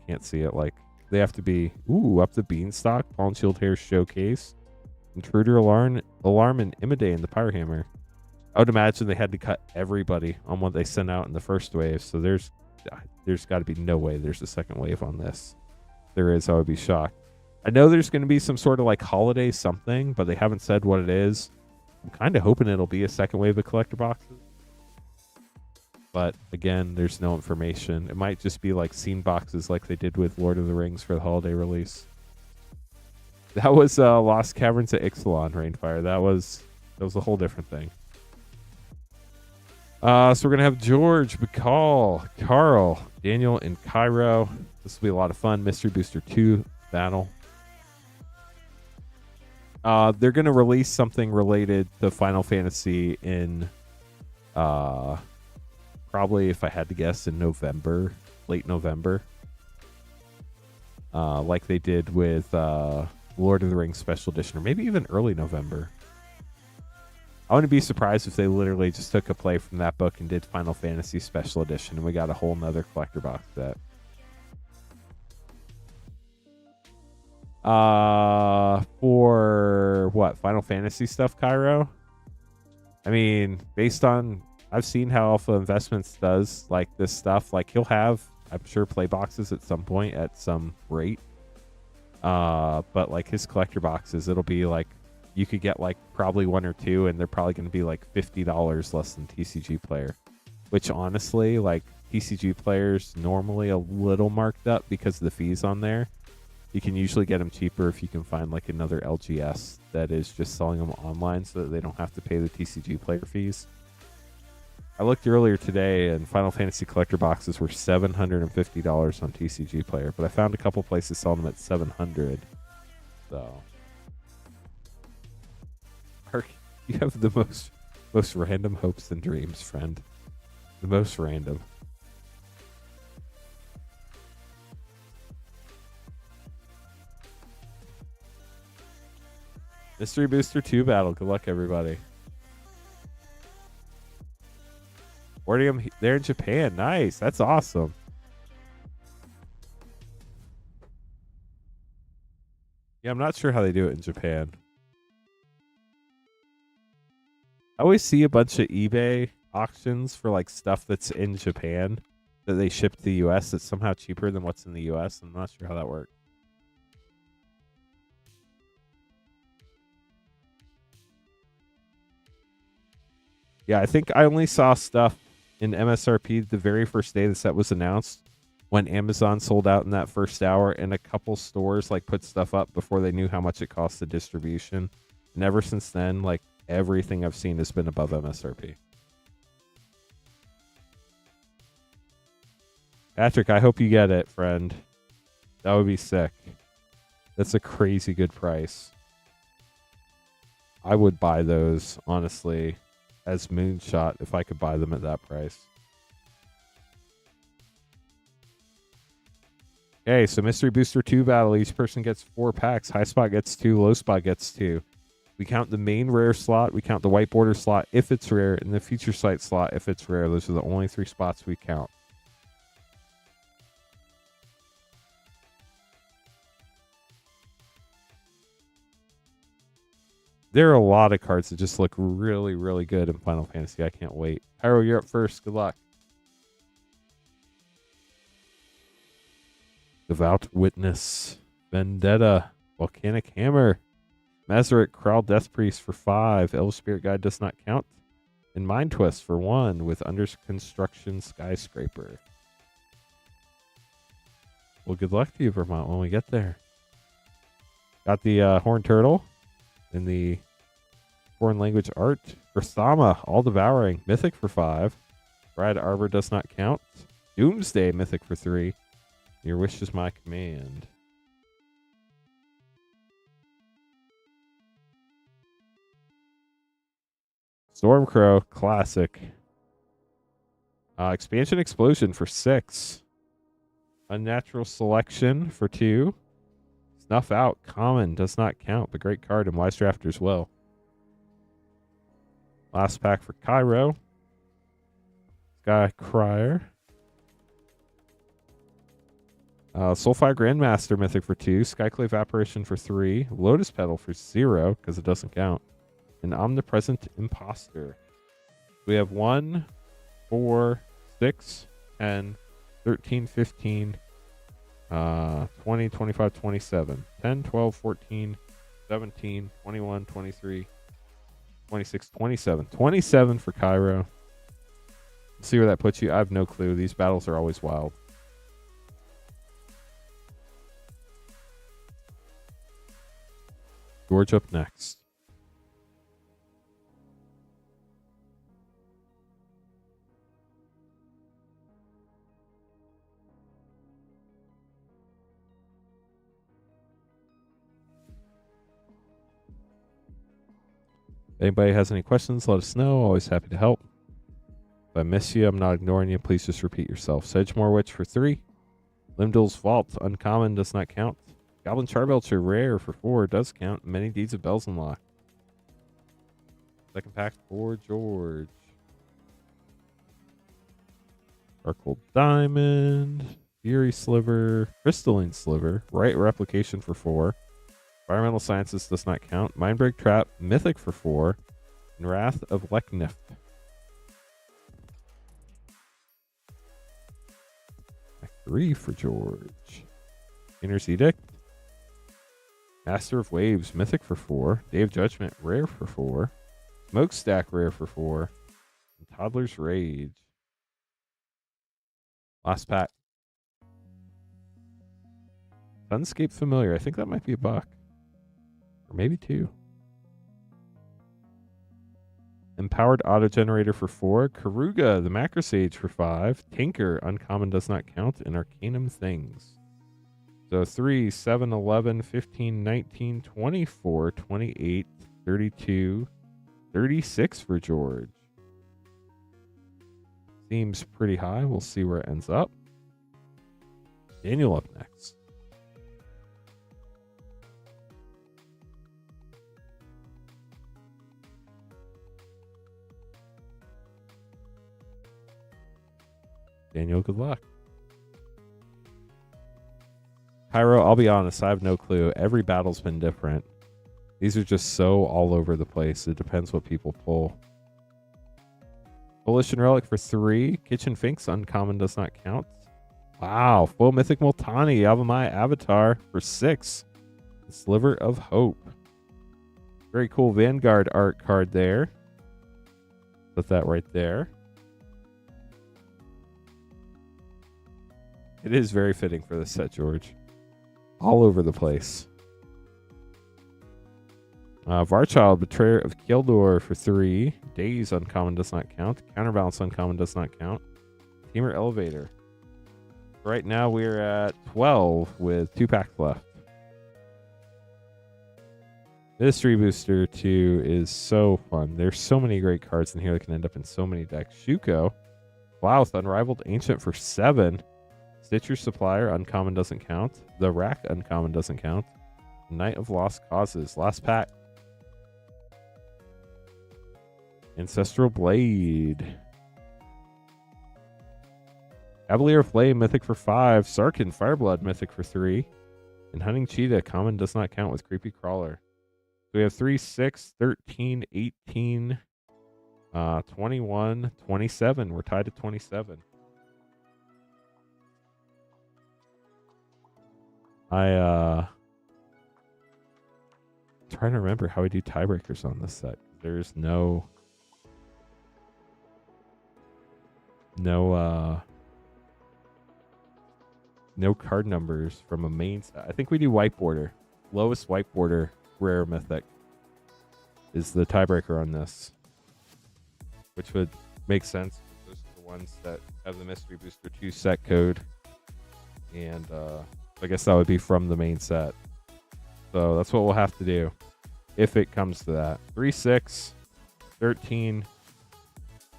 can't see it. Like, they have to be, up the Beanstalk, Pawn Shield Hair Showcase, Intruder Alarm, and Imidane, the Pyre Hammer. I would imagine they had to cut everybody on what they sent out in the first wave. So there's got to be no way there's a second wave on this. If there is, I would be shocked. I know there's going to be some sort of like holiday something, but they haven't said what it is. I'm kind of hoping it'll be a second wave of collector boxes. But again, there's no information. It might just be like scene boxes like they did with Lord of the Rings for the holiday release. That was Lost Caverns at Ixalan, Rainfire. That was a whole different thing. So we're going to have George, Bacall, Carl, Daniel, and Cairo. This will be a lot of fun. Mystery Booster 2 battle. They're going to release something related to Final Fantasy in probably, if I had to guess, in November, late November. Like they did with Lord of the Rings Special Edition, or maybe even early November. I wouldn't be surprised if they literally just took a play from that book and did Final Fantasy Special Edition, and we got a whole nother collector box set. For what? Final Fantasy stuff, Cairo? I mean, based on, I've seen how Alpha Investments does like this stuff. Like he'll have, I'm sure, play boxes at some point at some rate. But like his collector boxes, it'll be like, you could get like probably 1 or 2, and they're probably going to be like $50 less than TCG Player. Which honestly, like TCG Player's normally a little marked up because of the fees on there. You can usually get them cheaper if you can find like another LGS that is just selling them online so that they don't have to pay the TCG Player fees. I looked earlier today and Final Fantasy collector boxes were $750 on TCG Player, but I found a couple places selling them at $700. So, Mark, you have the most random hopes and dreams, friend. The most random. Mystery Booster 2 battle. Good luck, everybody. Wardium, they're in Japan. Nice. That's awesome. Yeah, I'm not sure how they do it in Japan. I always see a bunch of eBay auctions for like stuff that's in Japan that they ship to the US that's somehow cheaper than what's in the US. I'm not sure how that works. Yeah, I think I only saw stuff in MSRP the very first day the set was announced when Amazon sold out in that first hour, and a couple stores like put stuff up before they knew how much it cost the distribution. And ever since then, like everything I've seen has been above MSRP. Patrick, I hope you get it, friend. That would be sick. That's a crazy good price. I would buy those, honestly, as Moonshot if I could buy them at that price. Okay, so Mystery Booster 2 battle. Each person gets 4 packs. High spot gets 2. Low spot gets 2. We count the main rare slot. We count the white border slot if it's rare. And the feature site slot if it's rare. Those are the only 3 spots we count. There are a lot of cards that just look really, really good in Final Fantasy. I can't wait. Pyro, you're up first. Good luck. Devout Witness, Vendetta, Volcanic Hammer, Mazarek, Kral Death Priest for 5. Elf Spirit Guide does not count. And Mind Twist for 1 with Under Construction Skyscraper. Well, good luck to you, Vermont, when we get there. Got the Horned Turtle in the foreign language art. For Thama, All Devouring. Mythic for 5. Brad Arbor does not count. Doomsday, Mythic for 3. Your wish is my command. Stormcrow, classic. Expansion Explosion for 6. Unnatural Selection for 2. Snuff Out, common, does not count, but great card and Wise Drafter as well. Last pack for Cairo. Sky Crier. Soulfire Grandmaster Mythic for 2. Skyclave Apparition for 3. Lotus Petal for 0, because it doesn't count. An Omnipresent Imposter. We have 1, 4, 6, 10, 13, 15, 20, 25, 27. 10, 12, 14, 17, 21, 23, 26, 27. 27 for Cairo. Let's see where that puts you. I have no clue. These battles are always wild. George up next. If anybody has any questions, let us know. Always happy to help. If I miss you, I'm not ignoring you. Please just repeat yourself. Sedgemoor Witch for 3. Limdol's Vault, uncommon, does not count. Goblin Charbelcher, rare for 4, does count. Many Deeds of Bells unlocked. Second pack for George. Sparkle Diamond, Fury Sliver, Crystalline Sliver, Right Replication for 4. Environmental Sciences does not count. Mindbreak Trap, Mythic for 4. And Wrath of Leknif. Pack 3 for George. Inner's Edict. Master of Waves, Mythic for 4. Day of Judgment, rare for 4. Smokestack, rare for 4. And Toddler's Rage. Last pack. Sunscape Familiar. I think that might be a buck. Or maybe 2. Empowered Autogenerator for 4. Karuga, the Macrosage for 5. Tinker, uncommon, does not count. And Arcanum Things. So 3, 7, 11, 15, 19, 24, 28, 32, 36 for George. Seems pretty high. We'll see where it ends up. Daniel up next. Daniel, good luck. Cairo, I'll be honest, I have no clue. Every battle's been different. These are just so all over the place. It depends what people pull. Volition Relic for 3. Kitchen Finks, uncommon, does not count. Wow. Full Mythic Multani, Yavimaya Avatar for 6. Sliver of Hope. Very cool Vanguard art card there. Put that right there. It is very fitting for this set, George. All over the place. Varchild, Betrayer of Kildor for 3. Daze, uncommon, does not count. Counterbalance, uncommon, does not count. Teamer Elevator. Right now we're at 12 with 2 packs left. Mystery Booster 2 is so fun. There's so many great cards in here that can end up in so many decks. Shuko. Wow, Unrivaled Ancient for 7. Stitcher Supplier, uncommon, doesn't count. The Rack, uncommon, doesn't count. Knight of Lost Causes, last pack. Ancestral Blade. Cavalier of Flame, Mythic for 5. Sarkin, Fireblood, Mythic for 3. And Hunting Cheetah, common, does not count with Creepy Crawler. So we have 3, 6, 13, 18, 21, 27. We're tied at 27. Trying to remember how we do tiebreakers on this set. There's no No no card numbers from a main set. I think we do white border. Lowest white border rare mythic is the tiebreaker on this, which would make sense. Those are the ones that have the Mystery Booster 2 set code. And I guess that would be from the main set. So that's what we'll have to do if it comes to that. 3, 6, 13,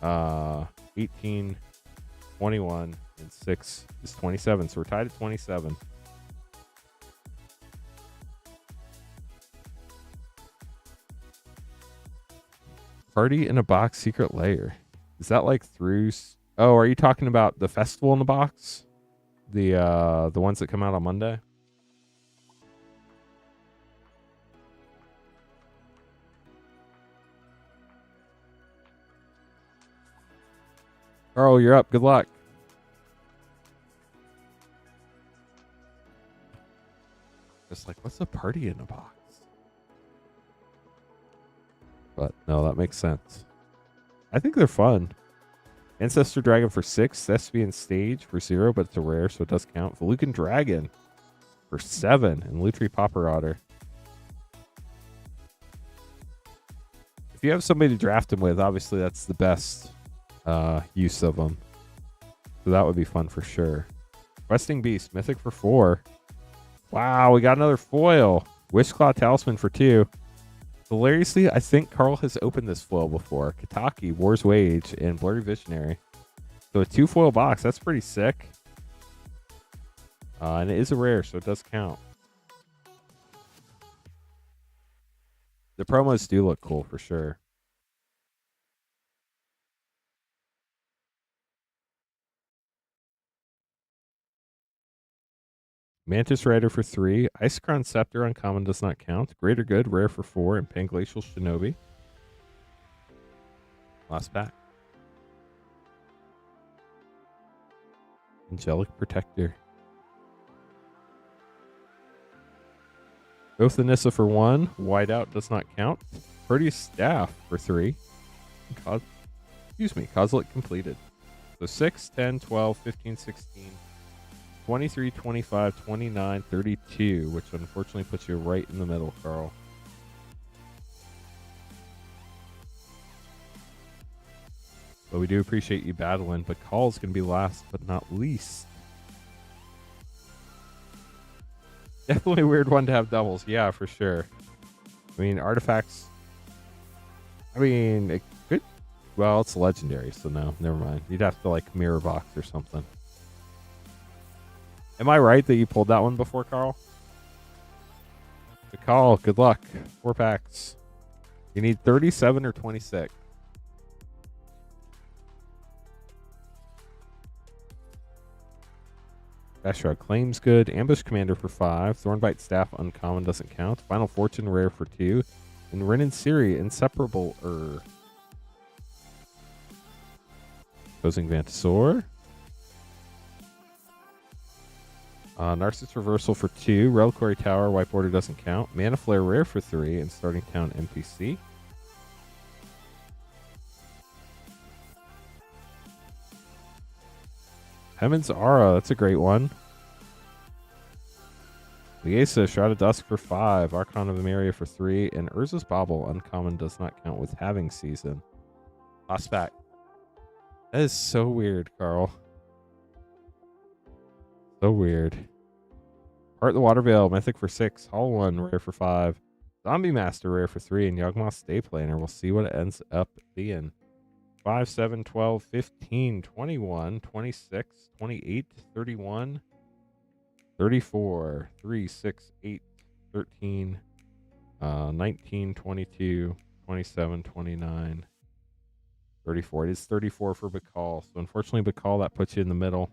18, 21, and 6 is 27. So we're tied at 27. Party in a Box Secret Lair. Is that like through... Oh, are you talking about the Festival in the Box? The ones that come out on Monday? Carl, you're up. Good luck. Just like, what's a party in a box? But no, that makes sense. I think they're fun. Ancestor Dragon for 6. Thespian Stage for 0, but it's a rare, so it does count. Felucan Dragon for 7. And Lutri Popper Otter. If you have somebody to draft them with, obviously that's the best use of them. So that would be fun for sure. Questing Beast, Mythic for 4. Wow, we got another foil. Wishclaw Talisman for 2. Hilariously, I think Carl has opened this foil before. Kataki, War's Wage, and Blurry Visionary. So a 2 foil box, that's pretty sick. And it is a rare, so it does count. The promos do look cool for sure. Mantis Rider for 3. Icecrown Scepter uncommon does not count. Greater Good, rare for 4. And Panglacial Shinobi. Last pack. Angelic Protector. Oath Nissa for 1. Whiteout does not count. Proteus Staff for 3. Kozilek completed. So 6, 10, 12, 15, 16. 23, 25, 29, 32, which unfortunately puts you right in the middle, Carl. But we do appreciate you battling, but Call's going to be last but not least. Definitely a weird one to have doubles. Yeah, for sure. I mean, artifacts. I mean, it could. Well, it's legendary, so no, never mind. You'd have to like mirror box or something. Am I right that you pulled that one before, Carl? Good call. Good luck. 4 packs. You need 37 or 26. Bashrod Claims good. Ambush Commander for 5. Thornbite Staff uncommon doesn't count. Final Fortune rare for 2. And Ren and Siri Inseparable Opposing Vantasaur. Narcissus Reversal for 2. Reliquary Tower, white border doesn't count. Mana Flare rare for 3. And Starting Town NPC. Heaven's Aura, that's a great one. Liesa, Shroud of Dusk for 5. Archon of Emeria for 3. And Urza's Bauble, uncommon does not count with Having Season. Last pack. That is so weird, Carl. So weird. Heart of the Watervale, Mythic for 6. Hall 1, rare for 5. Zombie Master, rare for 3. And Yawgmoth's Day Planner. We'll see what it ends up being. 5, 7, 12, 15, 21, 26, 28, 31, 34, 3, 6, 8, 13, 19, 22, 27, 29, 34. It is 34 for Bakal. So unfortunately, Bakal, that puts you in the middle.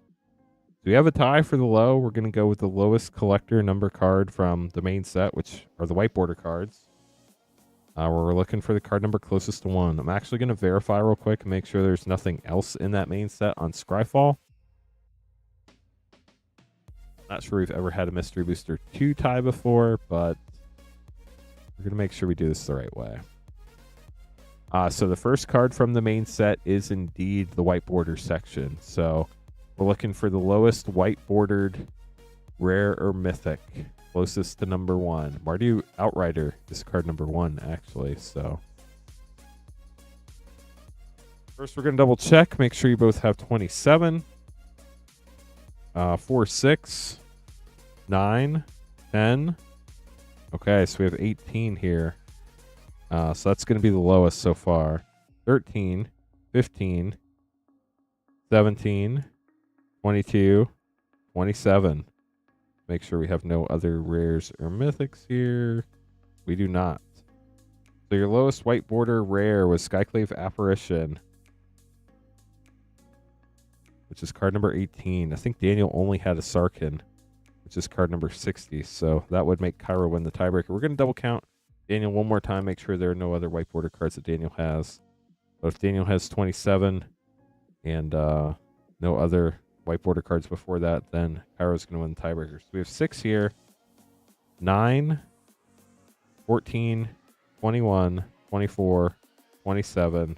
So we have a tie for the low. We're going to go with the lowest collector number card from the main set, which are the white border cards. Where we're looking for the card number closest to 1. I'm actually going to verify real quick and make sure there's nothing else in that main set on Scryfall. Not sure we've ever had a Mystery Booster 2 tie before, but we're going to make sure we do this the right way. So the first card from the main set is indeed the white border section. So we're looking for the lowest white bordered rare or mythic, closest to number 1. Mardu Outrider is card number 1, actually. So first, we're going to double check, make sure you both have 27, 4, 6, 9, 10. Okay, so we have 18 here. So that's going to be the lowest so far. 13, 15, 17, 22, 27. Make sure we have no other rares or mythics here. We do not. So your lowest white border rare was Skyclave Apparition, which is card number 18. I think Daniel only had a Sarkin, which is card number 60. So that would make Cairo win the tiebreaker. We're going to double count Daniel one more time, make sure there are no other white border cards that Daniel has. But if Daniel has 27 and no other white border cards before that, then Cairo's going to win the tiebreaker. So we have 6 here. 9, 14, 21, 24, 27.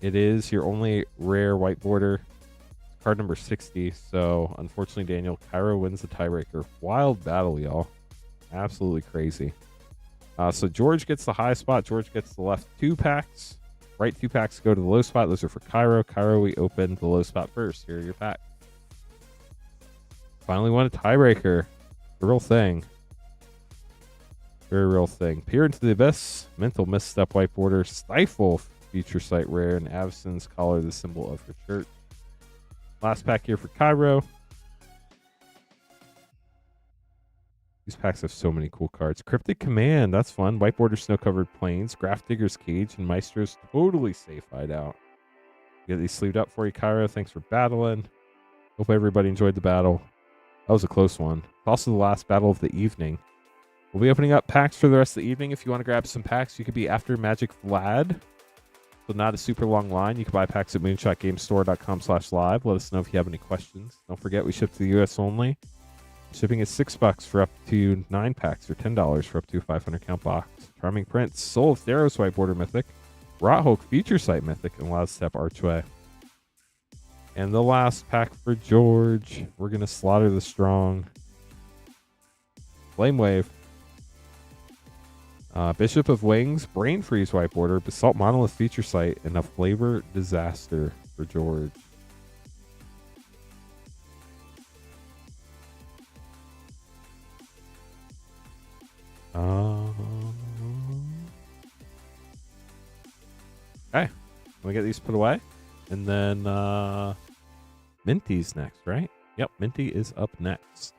It is your only rare white border, card number 60. So unfortunately, Daniel, Cairo wins the tiebreaker. Wild battle, y'all. Absolutely crazy. So George gets the high spot. George gets the left 2 packs. Right 2 packs go to the low spot. Those are for Cairo. Cairo, we open the low spot first. Here are your packs. Finally won a tiebreaker. The real thing. Very real thing. Peer into the abyss. Mental misstep white border. Stifle future sight rare. And Avson's collar, the symbol of her church. Last pack here for Cairo. These packs have so many cool cards. Cryptic Command, that's fun. White border snow-covered plains. Graph Digger's Cage and Maestro's totally safe hideout. Get these sleeved up for you, Cairo. Thanks for battling. Hope everybody enjoyed the battle. That was a close one. It's also the last battle of the evening. We'll be opening up packs for the rest of the evening. If you want to grab some packs, you could be after Magic Vlad. So not a super long line. You can buy packs at moonshotgamestore.com/live. Let us know if you have any questions. Don't forget, we ship to the U.S. only. Shipping is $6 for up to 9 packs, or $10 for up to a 500 count box. Charming Prince, Soul of Theros White Border Mythic, Rothulk Future Sight Mythic, and Loudstep Archway. And the last pack for George. We're going to slaughter the strong. Flame Wave. Bishop of Wings, Brain Freeze White Border, Basalt Monolith Feature Sight, and a Flavor Disaster for George. Okay, let me get these put away. And then Minty's next, right? Yep, Minty is up next.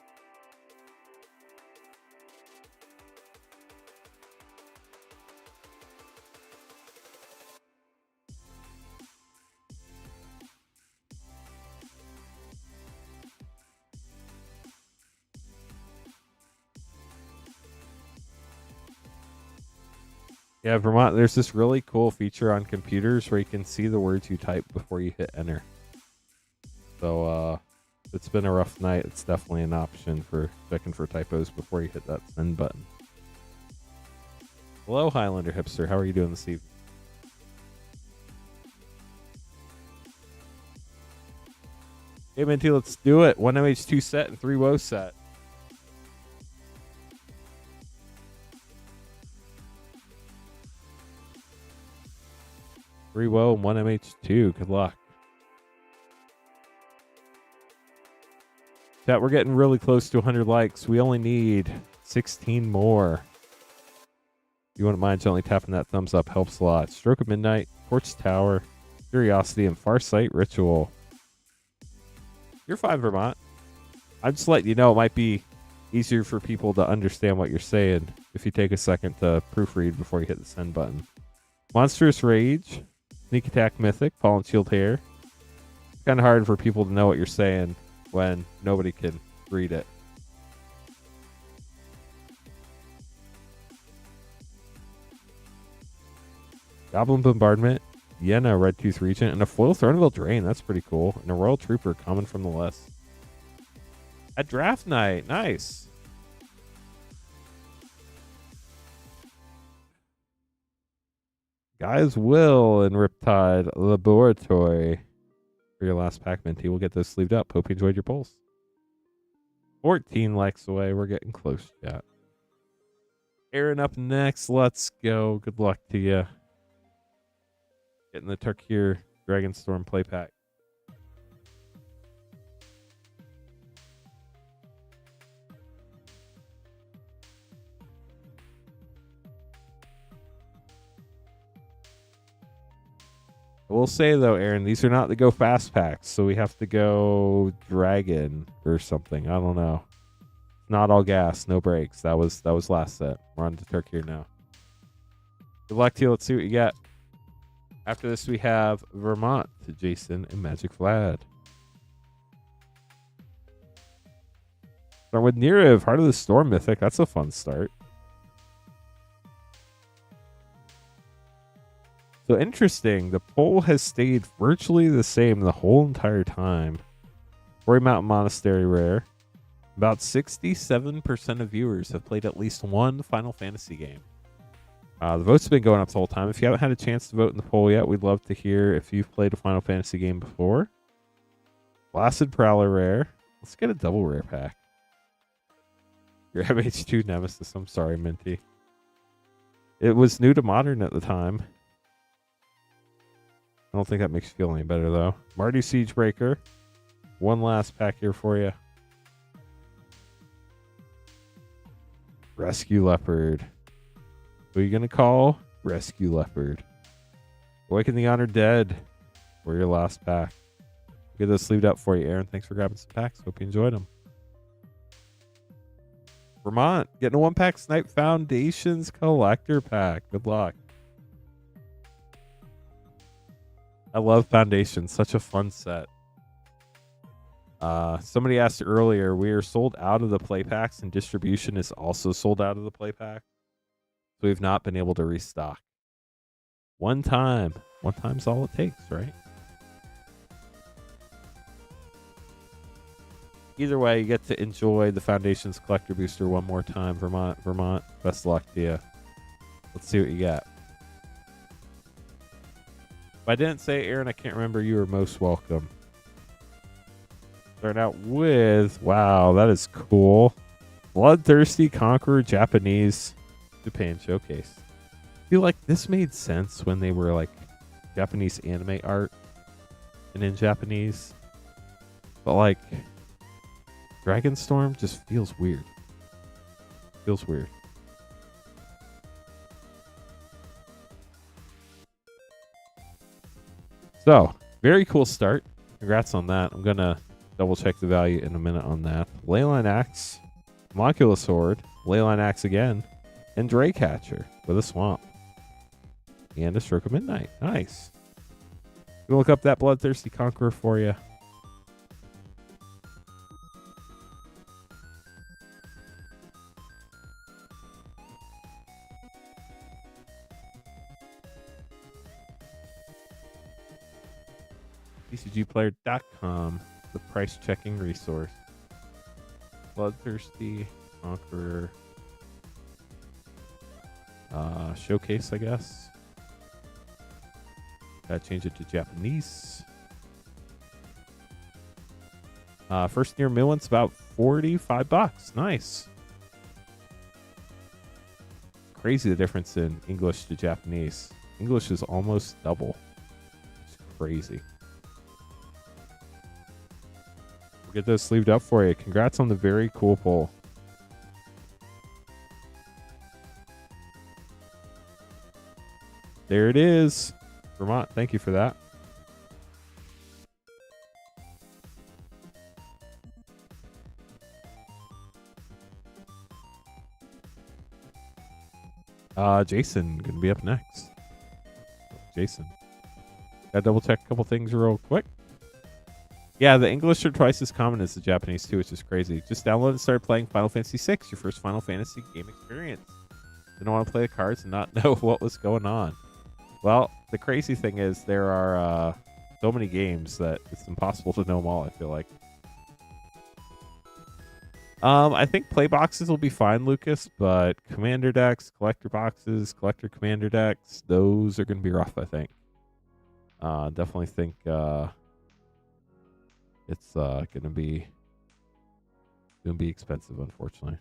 Yeah, Vermont, there's this really cool feature on computers where you can see the words you type before you hit enter. So if it's been a rough night, it's definitely an option for checking for typos before you hit that send button. Hello, Highlander Hipster. How are you doing this evening? Hey, Minty, let's do it. 1 MH2 set and 3 WoW set. WoW and 1 MH2. Good luck. Chat, we're getting really close to 100 likes. We only need 16 more. If you wouldn't mind gently tapping that thumbs up, helps a lot. Stroke of Midnight, Torch Tower, Curiosity, and Farsight Ritual. You're fine, Vermont. I'm just letting you know it might be easier for people to understand what you're saying if you take a second to proofread before you hit the send button. Monstrous Rage, Sneak Attack Mythic, Fallen Shield Hair. It's kind of hard for people to know what you're saying when nobody can read it. Goblin Bombardment, Yenna, Red Tooth Regent, and a Foil Thornville Drain. That's pretty cool. And a Royal Trooper coming from the list. At draft night. Nice. Guys, Will and Riptide Laboratory for your last pack, Minty. We'll get those sleeved up. Hope you enjoyed your pulls. 14 likes away. We're getting close, chat. Aaron up next. Let's go. Good luck to you. Getting the Tarkir Dragonstorm play pack. I will say though, Aaron, these are not the go fast packs, so we have to go dragon or something. I don't know. Not all gas, no brakes. That was last set. We're on to Turkey now. Good luck to you. Let's see what you get. After this, we have Vermont to Jason and Magic Vlad. Start with Nirav, Heart of the Storm Mythic. That's a fun start. So interesting, the poll has stayed virtually the same the whole entire time. Roy Mountain Monastery rare. About 67% of viewers have played at least one Final Fantasy game. The votes have been going up the whole time. If you haven't had a chance to vote in the poll yet, we'd love to hear if you've played a Final Fantasy game before. Blasted Prowler rare. Let's get a double rare pack. Your MH2 Nemesis. I'm sorry, Minty. It was new to Modern at the time. I don't think that makes you feel any better, though. Marty Siegebreaker. One last pack here for you. Rescue Leopard. Who are you going to call? Rescue Leopard. Awaken the Honored Dead for your last pack. Get those sleeved up for you, Aaron. Thanks for grabbing some packs. Hope you enjoyed them. Vermont, getting a one-pack Snipe Foundations Collector Pack. Good luck. I love Foundations. Such a fun set. Somebody asked earlier, we are sold out of the play packs and distribution is also sold out of the play pack. So we've not been able to restock. One time's all it takes, right? Either way, you get to enjoy the Foundations Collector Booster one more time. Vermont, best of luck to you. Let's see what you got. If I didn't say, Aaron, I can't remember. You are most welcome. Start out with, wow, that is cool. Bloodthirsty Conqueror Japanese Japan Showcase. I feel like this made sense when they were like Japanese anime art and in Japanese. But like Dragonstorm just feels weird. Feels weird. So, very cool start. Congrats on that. I'm going to double check the value in a minute on that. Leyline Axe, Homunculus Sword, Leyline Axe again, and Draycatcher with a Swamp. And a Stroke of Midnight. Nice. We'll look up that Bloodthirsty Conqueror for you. TCGplayer.com, the price checking resource. Bloodthirsty Conqueror showcase, I guess. Gotta change it to Japanese. First near million's about $45. Nice. Crazy the difference in English to Japanese. English is almost double. It's crazy. We'll get those sleeved up for you. Congrats on the very cool pull. There it is. Vermont, thank you for that. Jason, gonna be up next. Jason. Gotta double check a couple things real quick. Yeah, the English are twice as common as the Japanese too, which is crazy. Just download and start playing Final Fantasy VI, your first Final Fantasy game experience. Didn't want to play the cards and not know what was going on. Well, the crazy thing is there are so many games that it's impossible to know them all, I feel like. I think play boxes will be fine, Lucas, but commander decks, collector boxes, collector commander decks, those are going to be rough, I think. Definitely think it's going to be expensive, unfortunately.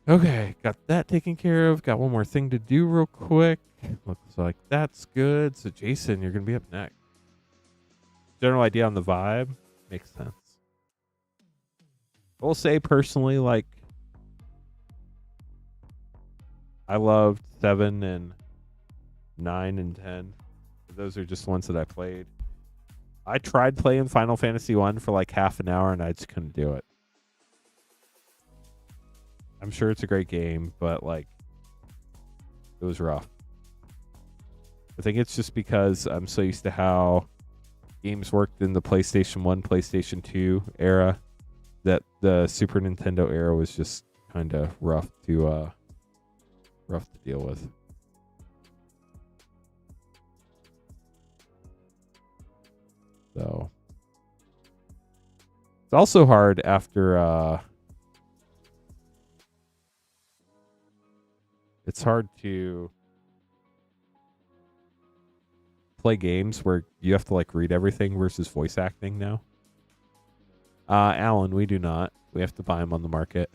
Okay, got that taken care of. Got one more thing to do real quick. Looks like that's good. So, Jason, you're going to be up next. General idea on the vibe makes sense. I will say personally, like, I loved 7 and 9 and 10. Those are just ones that I played. I tried playing Final Fantasy 1 for like half an hour and I just couldn't do it. I'm sure it's a great game, but like, it was rough. I think it's just because I'm so used to how games worked in the PlayStation 1, PlayStation 2 era that the Super Nintendo era was just kind of rough to deal with. So it's also hard after it's hard to play games where you have to like read everything versus voice acting now. Alan, we do not. We have to buy them on the market.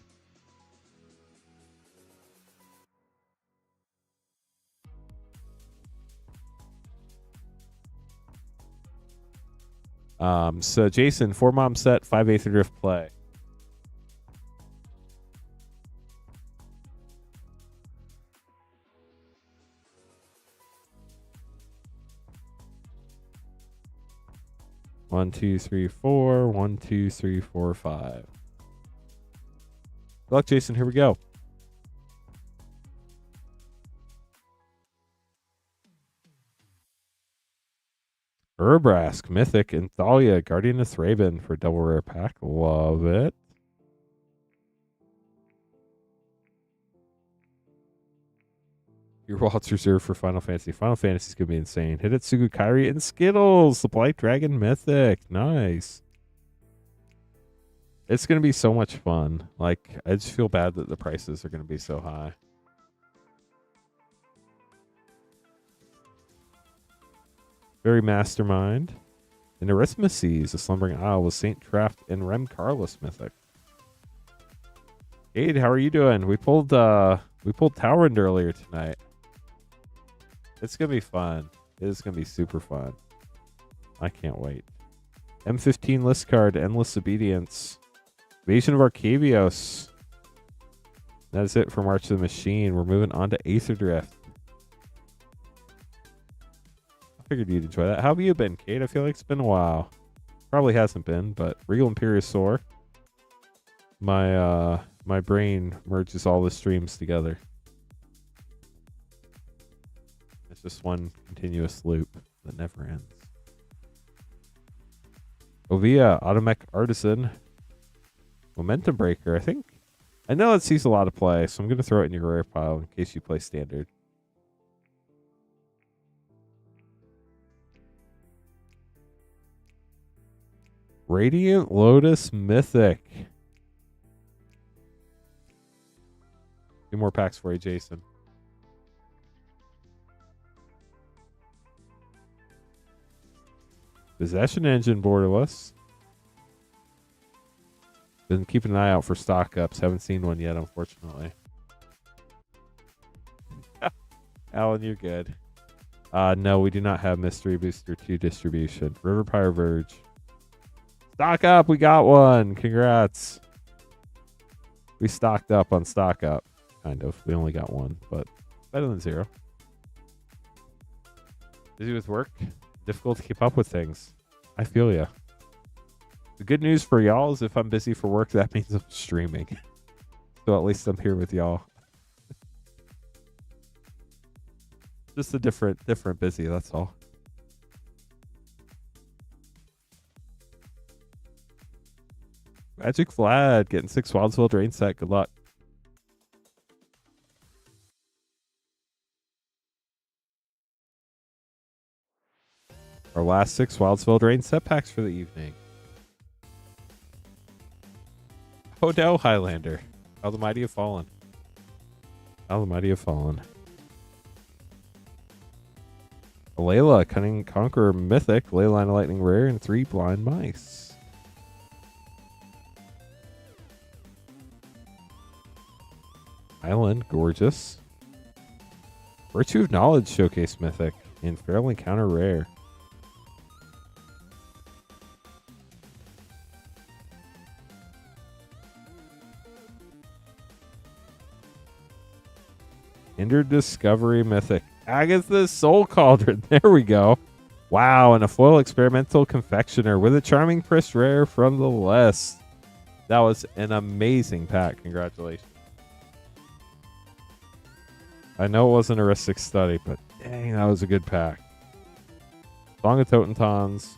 So Jason, 4 mom set, 5 Aether Drift play. One, two, three, four. 1, 2, 3, 4, 5. Good luck, Jason. Here we go. Urbrask, Mythic, and Thalia, Guardian of Thraben for double rare pack. Love it. Your wallet's reserved for Final Fantasy. Final Fantasy's going to be insane. Hidetsugu Kairi and Skittles, the Blight Dragon Mythic. Nice. It's going to be so much fun. Like, I just feel bad that the prices are going to be so high. Very Mastermind. And Erismaces, the Slumbering Isle with Saint Traft and Rem Carlos Mythic. Aid, how are you doing? We pulled Towerwind earlier tonight. It's gonna be fun. It is gonna be super fun. I can't wait. M15 list card, Endless Obedience. Invasion of Arcavios. That is it for March of the Machine. We're moving on to Aether Drift. I figured you'd enjoy that. How have you been, Kate? I feel like it's been a while. Probably hasn't been, but Regal Imperiosaur. My brain merges all the streams together. It's just one continuous loop that never ends. Ovia, Automech Artisan. Momentum Breaker, I know it sees a lot of play, so I'm going to throw it in your rare pile in case you play Standard. Radiant Lotus Mythic. 2 more packs for you, Jason. Possession Engine borderless. Been keeping an eye out for stock ups. Haven't seen one yet, unfortunately. Alan, you're good. No, we do not have Mystery Booster 2 distribution. River Pyre Verge. Stock up, we got one. Congrats. We stocked up on stock up. Kind of. We only got one, but better than 0. Busy with work? Difficult to keep up with things. I feel ya. The good news for y'all is if I'm busy for work, that means I'm streaming. So at least I'm here with y'all. Just a different busy, that's all. Magic Vlad getting 6 Wildsville Drain set. Good luck. Our last 6 Wildsville Drain set packs for the evening. Hodel Highlander. How the mighty have fallen. How the mighty have fallen. Layla, Cunning Conqueror Mythic, Leyline of Lightning Rare, and 3 Blind Mice. Island, gorgeous. Virtue of Knowledge Showcase Mythic, and Feral Encounter Rare. Ender Discovery Mythic. Agatha's Soul Cauldron. There we go. Wow, and a foil experimental confectioner with a charming Priss rare from the list. That was an amazing pack. Congratulations. I know it wasn't a Ristic Study, but dang, that was a good pack. Song of Totentons.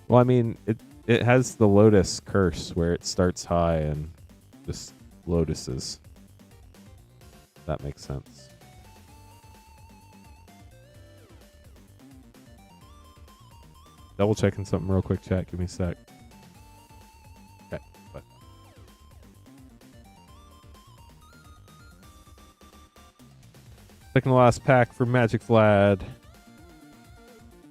Well, I mean, it has the Lotus curse where it starts high and just lotuses. That makes sense. Double checking something real quick, chat. Give me a sec. Okay. Bye. Second to last pack for Magic Vlad.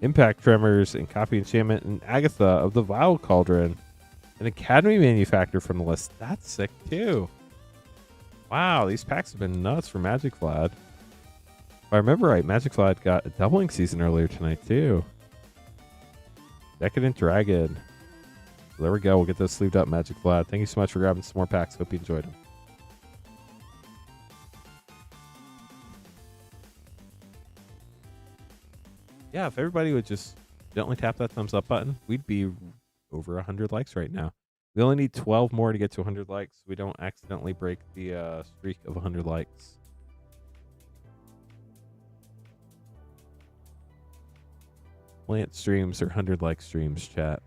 Impact Tremors and Copy Enchantment and Agatha of the Vile Cauldron. An Academy Manufacturer from the list. That's sick too. Wow, these packs have been nuts for Magic Vlad. If I remember right, Magic Vlad got a doubling season earlier tonight too. Decadent Dragon. So there we go. We'll get those sleeved up, Magic Vlad. Thank you so much for grabbing some more packs. Hope you enjoyed them. Yeah, if everybody would just gently tap that thumbs up button, we'd be over 100 likes right now. We only need 12 more to get to 100 likes. So we don't accidentally break the streak of 100 likes. Plant streams or 100 like streams, chat.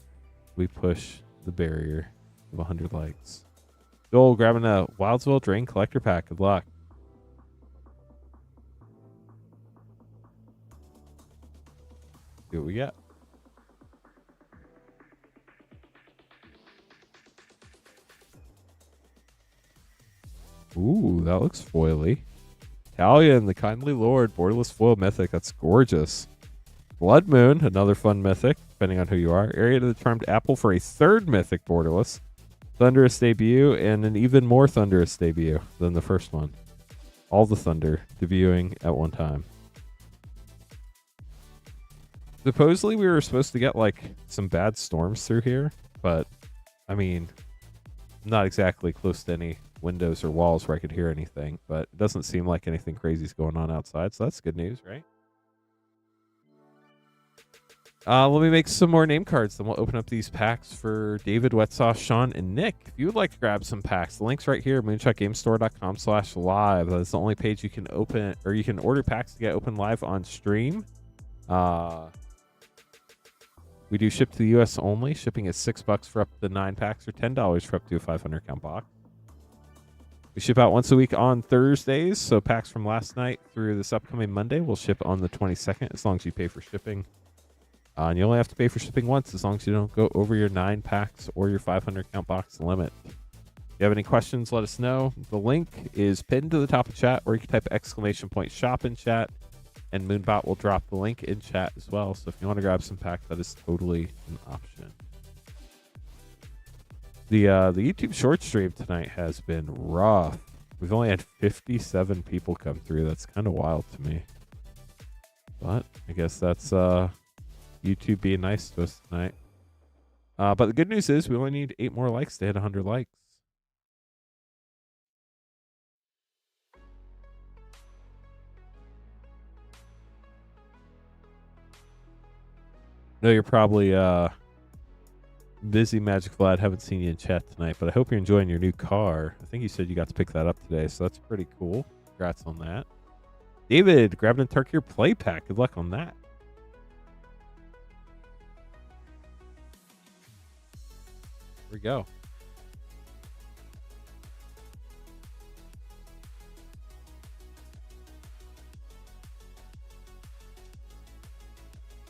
We push the barrier of 100 likes. Joel grabbing a Wildsville Drain Collector Pack. Good luck. See what we got. Ooh, that looks foily. Talion, the Kindly Lord, borderless foil mythic. That's gorgeous. Blood Moon, another fun mythic, depending on who you are. Area to the Charmed Apple for a 3rd mythic borderless. Thunderous debut, and an even more thunderous debut than the first one. All the thunder debuting at one time. Supposedly we were supposed to get like some bad storms through here, but I mean, not exactly close to any windows or walls where I could hear anything, but it doesn't seem like anything crazy is going on outside, so that's good news, right? Let me make some more name cards, then we'll open up these packs for David, Wetsoft, Sean, and Nick. If you would like to grab some packs, the link's right here, moonshotgamestore.com/live. That's the only page you can open, or you can order packs to get open live on stream. We do ship to the U.S. only. Shipping is $6 for up to 9 packs or $10 for up to a 500 count box. We ship out once a week on Thursdays, so packs from last night through this upcoming Monday will ship on the 22nd as long as you pay for shipping. And you only have to pay for shipping once as long as you don't go over your 9 packs or your 500 count box limit. If you have any questions, let us know. The link is pinned to the top of chat, or you can type !shop in chat, and Moonbot will drop the link in chat as well. So if you want to grab some packs, that is totally an option. The YouTube short stream tonight has been rough. We've only had 57 people come through. That's kind of wild to me. But I guess that's YouTube being nice to us tonight. But the good news is we only need 8 more likes to hit 100 likes. I know you're probably busy, Magic Vlad. Haven't seen you in chat tonight, but I hope you're enjoying your new car. I think you said you got to pick that up today, so that's pretty cool. Congrats on that. David, grabbing a Tarkir play pack. Good luck on that. Here we go.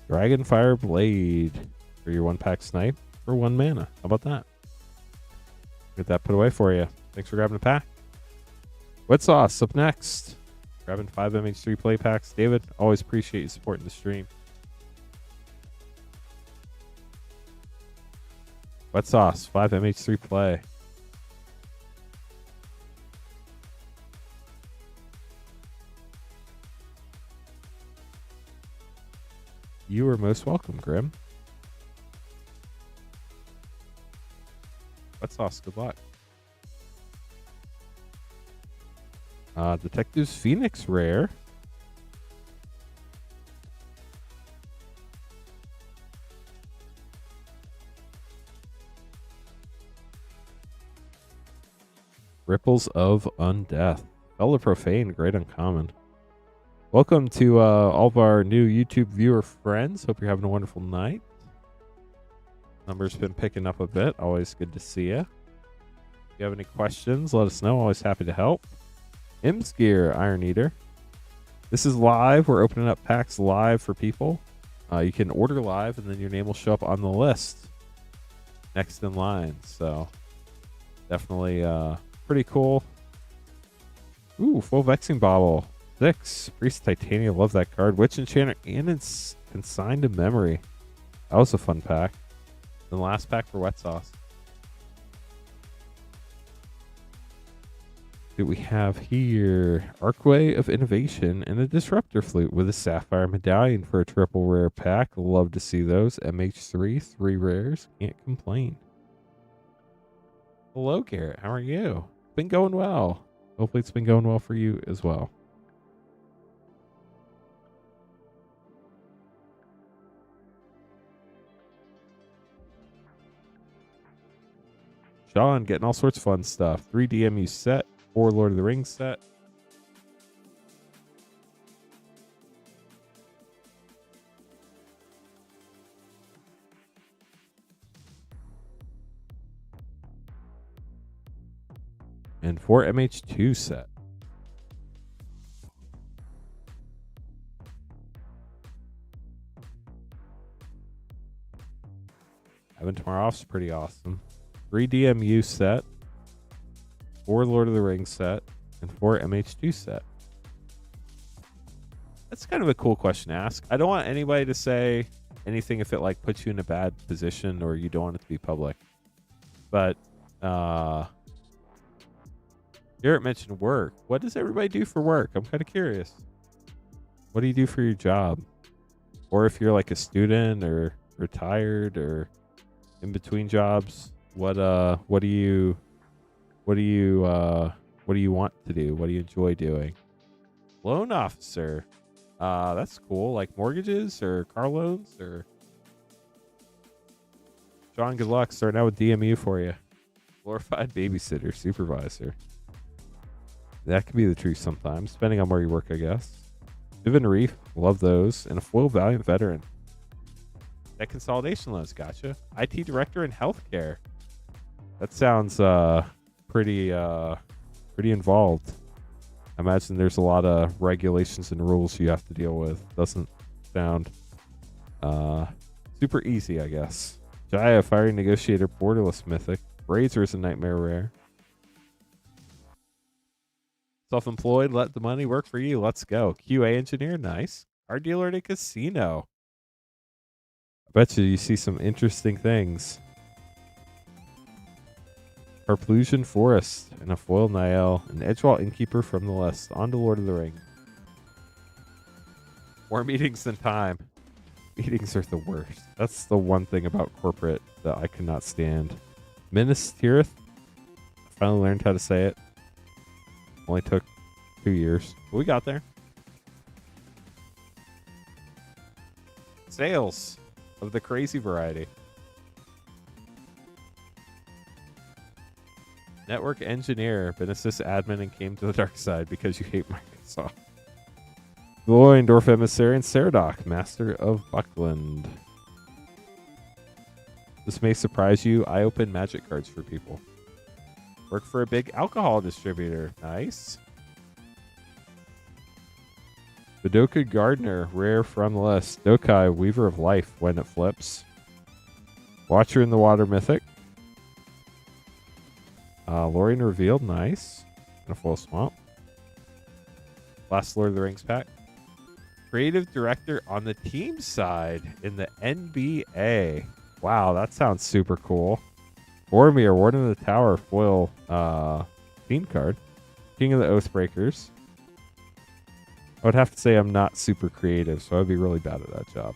Dragonfire Blade for your 1-pack snipe for 1 mana. How about that? Get that put away for you. Thanks for grabbing a pack. Wet Sauce up next. Grabbing 5 MH3 play packs. David, always appreciate you supporting the stream. Wet Sauce, 5 MH3 play. You are most welcome, Grim. Wet Sauce, good luck. Detectives Phoenix rare. Ripples of Undeath. Fellow Profane, great uncommon. Welcome to all of our new YouTube viewer friends. Hope you're having a wonderful night. Numbers been picking up a bit. Always good to see you. If you have any questions, let us know. Always happy to help. Imsgear Iron Eater. This is live. We're opening up packs live for people. You can order live, and then your name will show up on the list next in line. So definitely pretty cool. Ooh, full Vexing Bauble. 6. Priest Titania. Love that card. Witch Enchanter and it's Consigned to Memory. That was a fun pack. And the last pack for Wet Sauce. What we have here? Archway of Innovation and a Disruptor Flute with a Sapphire Medallion for a triple rare pack. Love to see those. MH3, 3 rares. Can't complain. Hello, Garrett. How are you? Been going well. Hopefully it's been going well for you as well. Sean getting all sorts of fun stuff. 3 DMU set, 4 Lord of the Rings set. And 4 MH2 set. Having tomorrow off is pretty awesome. 3 DMU set, 4 Lord of the Rings set, and 4 MH2 set. That's kind of a cool question to ask. I don't want anybody to say anything if it like puts you in a bad position or you don't want it to be public. But Garrett mentioned work. What does everybody do for work? I'm kind of curious. What do you do for your job? Or if you're like a student or retired or in between jobs, what do you want to do? What do you enjoy doing? Loan officer. That's cool. Like mortgages or car loans or John, good luck. Starting out with DMU for you. Glorified babysitter, supervisor. That could be the truth sometimes, depending on where you work, I guess. Vivian Reef, love those. And a foil Valiant veteran. That consolidation loans, gotcha. IT director in healthcare. That sounds pretty involved. I imagine there's a lot of regulations and rules you have to deal with. Doesn't sound super easy, I guess. Jaya, Fiery Negotiator, Borderless Mythic. Razor is a Nightmare rare. Self-employed, let the money work for you. Let's go. QA engineer, nice. Car dealer at a casino. I bet you see some interesting things. Carplusion Forest and a foil Niall. An Edgewall Innkeeper from the list. On to Lord of the Rings. More meetings than time. Meetings are the worst. That's the one thing about corporate that I cannot stand. Minas Tirith. I finally learned how to say it. Only took 2 years. But we got there. Sales of the crazy variety. Network engineer, been a sysadmin and came to the dark side because you hate Microsoft. Gloindorf emissary and Saradoc, master of Buckland. This may surprise you. I open magic cards for people. Work for a big alcohol distributor. Nice. Vidoka Gardener, rare from the list. Dokai, Weaver of Life when it flips. Watcher in the Water, mythic. Lorien Revealed, nice. And a full swamp. Last Lord of the Rings pack. Creative Director on the team side in the NBA. Wow, that sounds super cool. Boromir, Warden of the Tower, foil theme card. King of the Oathbreakers. I would have to say I'm not super creative, so I'd be really bad at that job.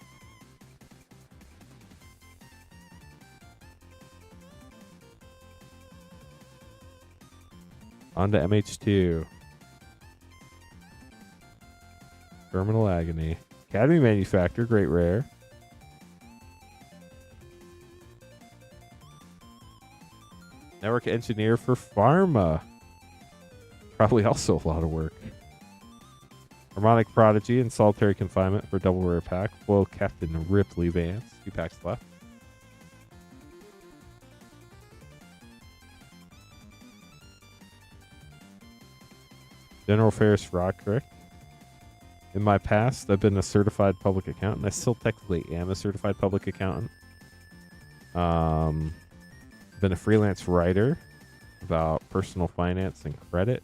On to MH2. Terminal Agony. Academy Manufacturer, great rare. Network Engineer for Pharma. Probably also a lot of work. Harmonic Prodigy and Solitary Confinement for double rare pack. Foil Captain Ripley Vance. 2 packs left. General Ferris Roderick. In my past, I've been a certified public accountant. I still technically am a certified public accountant. Been a freelance writer about personal finance and credit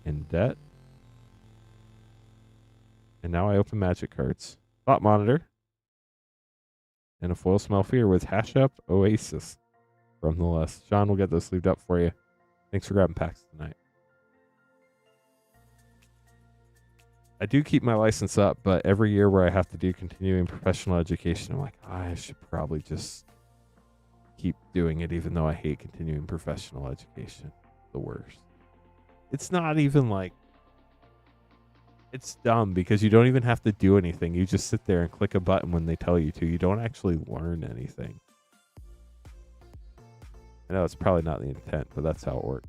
and debt. And now I open Magic cards. Thought Monitor. And a foil Smelfier with Hash Up Oasis from the list. Sean will get those sleeved up for you. Thanks for grabbing packs tonight. I do keep my license up, but every year where I have to do continuing professional education, I'm like, I should probably just keep doing it, even though I hate continuing professional education. The worst. It's not even like, it's dumb because you don't even have to do anything. You just sit there and click a button when they tell you to. You don't actually learn anything. I know it's probably not the intent, but that's how it works.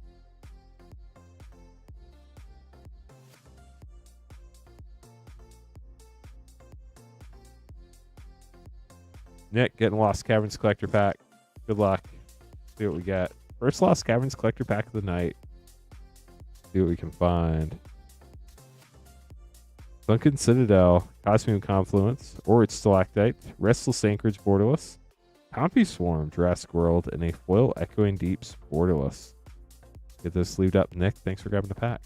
Nick, getting Lost Caverns Collector Pack. Good luck. See what we get. First Lost Caverns Collector Pack of the night. See what we can find. Sunken Citadel, Cosmium Confluence, Orid Stalactite, Restless Anchorage Borderless, Pompey Swarm, Jurassic World, and a foil Echoing Deeps Borderless. Get those sleeved up, Nick. Thanks for grabbing the pack.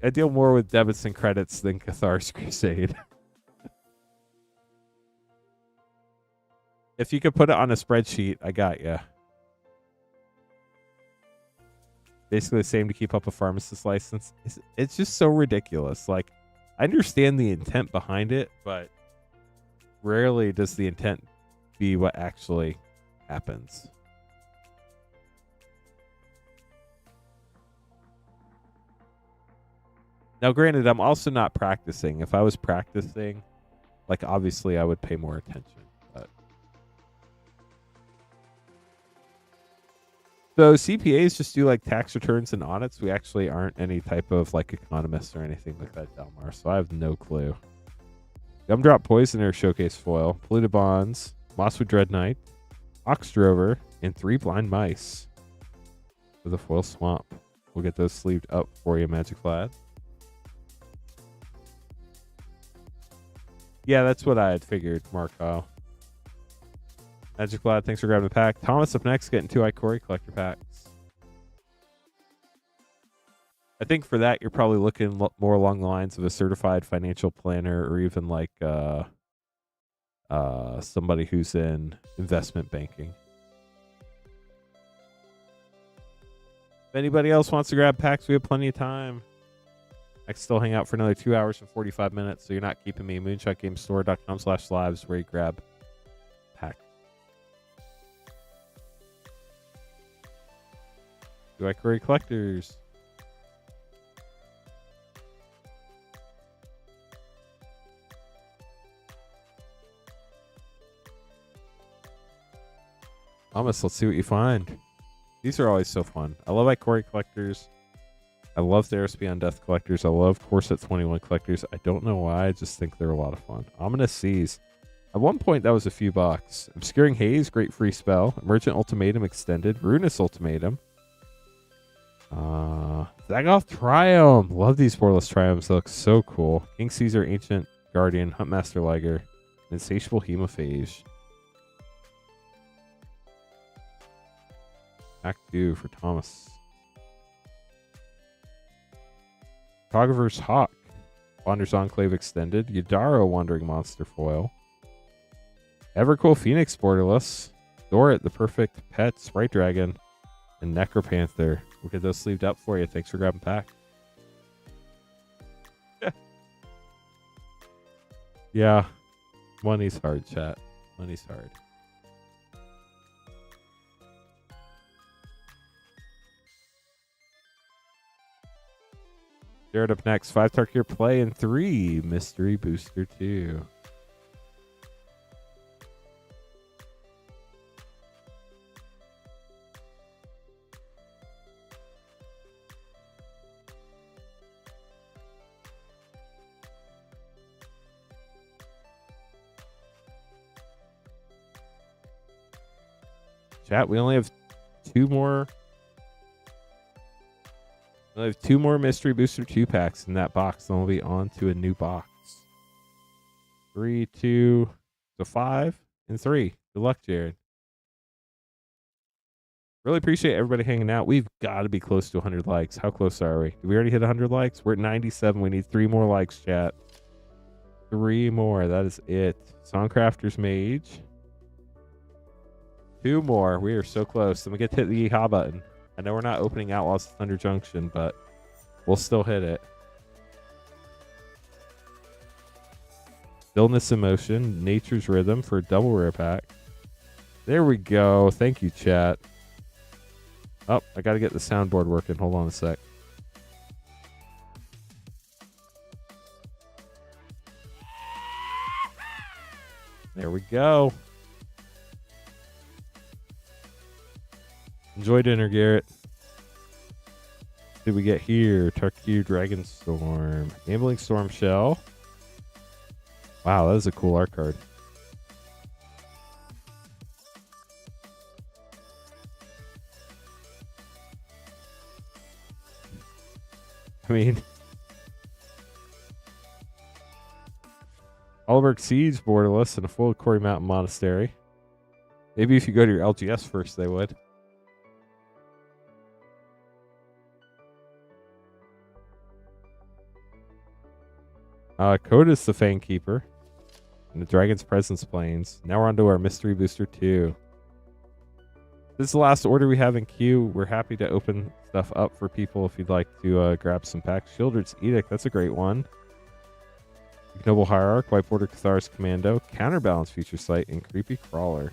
I deal more with debits and credits than Cathar's Crusade. If you could put it on a spreadsheet, I got you. Basically the same to keep up a pharmacist license. It's just so ridiculous. Like, I understand the intent behind it, but rarely does the intent be what actually happens. Now, granted, I'm also not practicing. If I was practicing, like, obviously I would pay more attention. But so CPAs just do like tax returns and audits. We actually aren't any type of like economists or anything like that, Delmar. So I have no clue. Gumdrop Poisoner Showcase Foil, Polluted Bonds, Mosswood Dread Knight, Ox Drover, and 3 Blind Mice with a foil Swamp. We'll get those sleeved up for you, Magic Lad. Yeah, that's what I had figured, Marco. Magic Lad, thanks for grabbing the pack. Thomas up next, getting 2 Ikori collector packs. I think for that, you're probably looking more along the lines of a certified financial planner or even like somebody who's in investment banking. If anybody else wants to grab packs, we have plenty of time. I can still hang out for another 2 hours and 45 minutes, so you're not keeping me. moonshotgamestore.com/lives where you grab pack. Do I query collectors? Thomas, let's see what you find. These are always so fun. I love Ikori collectors. I love Theros Beyond Death collectors. I love Corset 21 collectors. I don't know why. I just think they're a lot of fun. Ominous Seas. At one point, that was a few bucks. Obscuring Haze, great free spell. Emergent Ultimatum extended. Ruinous Ultimatum. Zagoth Triumph. Love these borderless Triumphs. They look so cool. King Caesar, Ancient Guardian, Huntmaster Liger, Insatiable Hemophage. Act 2 for Thomas. Photographer's Hawk. Wander's Enclave Extended. Yadaro Wandering Monster Foil. Evercool Phoenix Borderless. Dorit, the Perfect Pet, Sprite Dragon, and Necropanther. We'll get those sleeved up for you. Thanks for grabbing pack. Yeah. Money's hard, chat. Money's hard. Jared up next. 5 Tarkir Play and 3 Mystery Booster 2. Chat, we only have 2 more. We have 2 more Mystery Booster 2 packs in that box. Then we'll be on to a new box. 3, 2, so 5, and 3. Good luck, Jared. Really appreciate everybody hanging out. We've got to be close to 100 likes. How close are we? Did we already hit 100 likes? We're at 97. We need 3 more likes, chat. 3 more. That is it. Songcrafter's Mage. 2 more. We are so close. Then we get to hit the Yeehaw button. I know we're not opening Outlaws of Thunder Junction, but we'll still hit it. Stillness Emotion, Nature's Rhythm for a double rare pack. There we go. Thank you, chat. Oh, I got to get the soundboard working. Hold on a sec. There we go. Enjoy dinner, Garrett. What did we get here? Tarkir Dragonstorm. Ambling Storm Shell. Wow, that is a cool art card. I mean, Alberg Siege borderless and a full Quarry Mountain Monastery. Maybe if you go to your LGS first, they would. Coda's the Fang Keeper. And the Dragon's Presence Plains. Now we're on to our Mystery Booster 2. This is the last order we have in queue. We're happy to open stuff up for people if you'd like to grab some packs. Shieldred's Edict, that's a great one. Ignoble Hierarch, White Border Cathar's Commando, Counterbalance Future Sight, and Creepy Crawler.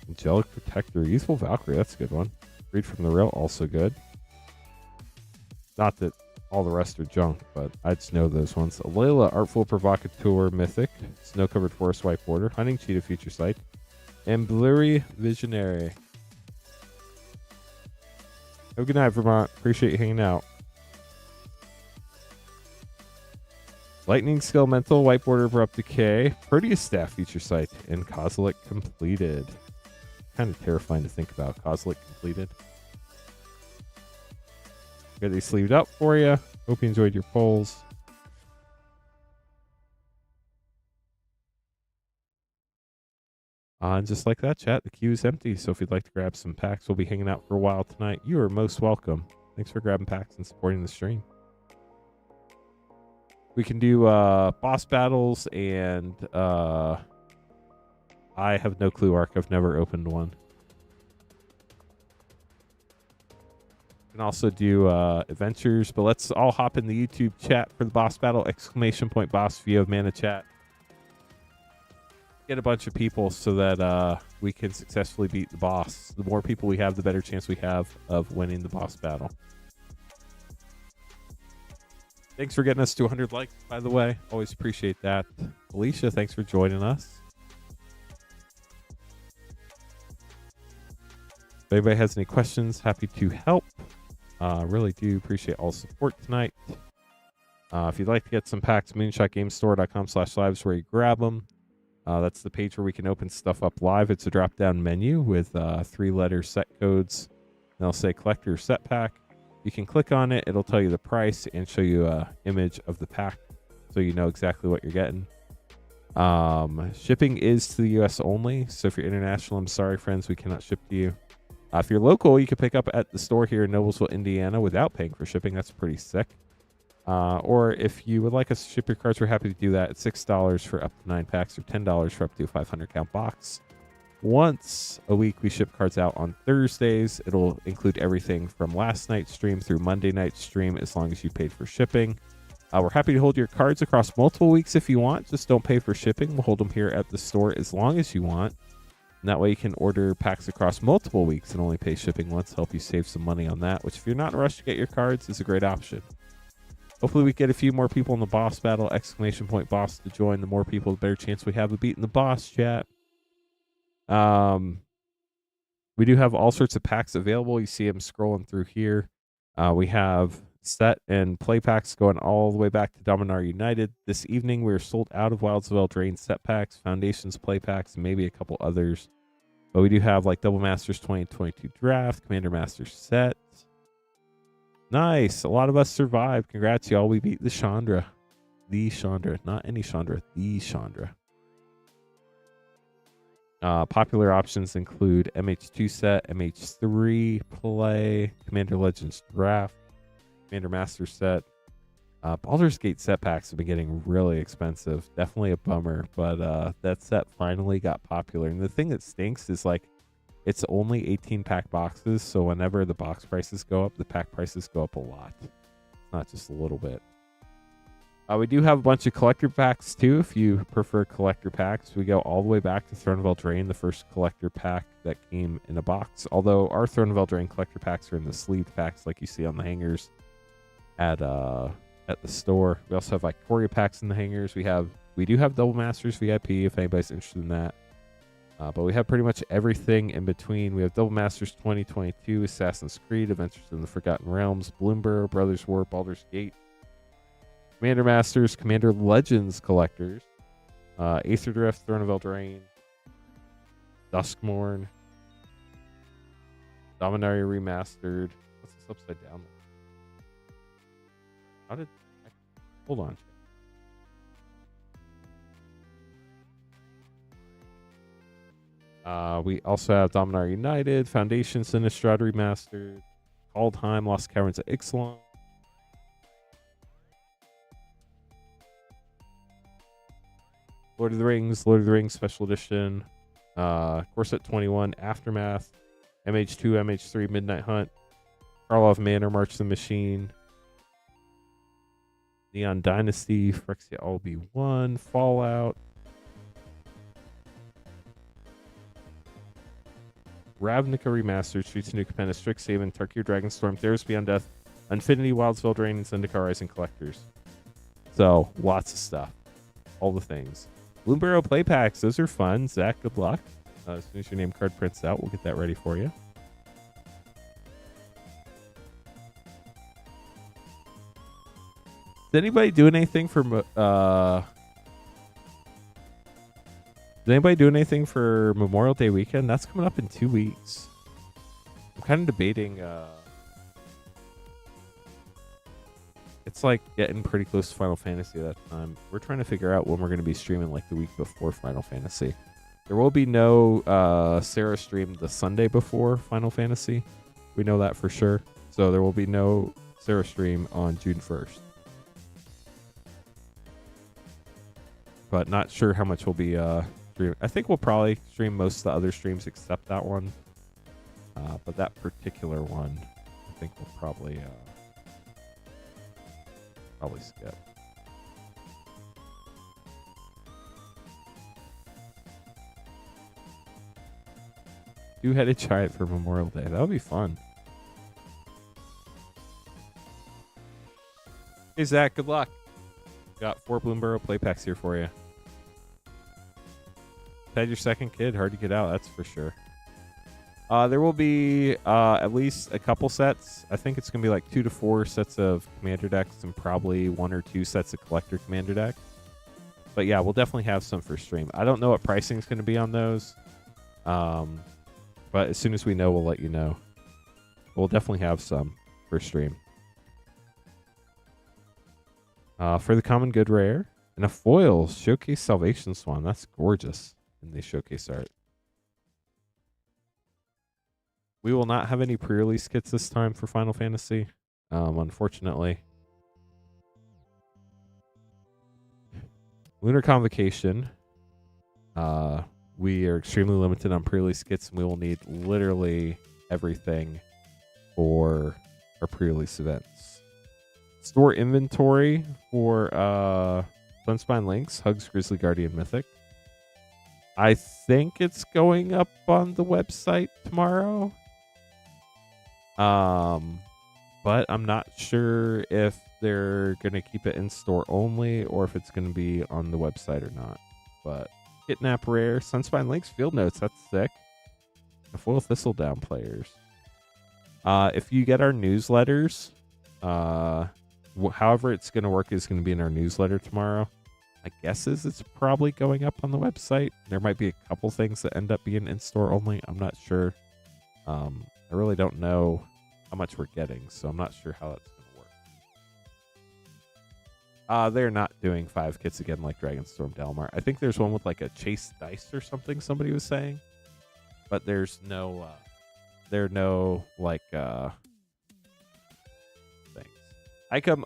Angelic Protector, Youthful Valkyrie, that's a good one. Read from the Rail, also good. Not that all the rest are junk, but I just know those ones. Alayla, Artful Provocateur, Mythic, Snow-Covered Forest, White Border, Hunting Cheetah, Future Sight, and Blurry Visionary. Have a good night, Vermont. Appreciate you hanging out. Lightning Skelemental, White Border, Abrupt Decay, Proteus Staff, Future Sight, and Kozilek Completed. Kind of terrifying to think about. Kozilek Completed. Got these sleeved up for you. Hope you enjoyed your polls. And just like that, chat, the queue is empty. So if you'd like to grab some packs, we'll be hanging out for a while tonight. You are most welcome. Thanks for grabbing packs and supporting the stream. We can do boss battles, and I have no clue, Arc. I've never opened one. We can also do adventures, but let's all hop in the YouTube chat for the boss battle! !Boss if you have mana chat. Get a bunch of people so that we can successfully beat the boss. The more people we have, the better chance we have of winning the boss battle. Thanks for getting us to 100 likes, by the way. Always appreciate that. Alicia, thanks for joining us. If anybody has any questions, happy to help. Really do appreciate all the support tonight. If you'd like to get some packs, moonshotgamestore.com/lives where you grab them. That's the page where we can open stuff up live. It's a drop-down menu with 3-letter set codes. They'll say collector set pack. You can click on it. It'll tell you the price and show you an image of the pack so you know exactly what you're getting. Shipping is to the US only. So if you're international, I'm sorry, friends, we cannot ship to you. If you're local, you can pick up at the store here in Noblesville, Indiana without paying for shipping. That's pretty sick. Or if you would like us to ship your cards, we're happy to do that. It's $6 for up to 9 packs or $10 for up to a 500 count box. Once a week, we ship cards out on Thursdays. It'll include everything from last night's stream through Monday night's stream as long as you paid for shipping. We're happy to hold your cards across multiple weeks if you want. Just don't pay for shipping. We'll hold them here at the store as long as you want. And that way you can order packs across multiple weeks and only pay shipping once. Help you save some money on that, which if you're not in a rush to get your cards is a great option. Hopefully we get a few more people in the boss battle, !boss to join. The more people, the better chance we have of beating the boss, chat. We do have all sorts of packs available. You see them scrolling through here. We have set and play packs going all the way back to Dominar United. This evening we're sold out of Wilds of Eldraine set packs, Foundations play packs, and maybe a couple others. But we do have like Double Masters 2022 Draft, Commander Masters set. Nice. A lot of us survived. Congrats, y'all. We beat the Chandra. The Chandra. Not any Chandra. The Chandra. Popular options include MH2 set, MH3 play, Commander Legends Draft, Commander Master set. Baldur's Gate set packs have been getting really expensive. Definitely a bummer, but that set finally got popular. And the thing that stinks is like it's only 18 pack boxes, so whenever the box prices go up, the pack prices go up a lot, not just a little bit. We do have a bunch of collector packs too. If you prefer collector packs, we go all the way back to Throne of Eldraine, the first collector pack that came in a box. Although our Throne of Eldraine collector packs are in the sleeved packs, like you see on the hangers at the store. We also have Ikoria packs in the hangers. We do have Double Masters VIP if anybody's interested in that. But we have pretty much everything in between. We have Double Masters 2022, Assassin's Creed, Adventures in the Forgotten Realms, Bloomburrow, Brothers War, Baldur's Gate, Commander Masters, Commander Legends collectors, Aether Drift, Throne of Eldraine, Duskmourn, Dominaria Remastered. What's this upside down? How did... Hold on. We also have Dominaria United, Foundation, Sinistrad Remastered, Kaldheim, Lost Caverns of Ixalan, Lord of the Rings Special Edition, Corset 21, Aftermath, MH2, MH3, Midnight Hunt, Karlov Manor, March of the Machine, Neon Dynasty, Phyrexia LB1, Fallout, Ravnica Remastered, Streets of New Capenna, Strixhaven, Tarkir Dragonstorm, Theros Beyond Death, Infinity, Wilds of Eldraine, and Zendikar Rising Collectors. So, lots of stuff. All the things. Bloomburrow play packs, those are fun. Zach, good luck. As soon as your name card prints out, we'll get that ready for you. Is anybody doing anything for Memorial Day weekend? That's coming up in 2 weeks. I'm kind of debating. It's like getting pretty close to Final Fantasy at that time. We're trying to figure out when we're going to be streaming like the week before Final Fantasy. There will be no Sarah stream the Sunday before Final Fantasy. We know that for sure. So there will be no Sarah stream on June 1st. But not sure how much we'll be streaming. I think we'll probably stream most of the other streams except that one. But that particular one, I think we'll probably skip. Two-headed giant for Memorial Day. That would be fun. Hey, Zach, good luck. Got 4 Bloomburrow play packs here for you. Had your second kid, hard to get out, that's for sure. There will be at least a couple sets. I think it's going to be like 2 to 4 sets of commander decks and probably 1 or 2 sets of collector commander decks. But yeah, we'll definitely have some for stream. I don't know what pricing is going to be on those. But as soon as we know, we'll let you know. We'll definitely have some for stream. For the common good rare. And a foil showcase Salvation Swan. That's gorgeous in the showcase art. We will not have any pre-release kits this time for Final Fantasy, unfortunately. Lunar Convocation. We are extremely limited on pre-release kits, and we will need literally everything for our pre-release events. Store inventory for Sunspine Links, Hugs Grizzly Guardian Mythic. I think it's going up on the website tomorrow. But I'm not sure if they're going to keep it in store only or if it's going to be on the website or not. But Kidnap Rare, Sunspine Links, Field Notes, that's sick. The Foil Thistledown players. If you get our newsletters, however it's going to work is going to be in our newsletter tomorrow. My guess is it's probably going up on the website. There might be a couple things that end up being in store only. I'm not sure. I really don't know how much we're getting, so I'm not sure how that's going to work. They're not doing 5 kits again like Dragonstorm Delmar. I think there's one with like a Chase Dice or something somebody was saying. But there's no like things.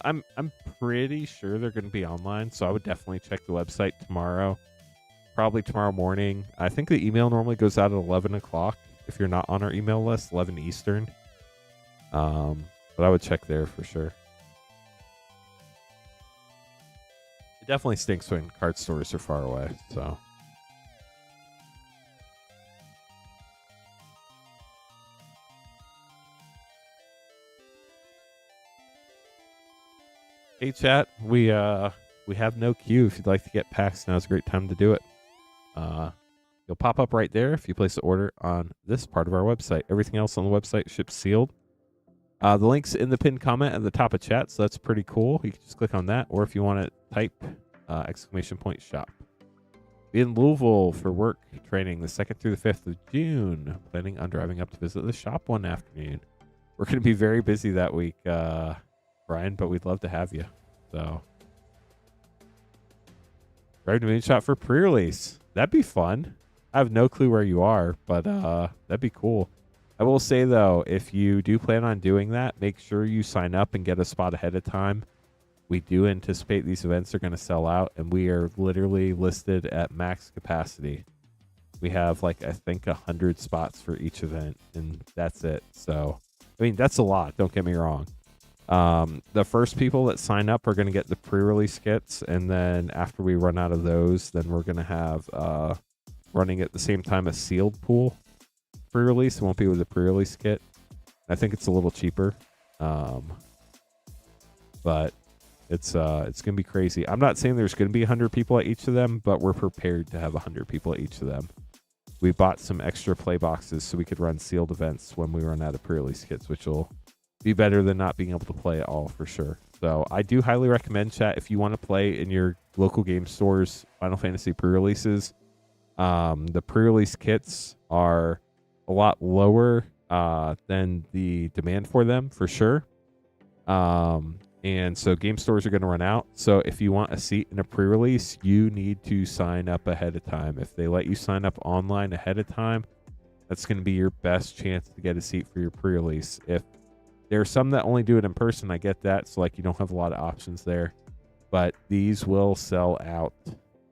I'm pretty sure they're going to be online, so I would definitely check the website tomorrow. Probably tomorrow morning. I think the email normally goes out at 11 o'clock if you're not on our email list, 11 Eastern. But I would check there for sure. It definitely stinks when card stores are far away, so. Hey chat, we have no queue. If you'd like to get packs, now's a great time to do it. You'll pop up right there if you place the order on this part of our website. Everything else on the website ships sealed. The link's in the pinned comment at the top of chat, so that's pretty cool. You can just click on that, or if you want to type !shop. Be in Louisville for work training the 2nd through the 5th of June. Planning on driving up to visit the shop one afternoon. We're going to be very busy that week, Brian, but we'd love to have you. So, drive to Moonshot for pre-release. That'd be fun. I have no clue where you are, but that'd be cool. I will say, though, if you do plan on doing that, make sure you sign up and get a spot ahead of time. We do anticipate these events are going to sell out, and we are literally listed at max capacity. We have, like, I think 100 spots for each event, and that's it. So, I mean, that's a lot. Don't get me wrong. The first people that sign up are going to get the pre-release kits, and then after we run out of those, then we're going to have running at the same time a sealed pool pre-release. It won't be with a pre-release kit. I think it's a little cheaper, but it's going to be crazy. I'm not saying there's going to be 100 people at each of them, but we're prepared to have 100 people at each of them. We bought some extra play boxes so we could run sealed events when we run out of pre-release kits, which will be better than not being able to play at all for sure. So I do highly recommend, chat, if you want to play in your local game stores Final Fantasy pre-releases. The pre-release kits are a lot lower than the demand for them for sure. And so game stores are going to run out. So if you want a seat in a pre-release, you need to sign up ahead of time. If they let you sign up online ahead of time, that's going to be your best chance to get a seat for your pre-release. If there are some that only do it in person, I get that. So like you don't have a lot of options there, but these will sell out.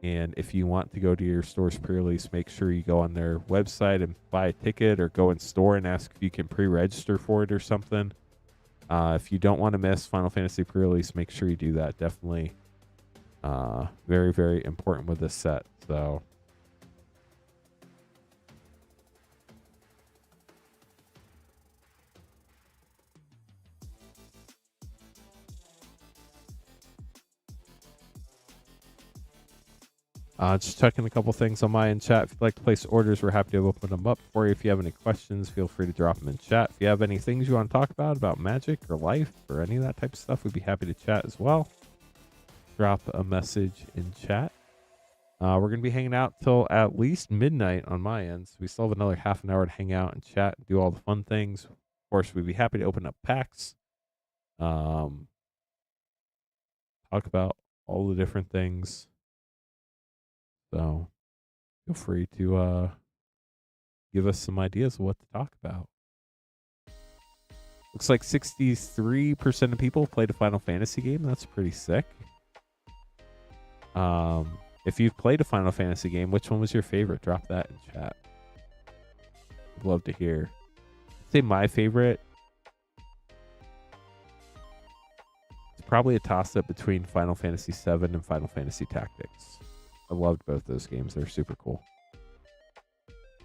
And if you want to go to your store's pre-release, make sure you go on their website and buy a ticket, or go in store and ask if you can pre-register for it or something. If you don't want to miss Final Fantasy pre-release, make sure you do that. Definitely very, very important with this set. So just checking a couple things on my end, chat. If you'd like to place orders, we're happy to open them up for you. If you have any questions, feel free to drop them in chat. If you have any things you want to talk about Magic or life or any of that type of stuff, we'd be happy to chat as well. Drop a message in chat. We're going to be hanging out till at least midnight on my end. So we still have another half an hour to hang out and chat and do all the fun things. Of course, we'd be happy to open up packs. Talk about all the different things. So feel free to give us some ideas of what to talk about. Looks like 63% of people played a Final Fantasy game. That's pretty sick. If you've played a Final Fantasy game, which one was your favorite? Drop that in chat. I'd love to hear. I'd say my favorite. It's probably a toss-up between Final Fantasy VII and Final Fantasy Tactics. I loved both those games. They're super cool.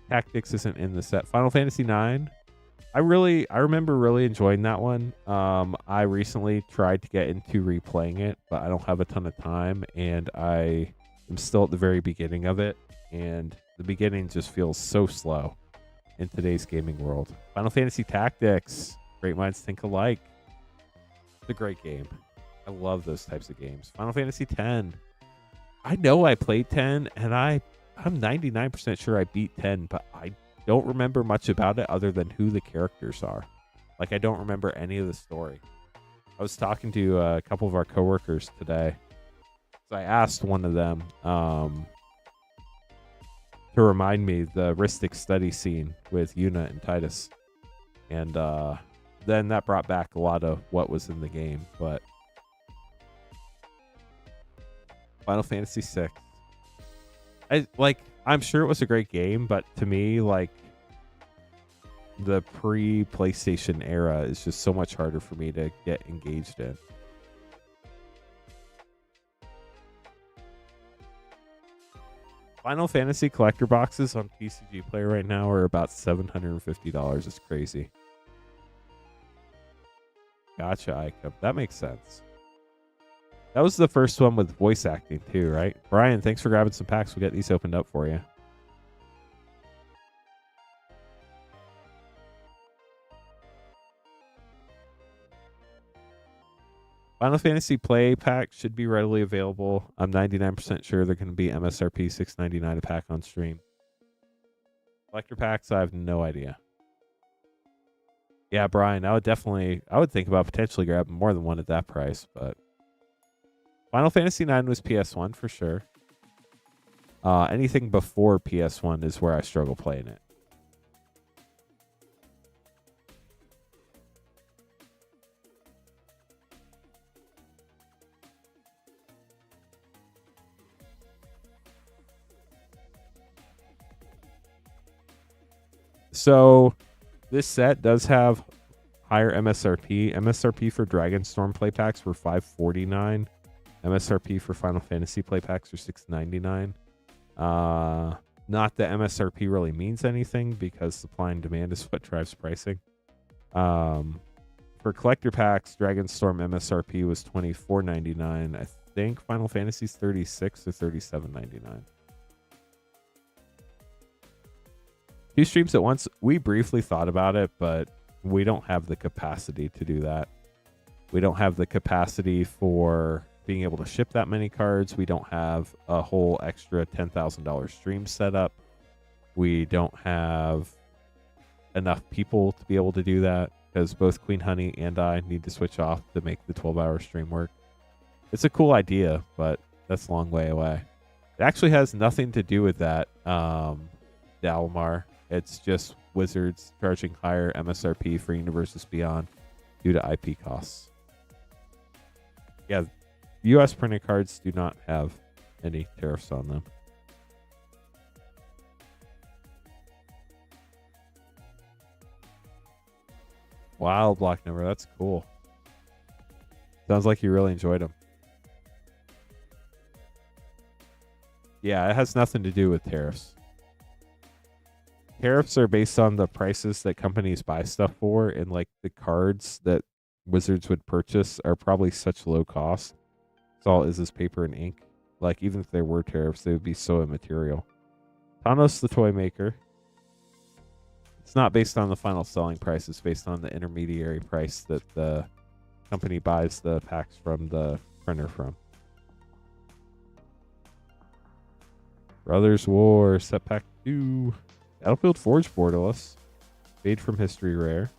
Tactics isn't in the set. Final Fantasy IX. I remember really enjoying that one. I recently tried to get into replaying it, but I don't have a ton of time, and I am still at the very beginning of it, and the beginning just feels so slow in today's gaming world. Final Fantasy Tactics. Great minds think alike. It's a great game. I love those types of games. Final Fantasy X. I know I played 10, and I'm 99% sure I beat 10, but I don't remember much about it other than who the characters are. Like, I don't remember any of the story. I was talking to a couple of our coworkers today. So I asked one of them to remind me the Ristic study scene with Yuna and Titus. And then that brought back a lot of what was in the game. But Final Fantasy VI. I'm sure it was a great game, but to me, like, the pre-PlayStation era is just so much harder for me to get engaged in. Final Fantasy collector boxes on TCG Player right now are about $750. It's crazy. Gotcha, Ika. That makes sense. That was the first one with voice acting too, right? Brian, thanks for grabbing some packs. We'll get these opened up for you. Final Fantasy Play pack should be readily available. I'm 99% sure they're going to be MSRP $6.99 a pack on stream. Collector packs, I have no idea. Yeah, Brian, I would think about potentially grabbing more than one at that price, but Final Fantasy IX was PS1 for sure. Anything before PS1 is where I struggle playing it. So this set does have higher MSRP. MSRP for Dragonstorm play packs were $549. MSRP for Final Fantasy play packs are $699. Not that MSRP really means anything because supply and demand is what drives pricing. For collector packs, Dragonstorm MSRP was $24.99. I think Final Fantasy's $36 or $37.99. 2 streams at once. We briefly thought about it, but we don't have the capacity to do that. We don't have the capacity for being able to ship that many cards. We don't have a whole extra $10,000 stream set up. We don't have enough people to be able to do that because both Queen Honey and I need to switch off to make the 12-hour stream work. It's a cool idea, but that's a long way away. It actually has nothing to do with that, Dalmar. It's just Wizards charging higher MSRP for Universes Beyond due to IP costs. Yeah, U.S. printed cards do not have any tariffs on them. Wow, Block Number, that's cool. Sounds like you really enjoyed them. Yeah, it has nothing to do with tariffs. Tariffs are based on the prices that companies buy stuff for, and like the cards that Wizards would purchase are probably such low cost. It's all is paper and ink. Like, even if there were tariffs, they would be so immaterial. Thanos the Toy Maker. It's not based on the final selling price. It's based on the intermediary price that the company buys the packs from the printer from. Brothers War, Set Pack 2. Battlefield Forge Borderless. Fade from History Rare.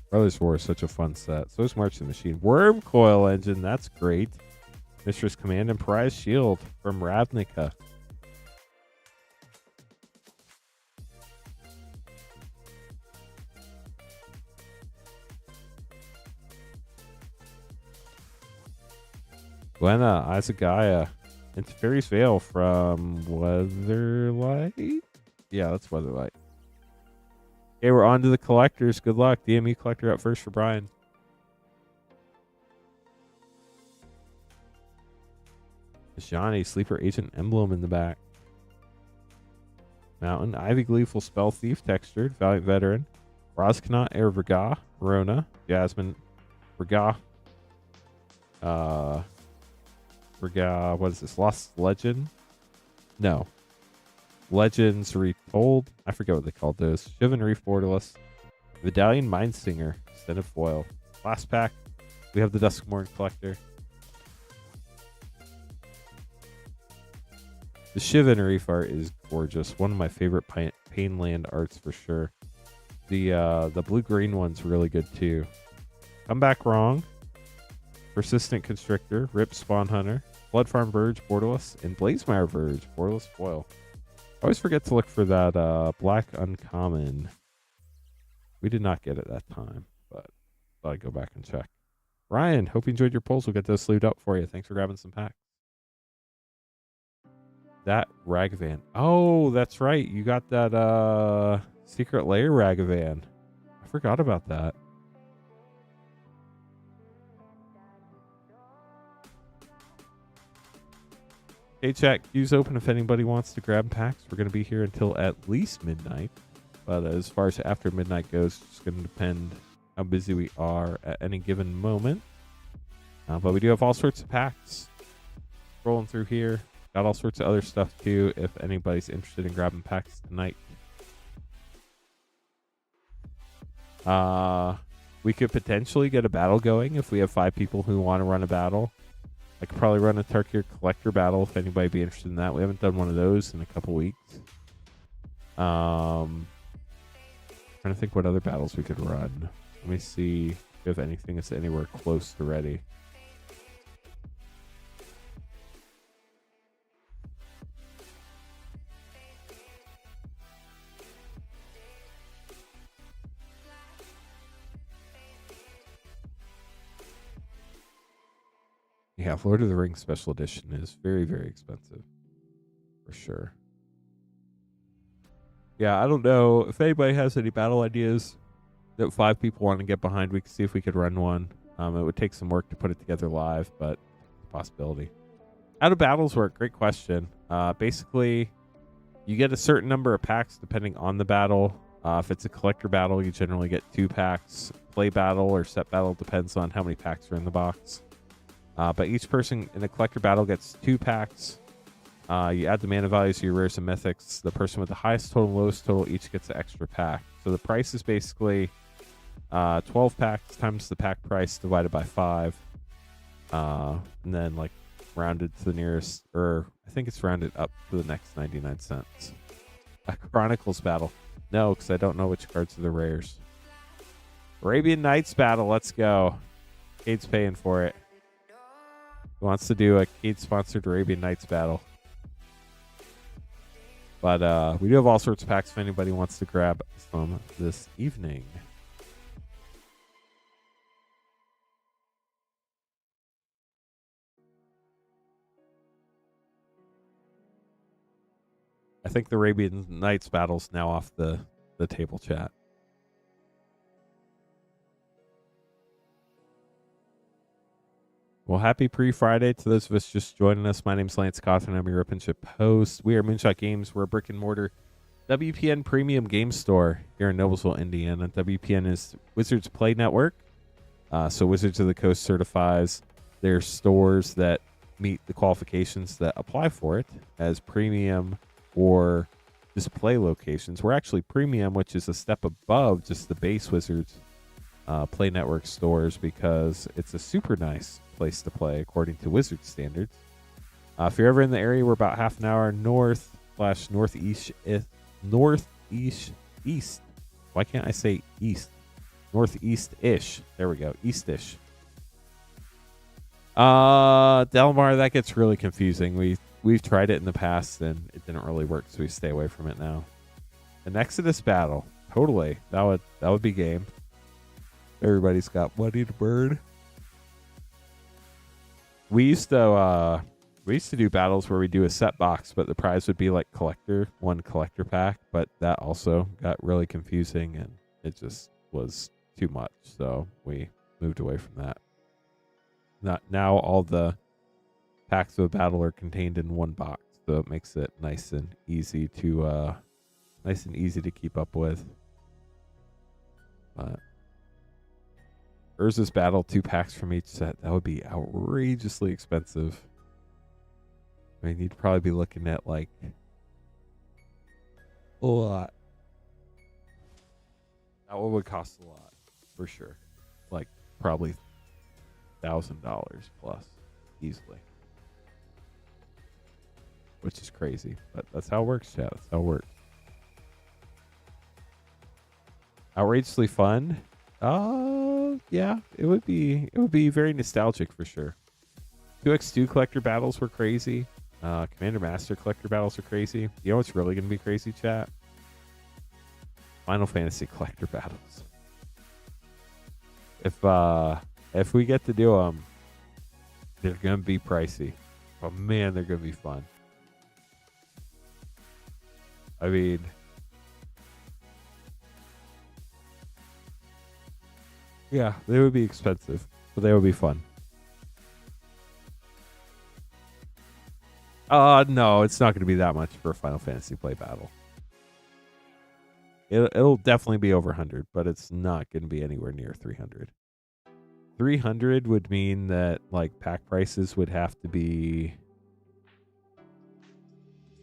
Brothers War is such a fun set. So is March the Machine. Worm Coil Engine, that's great. Mistress Command and Prize Shield from Ravnica. Glenna, Isagaya, and Fairy's Veil from Weatherlight. Yeah, that's Weatherlight. Okay, we're on to the collectors. Good luck. DME collector up first for Brian. Johnny, Sleeper Agent Emblem in the back. Mountain, Ivy Gleeful Spell Thief Textured, Valiant Veteran. Roskanat Air Verga, Rona, Jasmine, Verga. Verga, what is this? Lost Legend? No. Legends Retold. I forget what they called those. Shivan Reef Borderless. Vidalian Mindstinger. Extended Foil. Last pack. We have the Duskmourn Collector. The Shivan Reef art is gorgeous. One of my favorite Painland arts for sure. The blue-green one's really good too. Come Back Wrong. Persistent Constrictor. Rip Spawn Hunter. Blood Farm Verge Borderless. And Blazemire Verge Borderless Foil. I always forget to look for that black uncommon. We did not get it that time, but thought I'd go back and check. Ryan, hope you enjoyed your pulls. We'll get those sleeved up for you. Thanks for grabbing some packs. That Ragavan. Oh, that's right. You got that Secret Lair Ragavan. I forgot about that. Hey, chat, queue's open if anybody wants to grab packs. We're going to be here until at least midnight. But as far as after midnight goes, it's going to depend how busy we are at any given moment. But we do have all sorts of packs. Rolling through here. Got all sorts of other stuff too if anybody's interested in grabbing packs tonight. We could potentially get a battle going if we have 5 people who want to run a battle. I could probably run a Tarkir Collector battle if anybody be interested in that. We haven't done one of those in a couple weeks. Trying to think what other battles we could run. Let me see if we have anything that's anywhere close to ready. Yeah, Lord of the Rings Special Edition is very, very expensive. For sure. Yeah, I don't know. If anybody has any battle ideas that 5 people want to get behind, we can see if we could run one. It would take some work to put it together live, but it's a possibility. How do battles work? Great question. Basically, you get a certain number of packs depending on the battle. If it's a collector battle, you generally get 2 packs. Play battle or set battle depends on how many packs are in the box. But each person in a collector battle gets 2 packs. You add the mana values to your rares and mythics. The person with the highest total and lowest total each gets an extra pack. So the price is basically 12 packs times the pack price divided by 5. And then like rounded to the nearest, or I think it's rounded up to the next 99 cents. A Chronicles battle. No, because I don't know which cards are the rares. Arabian Nights battle. Let's go. Cade's paying for it. Wants to do a Cade-sponsored Arabian Nights battle. But we do have all sorts of packs if anybody wants to grab some this evening. I think the Arabian Nights battle's now off the table, chat. Well, happy pre-Friday to those of us just joining us. My name's Lance Cawthon. I'm your OpenShip host. We are Moonshot Games. We're a brick-and-mortar WPN premium game store here in Noblesville, Indiana. WPN is Wizards Play Network. So Wizards of the Coast certifies their stores that meet the qualifications that apply for it as premium or display locations. We're actually premium, which is a step above just the base Wizards Play Network stores, because it's a super nice place to play according to Wizard standards. If you're ever in the area, we're about half an hour north/northeast east. Why can't I say east? Northeast-ish. There we go. East-ish. Delmar, that gets really confusing. We've tried it in the past and it didn't really work, so we stay away from it now. An Exodus battle. Totally. That would be game. Everybody's got Bloodied Bird. We used to do battles where we do a set box, but the prize would be like one collector pack, but that also got really confusing and it just was too much, so we moved away from that. Now all the packs of a battle are contained in one box, so it makes it nice and easy to keep up with. But Urza's battle, 2 packs from each set. That would be outrageously expensive. I mean, you'd probably be looking at like a lot. That one would cost a lot for sure. Like probably $1,000 plus easily, which is crazy, but that's how it works, chat. That's how it works. Outrageously fun. Yeah, it would be very nostalgic for sure. 2x2 collector battles were crazy. Commander Master collector battles are crazy. You know what's really gonna be crazy, chat? Final Fantasy collector battles. If we get to do them, they're gonna be pricey, but man, they're gonna be fun. I mean, yeah, they would be expensive, but they would be fun. No, it's not going to be that much for a Final Fantasy play battle. It'll definitely be over 100, but it's not going to be anywhere near 300. 300 would mean that like pack prices would have to be,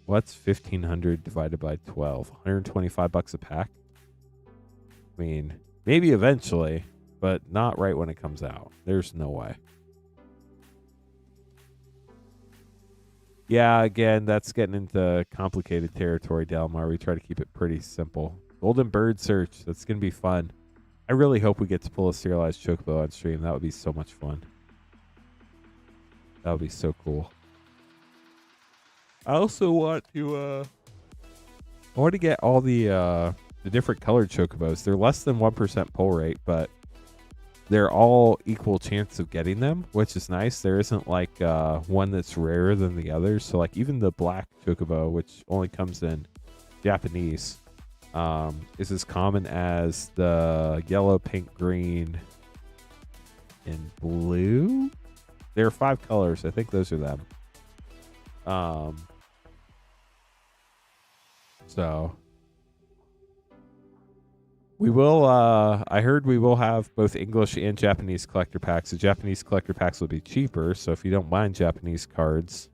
what's 1,500 divided by 12? $125 a pack. I mean, maybe eventually, but not right when it comes out. There's no way. Yeah, again, that's getting into complicated territory, Delmar. We try to keep it pretty simple. Golden Bird Search. That's going to be fun. I really hope we get to pull a serialized Chocobo on stream. That would be so much fun. That would be so cool. I also want to get all the different colored Chocobos. They're less than 1% pull rate, but they're all equal chance of getting them, which is nice. There isn't like one that's rarer than the others. So like even the black Chocobo, which only comes in Japanese, is as common as the yellow, pink, green, and blue. There are 5 colors. I think those are them. So we will, I heard we will have both English and Japanese collector packs. The Japanese collector packs will be cheaper, so if you don't mind Japanese cards,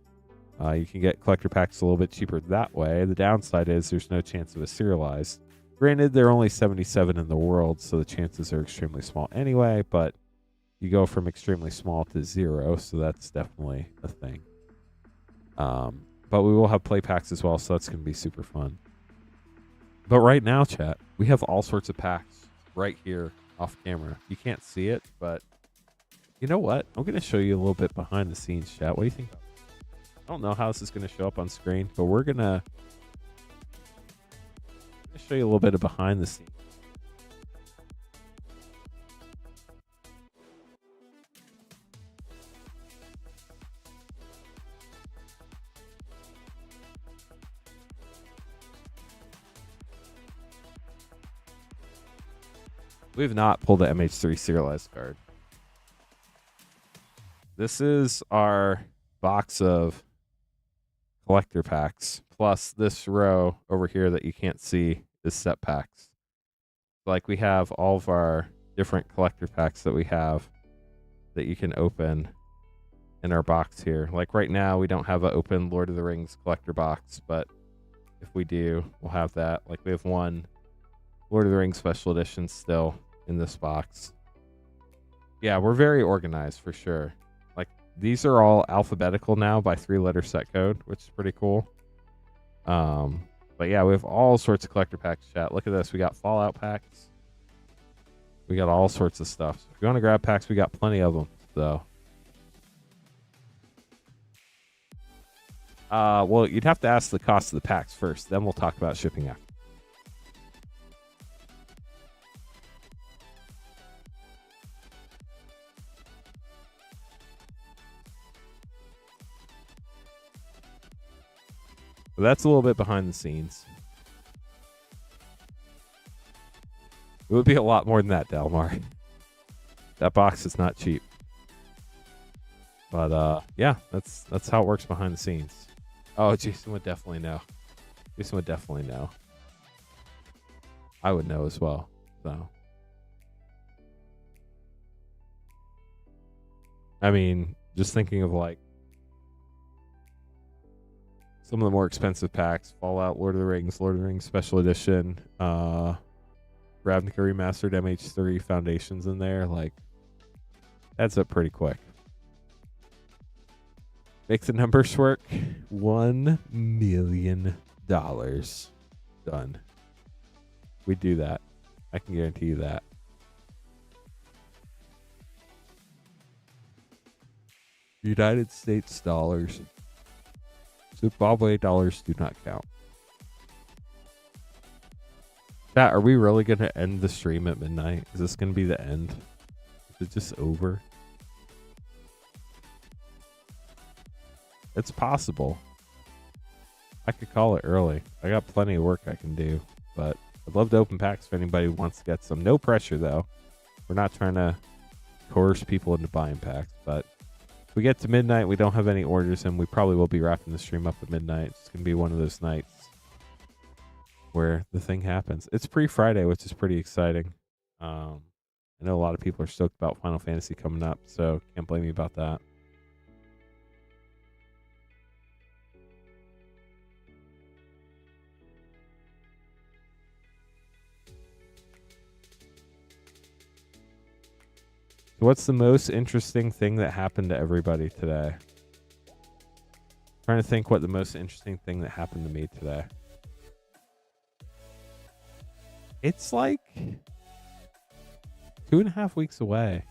you can get collector packs a little bit cheaper that way. The downside is there's no chance of a serialized. Granted, there are only 77 in the world, so the chances are extremely small anyway, but you go from extremely small to 0, so that's definitely a thing. But we will have play packs as well, so that's going to be super fun. But right now, chat, we have all sorts of packs right here off camera. You can't see it, but you know what? I'm going to show you a little bit behind the scenes, chat. What do you think? I don't know how this is going to show up on screen, but we're going to show you a little bit of behind the scenes. We have not pulled the MH3 serialized card. This is our box of collector packs, plus this row over here that you can't see is set packs. Like we have all of our different collector packs that we have that you can open in our box here. Like right now, we don't have an open Lord of the Rings collector box, but if we do, we'll have that. Like we have one Lord of the Rings special edition still in this box. Yeah, we're very organized for sure. Like these are all alphabetical now by 3-letter set code, which is pretty cool. But yeah, we have all sorts of collector packs, chat. Look at this. We got Fallout packs. We got all sorts of stuff. So if you want to grab packs, we got plenty of them. So, well, you'd have to ask the cost of the packs first. Then we'll talk about shipping after. But that's a little bit behind the scenes. It would be a lot more than that, Delmar. That box is not cheap. But yeah, that's how it works behind the scenes. Oh, Jason would definitely know. Jason would definitely know. I would know as well. So, I mean, just thinking of like some of the more expensive packs: Fallout, Lord of the Rings Special Edition, Ravnica Remastered, MH3 Foundations in there. Like, adds up pretty quick. Make the numbers work. $1 million. Done. We do that. I can guarantee you that. United States dollars. Zimbabwe dollars do not count. Chat, are we really going to end the stream at midnight? Is this going to be the end? Is it just over? It's possible. I could call it early. I got plenty of work I can do, but I'd love to open packs if anybody wants to get some. No pressure, though. We're not trying to coerce people into buying packs, but if we get to midnight, we don't have any orders, and we probably will be wrapping the stream up at midnight. It's going to be one of those nights where the thing happens. It's pre-Friday, which is pretty exciting. I know a lot of people are stoked about Final Fantasy coming up, so can't blame me about that. So what's the most interesting thing that happened to everybody today? Trying to think what the most interesting thing that happened to me today. It's like 2.5 weeks away.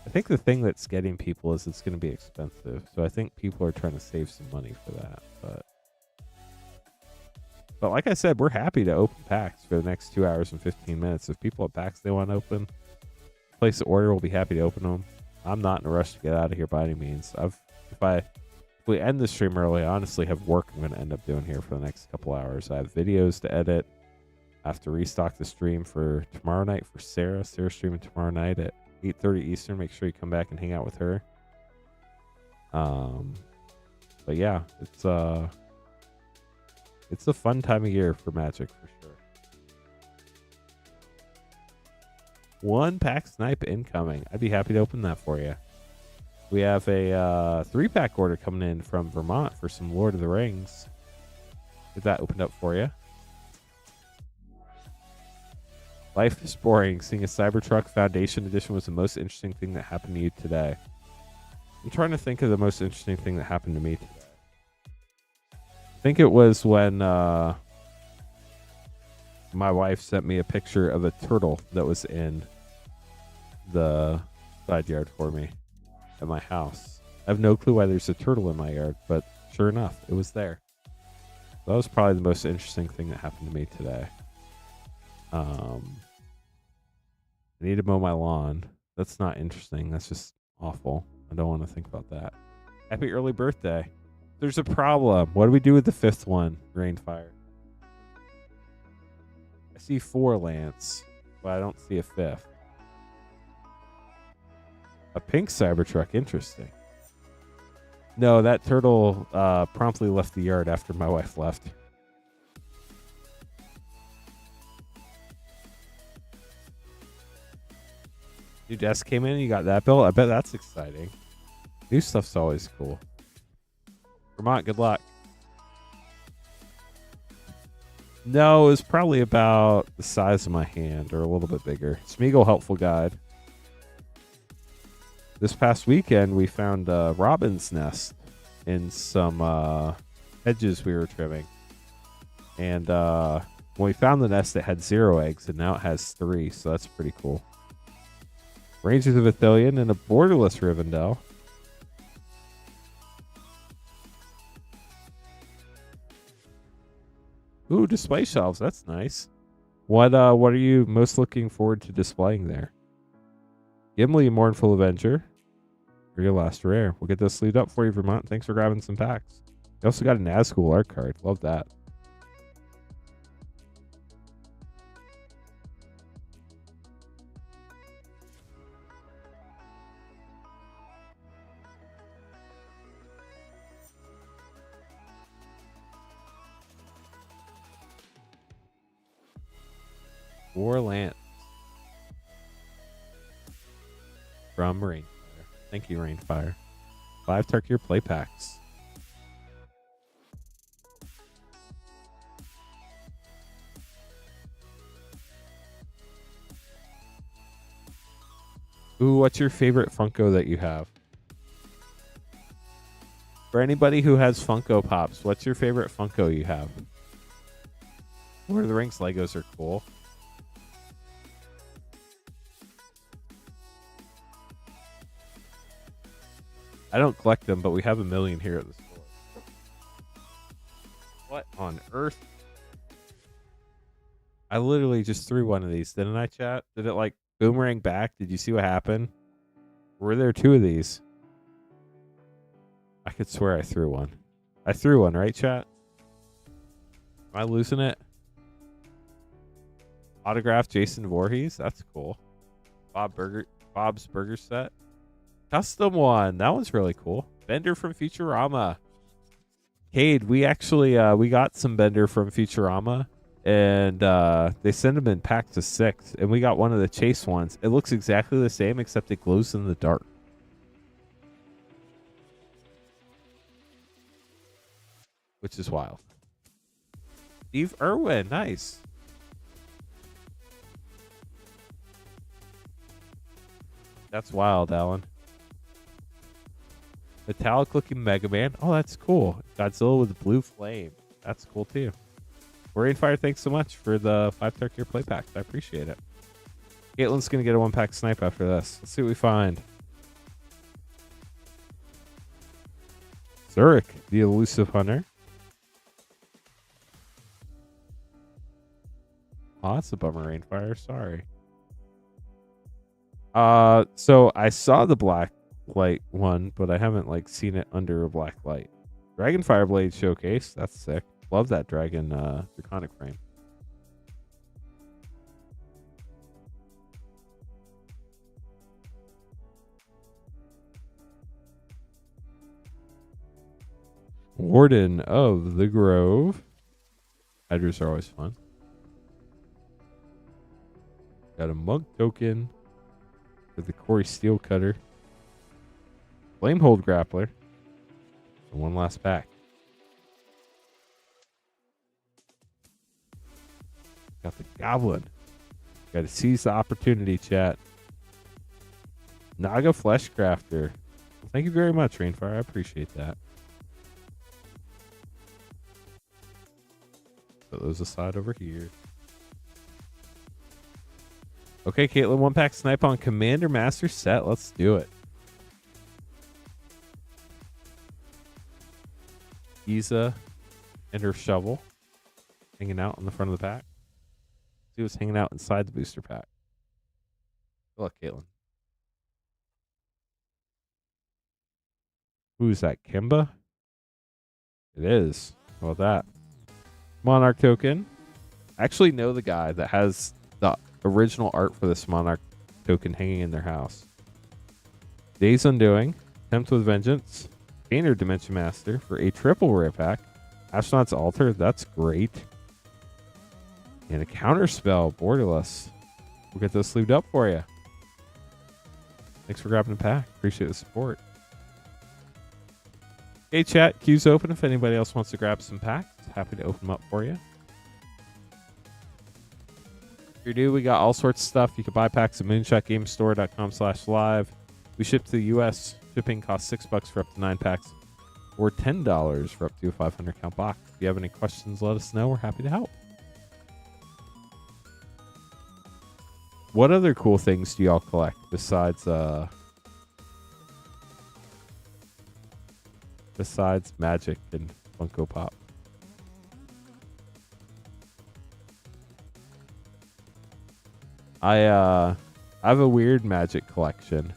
I think the thing that's getting people is it's going to be expensive. So I think people are trying to save some money for that. But like I said, we're happy to open packs for the next 2 hours and 15 minutes. If people have packs they want to open, place the order, we'll be happy to open them. I'm not in a rush to get out of here by any means. If we end the stream early, I honestly have work I'm going to end up doing here for the next couple hours. I have videos to edit. I have to restock the stream for tomorrow night for Sarah. Sarah's streaming tomorrow night at 8:30 Eastern. Make sure you come back and hang out with her. But yeah, it's a fun time of year for Magic for sure. 1 pack snipe incoming. I'd be happy to open that for you. We have a 3-pack order coming in from Vermont for some Lord of the Rings. Get that opened up for you. Life is boring. Seeing a Cybertruck Foundation Edition was the most interesting thing that happened to you today. I'm trying to think of the most interesting thing that happened to me today. I think it was when my wife sent me a picture of a turtle that was in the side yard for me at my house. I have no clue why there's a turtle in my yard, but sure enough, it was there. That was probably the most interesting thing that happened to me today. I need to mow my lawn. That's not interesting. That's just awful. I don't want to think about that. Happy early birthday. There's a problem. What do we do with the 5th one? Rainfire. I see 4 Lance, but I don't see a 5th. A pink Cybertruck. Interesting. No, that turtle promptly left the yard after my wife left. New desk came in. You got that built. I bet that's exciting. New stuff's always cool. Vermont, good luck. No, it was probably about the size of my hand or a little bit bigger. Smeagol Helpful Guide. This past weekend, we found a robin's nest in some hedges we were trimming. And when we found the nest, it had 0 eggs, and now it has 3, so that's pretty cool. Rangers of Athelion and a borderless Rivendell. Ooh, display shelves. That's nice. What are you most looking forward to displaying there? Gimli, Mournful Avenger. For your last rare. We'll get this sleeved up for you, Vermont. Thanks for grabbing some packs. You also got a Nazgul art card. Love that. Warlant from Rainfire. Thank you, Rainfire. 5 Tarkir play packs. Ooh, what's your favorite Funko that you have? For anybody who has Funko Pops, what's your favorite Funko you have? Lord of the Rings Legos are cool. I don't collect them, but we have a million here at the store. What on earth? I literally just threw one of these, didn't I, chat? Did it like boomerang back? Did you see what happened? Were there 2 of these? I could swear I threw one. I threw one, right, chat? Am I losing it? Autograph Jason Voorhees? That's cool. Bob's Burger Set. Custom one. That one's really cool. Bender from Futurama. Cade, we actually we got some Bender from Futurama, and they send them in packs of 6, and we got one of the chase ones. It looks exactly the same, except it glows in the dark. Which is wild. Steve Irwin, nice. That's wild, Alan. Metallic looking Mega Man. Oh, that's cool. Godzilla with blue flame. That's cool too. Rainfire, thanks so much for the 5 Tarkir play packs. I appreciate it. Caitlin's going to get a 1-pack snipe after this. Let's see what we find. Zurich, the elusive hunter. Oh, that's a bummer, Rainfire. Sorry. So I saw the black light one, but I haven't like seen it under a black light. Dragon Fireblade showcase. That's sick. Love that dragon draconic frame. Warden of the Grove. Hydras are always fun. Got a mug token for the Corey Steel Cutter. Flamehold Grappler. And one last pack. Got the Goblin. Got to seize the opportunity, chat. Naga Flesh Crafter. Well, thank you very much, Rainfire. I appreciate that. Put those aside over here. Okay, Caitlin, 1-pack snipe on Commander Master set. Let's do it. Giza and her shovel hanging out on the front of the pack. See what's hanging out inside the booster pack. Good luck, Caitlin. Who's that? Kimba? It is. How about that? Monarch token. I actually know the guy that has the original art for this Monarch token hanging in their house. Days Undoing. Attempt with Vengeance. Painter Dimension Master for a triple rare pack. Astronaut's Altar. That's great. And a Counterspell. Borderless. We'll get those sleeved up for you. Thanks for grabbing the pack. Appreciate the support. Hey, chat. Queue's open if anybody else wants to grab some packs. Happy to open them up for you. If you're new, we got all sorts of stuff. You can buy packs at moonshotgamestore.com/live. We ship to the U.S. Shipping costs $6 for up to 9 packs, or $10 for up to a 500 count box. If you have any questions, let us know. We're happy to help. What other cool things do y'all collect besides Magic and Funko Pop? I have a weird Magic collection.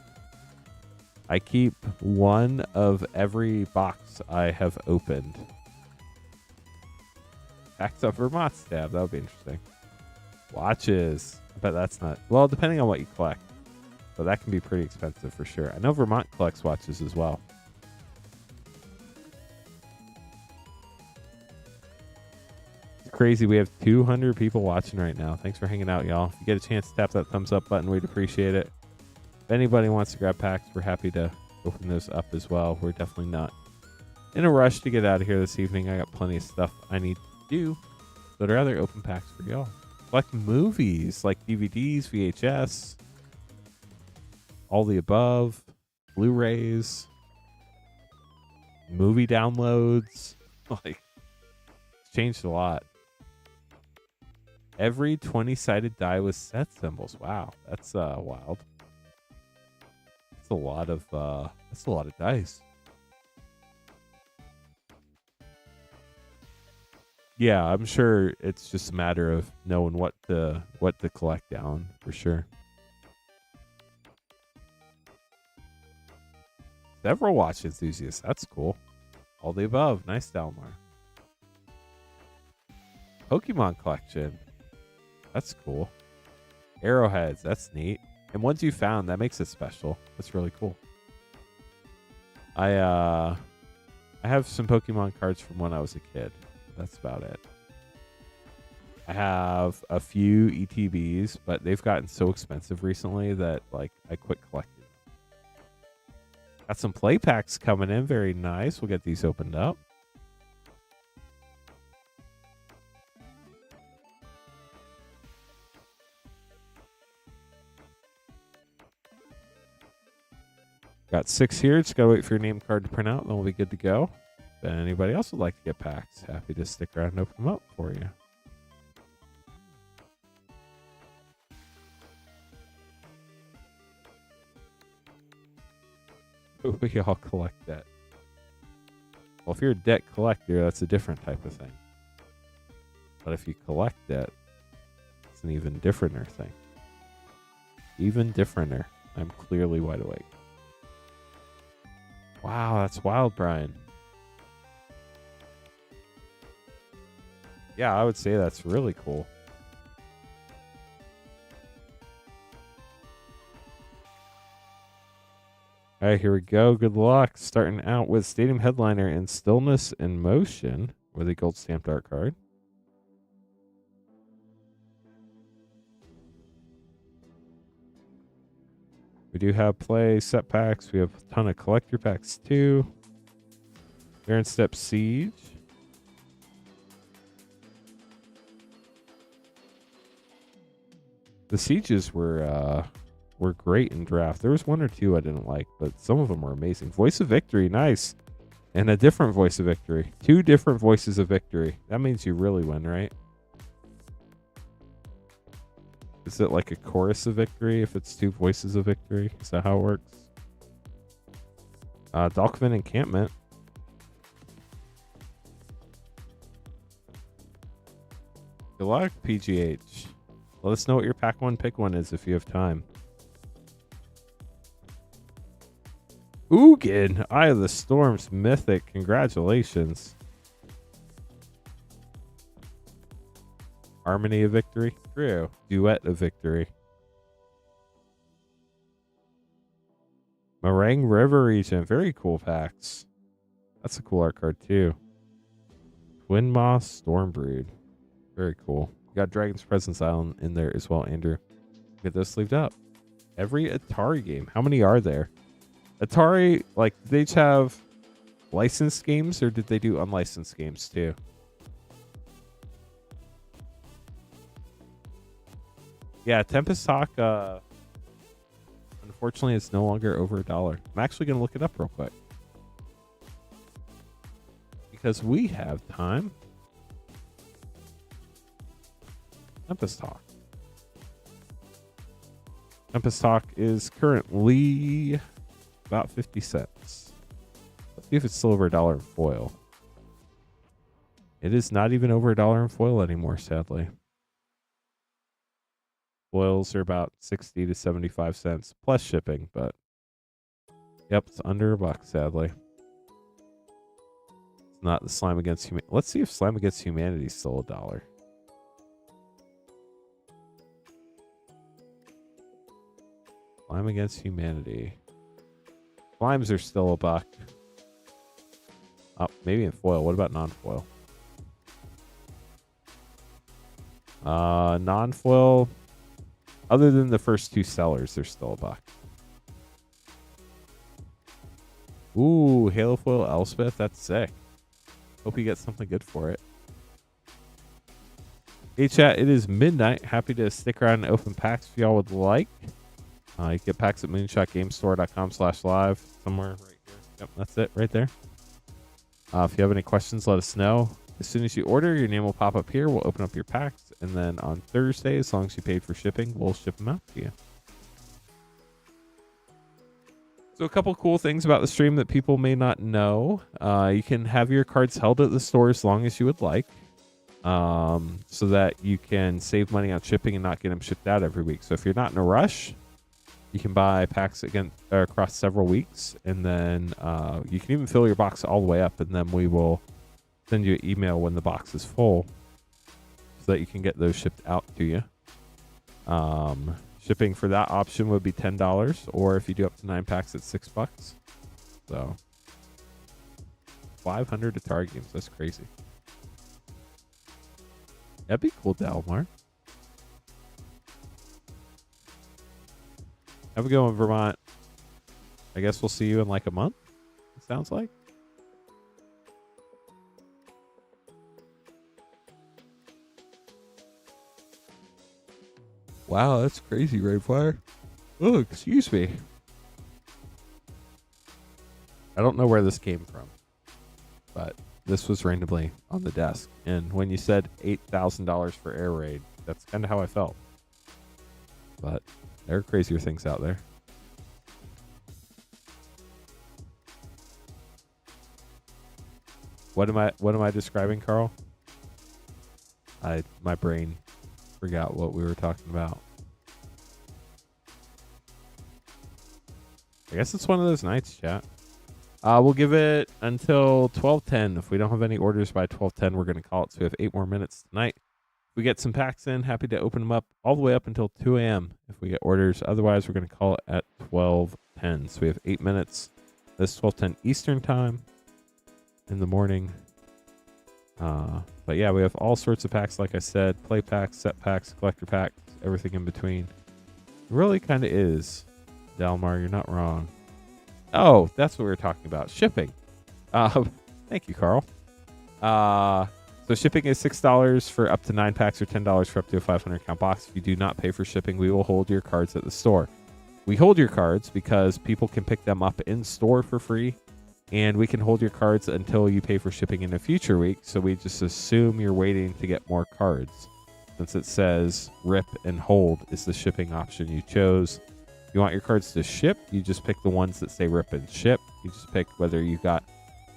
I keep one of every box I have opened. Packs of Vermont stab. That would be interesting. Watches. But that's not... Well, depending on what you collect. But that can be pretty expensive for sure. I know Vermont collects watches as well. It's crazy. We have 200 people watching right now. Thanks for hanging out, y'all. If you get a chance to tap that thumbs up button, we'd appreciate it. If anybody wants to grab packs, we're happy to open those up as well. We're definitely not in a rush to get out of here this evening. I got plenty of stuff I need to do. But I'd rather open packs for y'all. Collect movies like DVDs, VHS, all the above, Blu-rays, movie downloads. Like, it's changed a lot. Every 20-sided die with set symbols. Wow, that's wild. That's a lot of dice. Yeah, I'm sure it's just a matter of knowing what to collect down for sure. Several watch enthusiasts. That's cool. All the above. Nice, Dalmar. Pokemon collection. That's cool. Arrowheads. That's neat. And ones you found, that makes it special. That's really cool. I have some Pokemon cards from when I was a kid. That's about it. I have a few ETBs, but they've gotten so expensive recently that like I quit collecting. Got some play packs coming in. Very nice. We'll get these opened up. Got 6 here. Just gotta wait for your name card to print out, and then we'll be good to go. If anybody else would like to get packs, happy to stick around and open them up for you. We all collect debt. Well, if you're a debt collector, that's a different type of thing. But if you collect debt, it's an even differenter thing. Even differenter. I'm clearly wide awake. Wow, that's wild, Brian. Yeah, I would say that's really cool. All right, here we go. Good luck. Starting out with Stadium Headliner and Stillness in Motion with a gold stamped art card. We do have play set packs. We have a ton of collector packs too. Baron Step Siege. The sieges were great in draft. There was one or two I didn't like, but some of them were amazing. Voice of Victory, nice. And a different Voice of Victory. 2 different Voices of Victory. That means you really win, right? Is it like a Chorus of Victory if it's 2 Voices of Victory? Is that how it works? Dalkvin Encampment. Good luck, PGH. Let us know what your pack 1 pick 1 is if you have time. Ugin, Eye of the Storms, Mythic. Congratulations. Harmony of Victory. True. Duet of Victory. Meringue River Regent. Very cool packs. That's a cool art card too. Twin Moss Stormbreed. Very cool. You got Dragon's Presence Island in there as well, Andrew. Get those sleeved up. Every Atari game. How many are there? Atari, like, they each have licensed games, or did they do unlicensed games too? Yeah, Tempest Talk, unfortunately, it's no longer over $1. I'm actually going to look it up real quick. Because we have time. Tempest Talk. Tempest Talk is currently about 50 cents. Let's see if it's still over $1 in foil. It is not even over $1 in foil anymore, sadly. Foils are about 60 to 75 cents plus shipping, but yep, it's under $1, sadly. It's not the Slime Against Humanity. Let's see if Slime Against Humanity is still $1. Slime Against Humanity. Slimes are still $1. Oh, maybe in foil. What about non-foil? Non-foil, other than the first two sellers, they're still $1. Ooh, Halo Foil Elspeth. That's sick. Hope you get something good for it. Hey, chat. It is midnight. Happy to stick around and open packs if y'all would like. You can get packs at moonshotgamestore.com/live. Somewhere right here. Yep, that's it right there. If you have any questions, let us know. As soon as you order, your name will pop up here. We'll open up your packs. And then on Thursday, as long as you paid for shipping, we'll ship them out to you. So a couple cool things about the stream that people may not know. You can have your cards held at the store as long as you would like. So that you can save money on shipping and not get them shipped out every week. So if you're not in a rush, you can buy packs again across several weeks. And then you can even fill your box all the way up. And then we will send you an email when the box is full so that you can get those shipped out to you. Shipping for that option would be $10, or if you do up to 9 packs, it's $6. So 500 Atari games. That's crazy. That'd be cool, Dalmar. Have a good one, Vermont. I guess we'll see you in like a month, it sounds like. Wow, that's crazy, Rainfire. Oh, excuse me. I don't know where this came from, but this was randomly on the desk. And when you said $8,000 for Air Raid, that's kind of how I felt. But there are crazier things out there. What am I describing, Carl? My brain forgot what we were talking about. I guess it's one of those nights, chat. We'll give it until 12:10. If we don't have any orders by 12:10, we're going to call it. So we have 8 more minutes tonight. If we get some packs in, happy to open them up all the way up until 2 a.m. if we get orders. Otherwise, we're going to call it at 12:10. So we have 8 minutes. This is 12:10 Eastern time in the morning. But yeah, we have all sorts of packs, like I said. Play packs, set packs, collector packs, everything in between. It really kind of is. Dalmar, you're not wrong. Oh, that's what we were talking about. Shipping. Thank you, Carl. So shipping is $6 for up to 9 packs or $10 for up to a 500 count box. If you do not pay for shipping, we will hold your cards at the store. We hold your cards because people can pick them up in store for free. And we can hold your cards until you pay for shipping in a future week. So we just assume you're waiting to get more cards. Since it says rip and hold is the shipping option you chose. If you want your cards to ship, you just pick the ones that say rip and ship. You just pick whether you got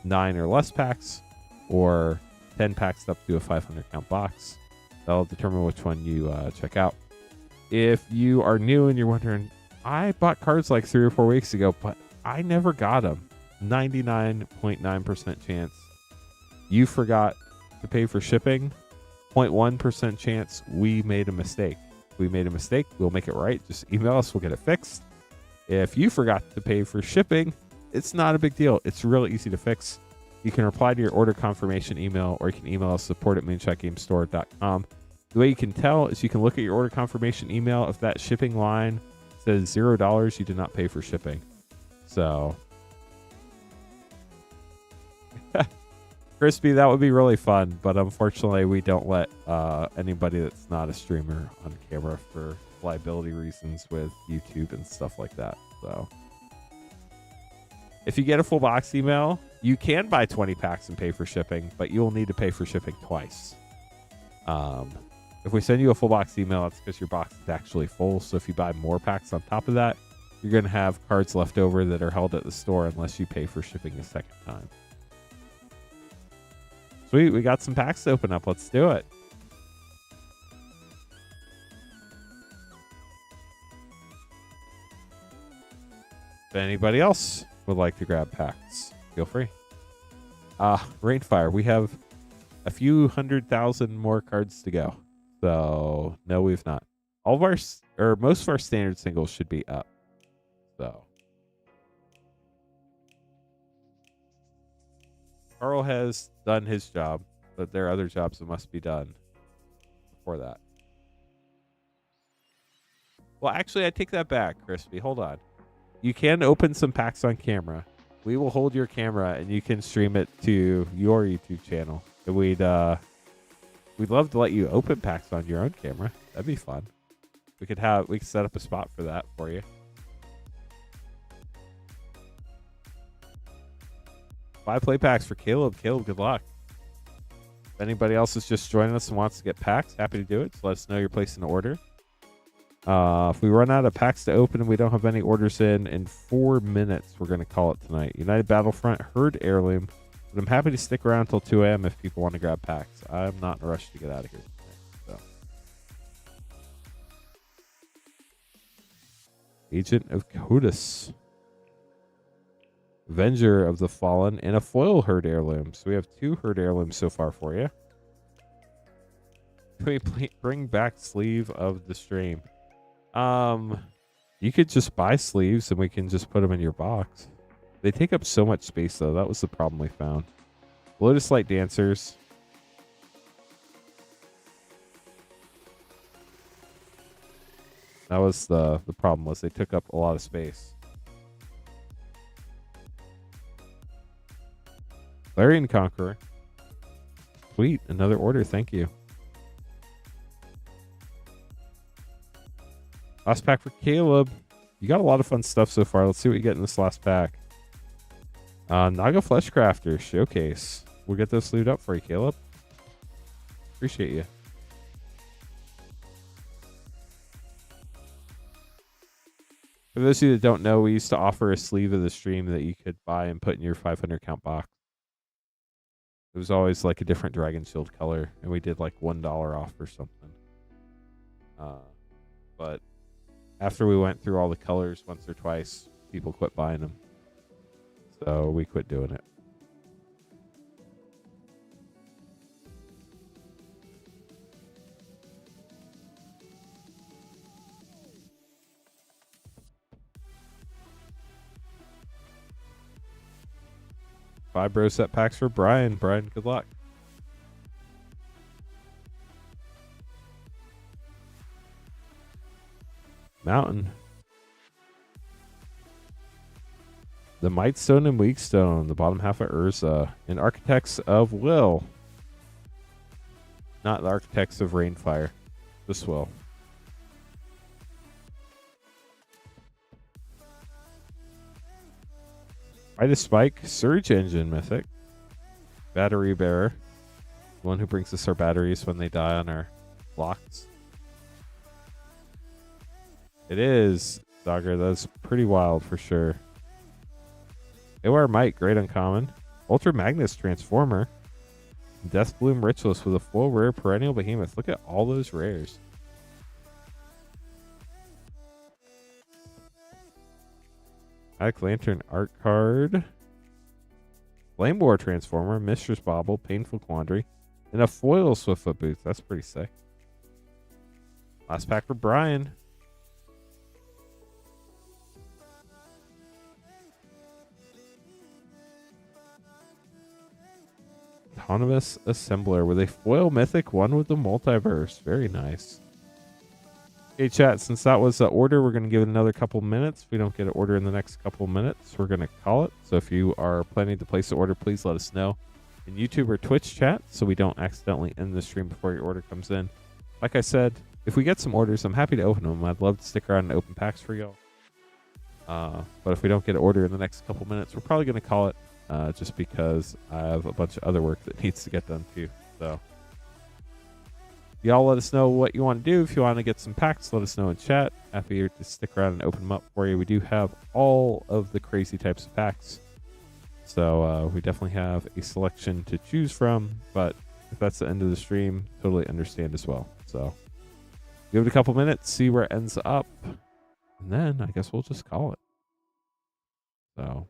9 or less packs or 10 packs up to a 500 count box. That'll determine which one you check out. If you are new and you're wondering, I bought cards like 3 or 4 weeks ago, but I never got them. 99.9% chance you forgot to pay for shipping. 0.1% chance we made a mistake. If we made a mistake, we'll make it right. Just email us, we'll get it fixed. If you forgot to pay for shipping, it's not a big deal. It's really easy to fix. You can reply to your order confirmation email, or you can email us support@moonshotgamestore.com. The way you can tell is you can look at your order confirmation email. If that shipping line says $0, you did not pay for shipping. So Crispy, that would be really fun, but unfortunately we don't let anybody that's not a streamer on camera for liability reasons with YouTube and stuff like that. So if you get a full box email, you can buy 20 packs and pay for shipping, but you'll need to pay for shipping twice. If we send you a full box email, it's because your box is actually full. So if you buy more packs on top of that, you're going to have cards left over that are held at the store unless you pay for shipping a second time. Sweet, we got some packs to open up. Let's do it. If anybody else would like to grab packs, feel free. Rainfire, we have a few 100,000 more cards to go. So no, we've not. All of our, or most of our standard singles should be up. So Carl has done his job, but there are other jobs that must be done before that. Well, actually, I take that back, Crispy. Hold on. You can open some packs on camera. We will hold your camera and you can stream it to your YouTube channel. And we'd love to let you open packs on your own camera. That'd be fun. We could set up a spot for that for you. 5 play packs for Caleb. Caleb, good luck. If anybody else is just joining us and wants to get packs, happy to do it. So let us know you're placing an order. If we run out of packs to open and we don't have any orders in 4 minutes, we're going to call it tonight. United Battlefront, Herd Heirloom. But I'm happy to stick around until 2 a.m. if people want to grab packs. I'm not in a rush to get out of here tonight. So. Agent of Codus. Avenger of the Fallen, and a foil Herd Heirloom. So we have 2 Herd Heirlooms so far for you. Can we bring back Sleeve of the Stream? You could just buy sleeves and we can just put them in your box. They take up so much space though. That was the problem we found. Lotus Light Dancers. That was the problem, was they took up a lot of space. Larian Conqueror. Sweet, another order, thank you. Last pack for Caleb. You got a lot of fun stuff so far. Let's see what you get in this last pack. Naga Fleshcrafter Showcase. We'll get those sleeved up for you, Caleb. Appreciate you. For those of you that don't know, we used to offer a sleeve of the stream that you could buy and put in your 500 count box. It was always like a different Dragon Shield color, and we did like $1 off or something. But after we went through all the colors once or twice, people quit buying them. So we quit doing it. Five bro set packs for Brian. Brian, good luck. Mountain. The Mightstone and Weakstone. The bottom half of Urza. And Architects of Will. Not the Architects of Rainfire. This Will. Midas Spike. Surge Engine Mythic. Battery Bearer. The one who brings us our batteries when they die on our blocks. It is, Dogger. That's pretty wild for sure. AOR Might, great uncommon. Ultra Magnus Transformer. Deathbloom Ritualist with a full rare Perennial Behemoth. Look at all those rares. Black Lantern Art Card. Flame War Transformer. Mistress Bobble. Painful Quandary. And a foil Swiftfoot Boots. That's pretty sick. Last pack for Brian. Autonomous Assembler with a foil mythic, one with the multiverse. Very nice. Okay, chat, since that was the order, we're going to give it another couple minutes. If we don't get an order in the next couple minutes, we're going to call it. So if you are planning to place the order, please let us know in YouTube or Twitch chat so we don't accidentally end the stream before your order comes in. Like I said, if we get some orders, I'm happy to open them. I'd love to stick around and open packs for y'all. But if we don't get an order in the next couple minutes, we're probably going to call it, just because I have a bunch of other work that needs to get done too. So y'all let us know what you want to do. If you want to get some packs, let us know in chat. Happy to stick around and open them up for you. We do have all of the crazy types of packs. So we definitely have a selection to choose from. But if that's the end of the stream, totally understand as well. So give it a couple minutes, see where it ends up. And then I guess we'll just call it. So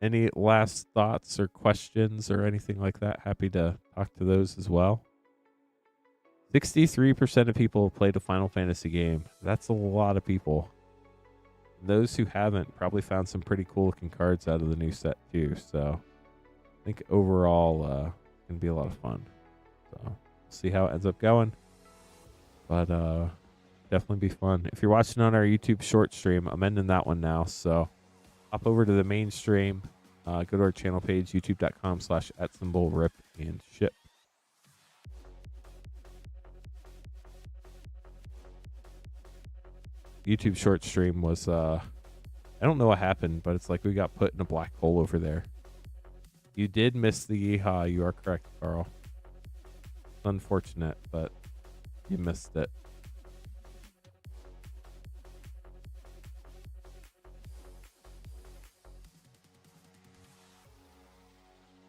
any last thoughts or questions or anything like that? Happy to talk to those as well. 63% of people have played a Final Fantasy game. That's a lot of people. Those who haven't probably found some pretty cool looking cards out of the new set too. So I think overall it's going to be a lot of fun. So we'll see how it ends up going. But definitely be fun. If you're watching on our YouTube short stream, I'm ending that one now. So hop over to the main stream. Go to our channel page, youtube.com/@rip and ship. YouTube short stream was, I don't know what happened, but it's like we got put in a black hole over there. You did miss the yeehaw. You are correct, Carl. It's unfortunate, but you missed it.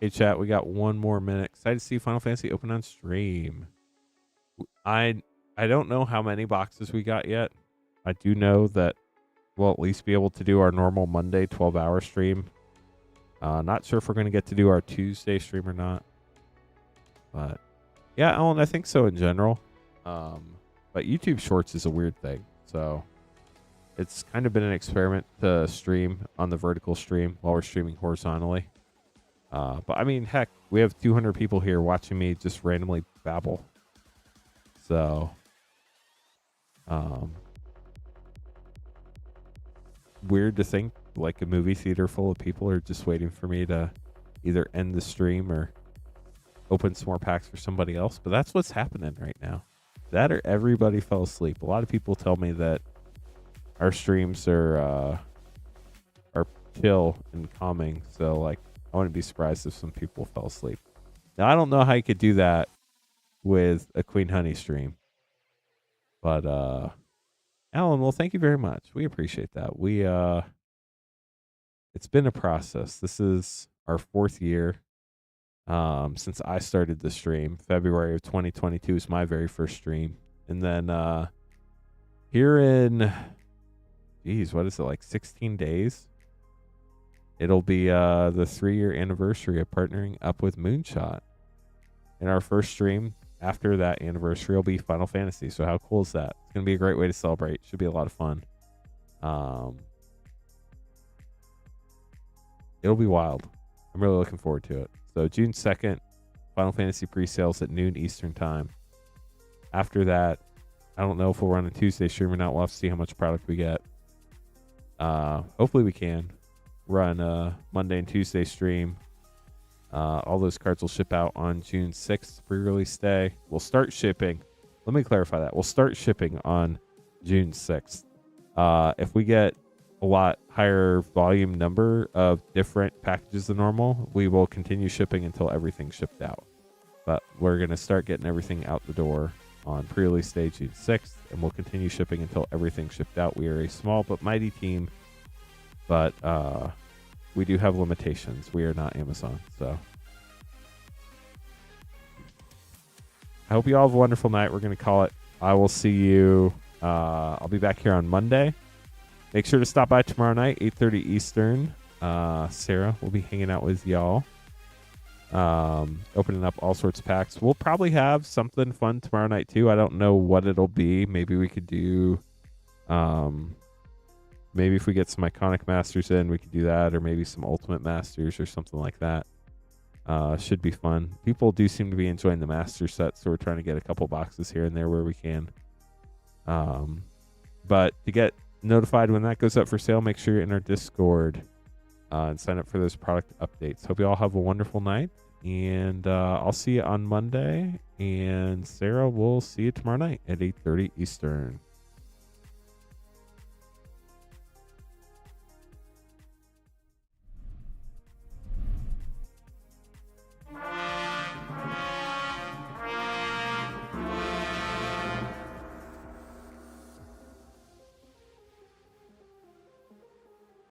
Hey chat, we got one more minute. Excited to see Final Fantasy open on stream. I don't know how many boxes we got yet. I do know that we'll at least be able to do our normal Monday 12-hour stream. Not sure if we're going to get to do our Tuesday stream or not. But yeah, Alan, I think so in general. But YouTube Shorts is a weird thing. So it's kind of been an experiment to stream on the vertical stream while we're streaming horizontally. But I mean, heck, we have 200 people here watching me just randomly babble. So, weird to think like a movie theater full of people are just waiting for me to either end the stream or open some more packs for somebody else. But that's what's happening right now. That or everybody fell asleep. A lot of people tell me that our streams are chill and calming. So like, I wouldn't be surprised if some people fell asleep. Now, I don't know how you could do that with a Queen Honey stream. But, Alan, well, thank you very much. We appreciate that. It's been a process. This is our 4th year since I started the stream. February of 2022 is my very first stream. And then here in, geez, what is it, like 16 days? It'll be the 3-year anniversary of partnering up with Moonshot. And our first stream after that anniversary will be Final Fantasy. So how cool is that? It's going to be a great way to celebrate. Should be a lot of fun. It'll be wild. I'm really looking forward to it. So June 2nd, Final Fantasy pre-sales at noon Eastern time. After that, I don't know if we'll run a Tuesday stream or not. We'll have to see how much product we get. Hopefully we can run a Monday and Tuesday stream. All those cards will ship out on June 6th, pre-release day. We'll start shipping. Let me clarify that. We'll start shipping on June 6th. If we get a lot higher volume number of different packages than normal, we will continue shipping until everything's shipped out. But we're going to start getting everything out the door on pre-release day, June 6th, and we'll continue shipping until everything's shipped out. We are a small but mighty team, but we do have limitations. We are not Amazon, so I hope you all have a wonderful night. We're going to call it. I will see you. I'll be back here on Monday. Make sure to stop by tomorrow night, 8:30 Eastern. Sarah will be hanging out with y'all, opening up all sorts of packs. We'll probably have something fun tomorrow night too. I don't know what it'll be. Maybe we could do, maybe if we get some Iconic Masters in, we could do that, or maybe some Ultimate Masters or something like that. Should be fun. People do seem to be enjoying the Master set, so we're trying to get a couple boxes here and there where we can. But to get notified when that goes up for sale, make sure you're in our Discord and sign up for those product updates. Hope you all have a wonderful night, and I'll see you on Monday. And Sarah, we'll see you tomorrow night at 8:30 Eastern.